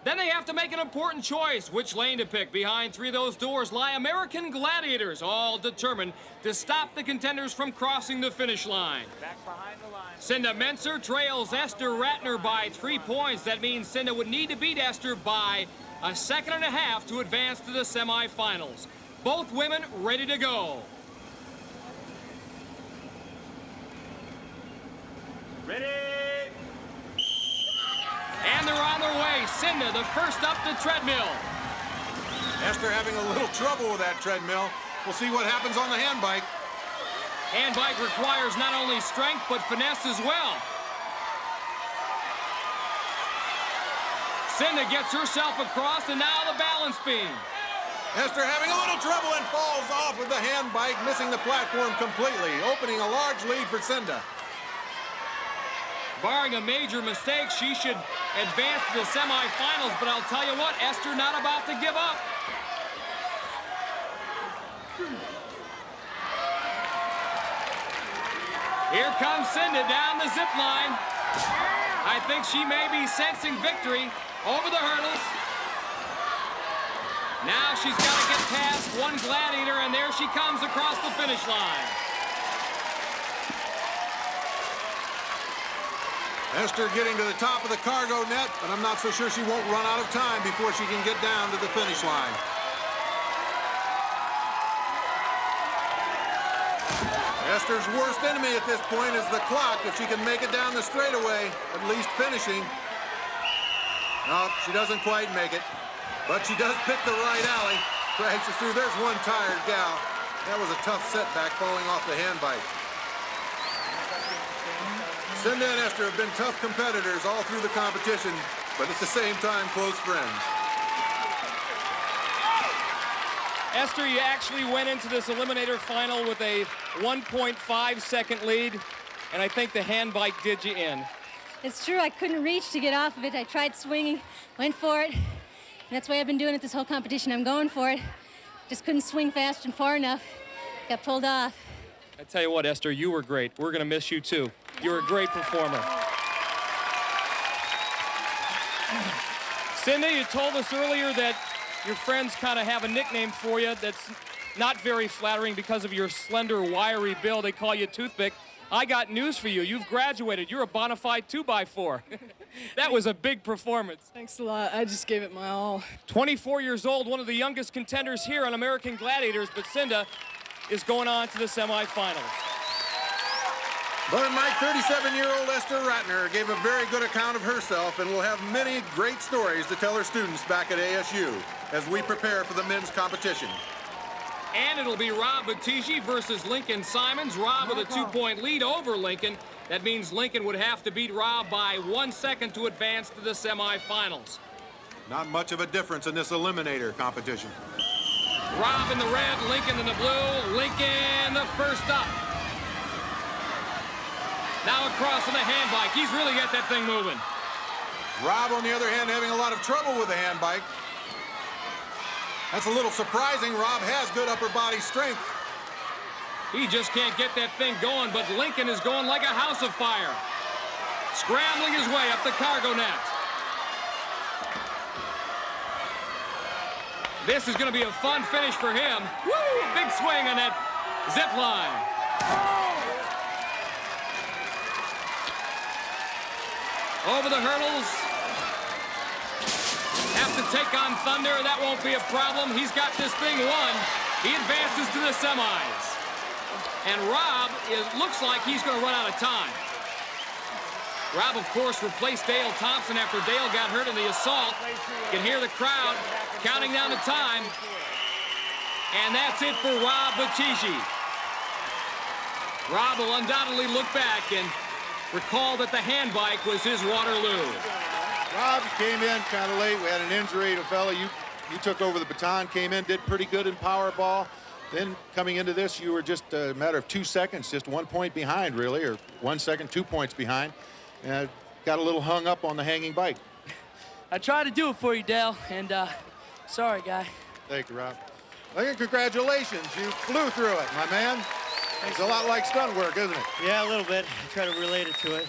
Then they have to make an important choice, which lane to pick. Behind three of those doors lie American gladiators, all determined to stop the contenders from crossing the finish line. Back behind the line. Cinda Menser trails Esther Ratner by 3 points. That means Cinda would need to beat Esther by a second and a half to advance to the semifinals. Both women ready to go. Ready? And they're on their way. Cinda, the first up the treadmill. Esther having a little trouble with that treadmill. We'll see what happens on the hand bike. Hand bike requires not only strength, but finesse as well. Cinda gets herself across, and now the balance beam. Esther having a little trouble and falls off of the hand bike, missing the platform completely, opening a large lead for Cinda. Barring a major mistake, she should advance to the semifinals, but I'll tell you what, Esther not about to give up. Here comes Cinda down the zip line. I think she may be sensing victory over the hurdles. Now she's got to get past one gladiator, and there she comes across the finish line. Esther getting to the top of the cargo net, but I'm not so sure she won't run out of time before she can get down to the finish line. Esther's worst enemy at this point is the clock. If she can make it down the straightaway, at least finishing. No, she doesn't quite make it, but she does pick the right alley. Crashes through. There's one tired gal. That was a tough setback falling off the hand bike. Cinda and Esther have been tough competitors all through the competition, but at the same time, close friends. Esther, you actually went into this eliminator final with a 1.5-second lead, and I think the hand bike did you in. It's true, I couldn't reach to get off of it. I tried swinging, went for it, and that's the way I've been doing it this whole competition. I'm going for it. Just couldn't swing fast and far enough. Got pulled off. I tell you what, Esther, you were great. We're going to miss you, too. You're a great performer. Cinda, you told us earlier that your friends kind of have a nickname for you that's not very flattering because of your slender, wiry build. They call you Toothpick. I got news for you. You've graduated. You're a bona fide 2x4. That was a big performance. Thanks a lot. I just gave it my all. 24 years old, one of the youngest contenders here on American Gladiators, but Cinda is going on to the semifinals. But Mike, 37-year-old Esther Ratner gave a very good account of herself and will have many great stories to tell her students back at ASU as we prepare for the men's competition. And it'll be Rob Battisti versus Lincoln Simons. Rob with a 2-point lead over Lincoln. That means Lincoln would have to beat Rob by 1 second to advance to the semifinals. Not much of a difference in this eliminator competition. Rob in the red, Lincoln in the blue. Lincoln the first up. Now across on the hand bike. He's really got that thing moving. Rob, on the other hand, having a lot of trouble with the hand bike. That's a little surprising. Rob has good upper body strength. He just can't get that thing going, but Lincoln is going like a house of fire. Scrambling his way up the cargo net. This is going to be a fun finish for him. Woo! Big swing on that zip line. Over the hurdles. Have to take on Thunder. That won't be a problem. He's got this thing won. He advances to the semis. And Rob looks like he's going to run out of time. Rob, of course, replaced Dale Thompson after Dale got hurt in the assault. You can hear the crowd counting down the time. And that's it for Rob Battisti. Rob will undoubtedly look back and recall that the hand bike was his Waterloo. Rob came in kind of late. We had an injury to a fella. You took over the baton, came in, did pretty good in Powerball. Then coming into this, you were just a matter of 2 seconds, just 1 point behind, really, or 1 second, 2 points behind. And got a little hung up on the hanging bike. I tried to do it for you, Dale, and sorry, guy. Thank you, Rob. Well, congratulations. You flew through it, my man. It's a lot like stunt work, isn't it? Yeah, a little bit. I try to relate it to it.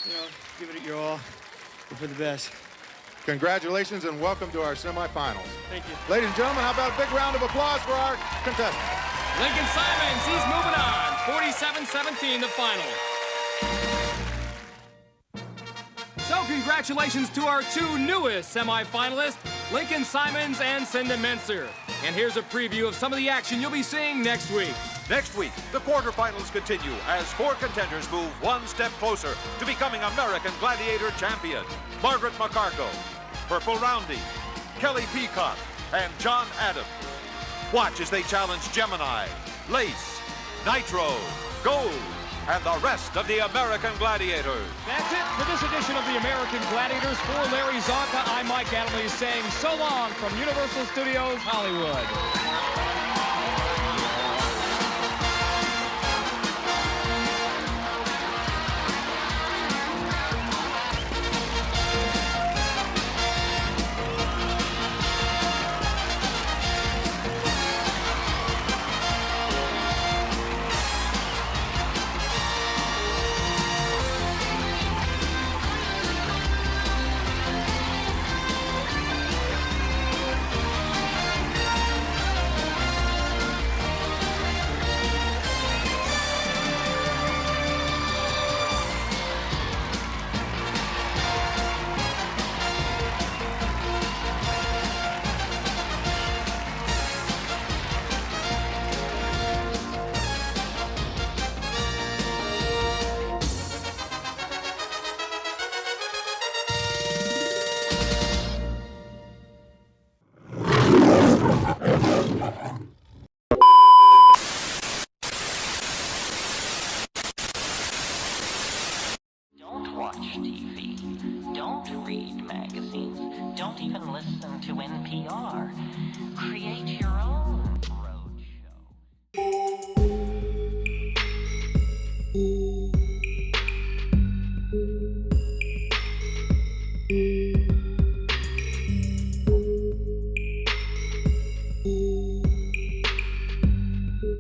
You know, give it your all. Go for the best. Congratulations and welcome to our semifinals. Thank you. Ladies and gentlemen, how about a big round of applause for our contestants? Lincoln Simons, he's moving on. 47-17, the final. So congratulations to our two newest semifinalists, Lincoln Simons and Cinda Menser. And here's a preview of some of the action you'll be seeing next week. Next week, the quarterfinals continue as 4 contenders move 1 step closer to becoming American Gladiator champion. Margaret McCargo, Purple Roundy, Kelly Peacock, and John Adams. Watch as they challenge Gemini, Lace, Nitro, Gold, and the rest of the American Gladiators. That's it for this edition of the American Gladiators. For Larry Zonka, I'm Mike Adamle saying so long from Universal Studios, Hollywood. Don't watch TV. Don't read magazines. Don't even listen to NPR. Create your own roadshow.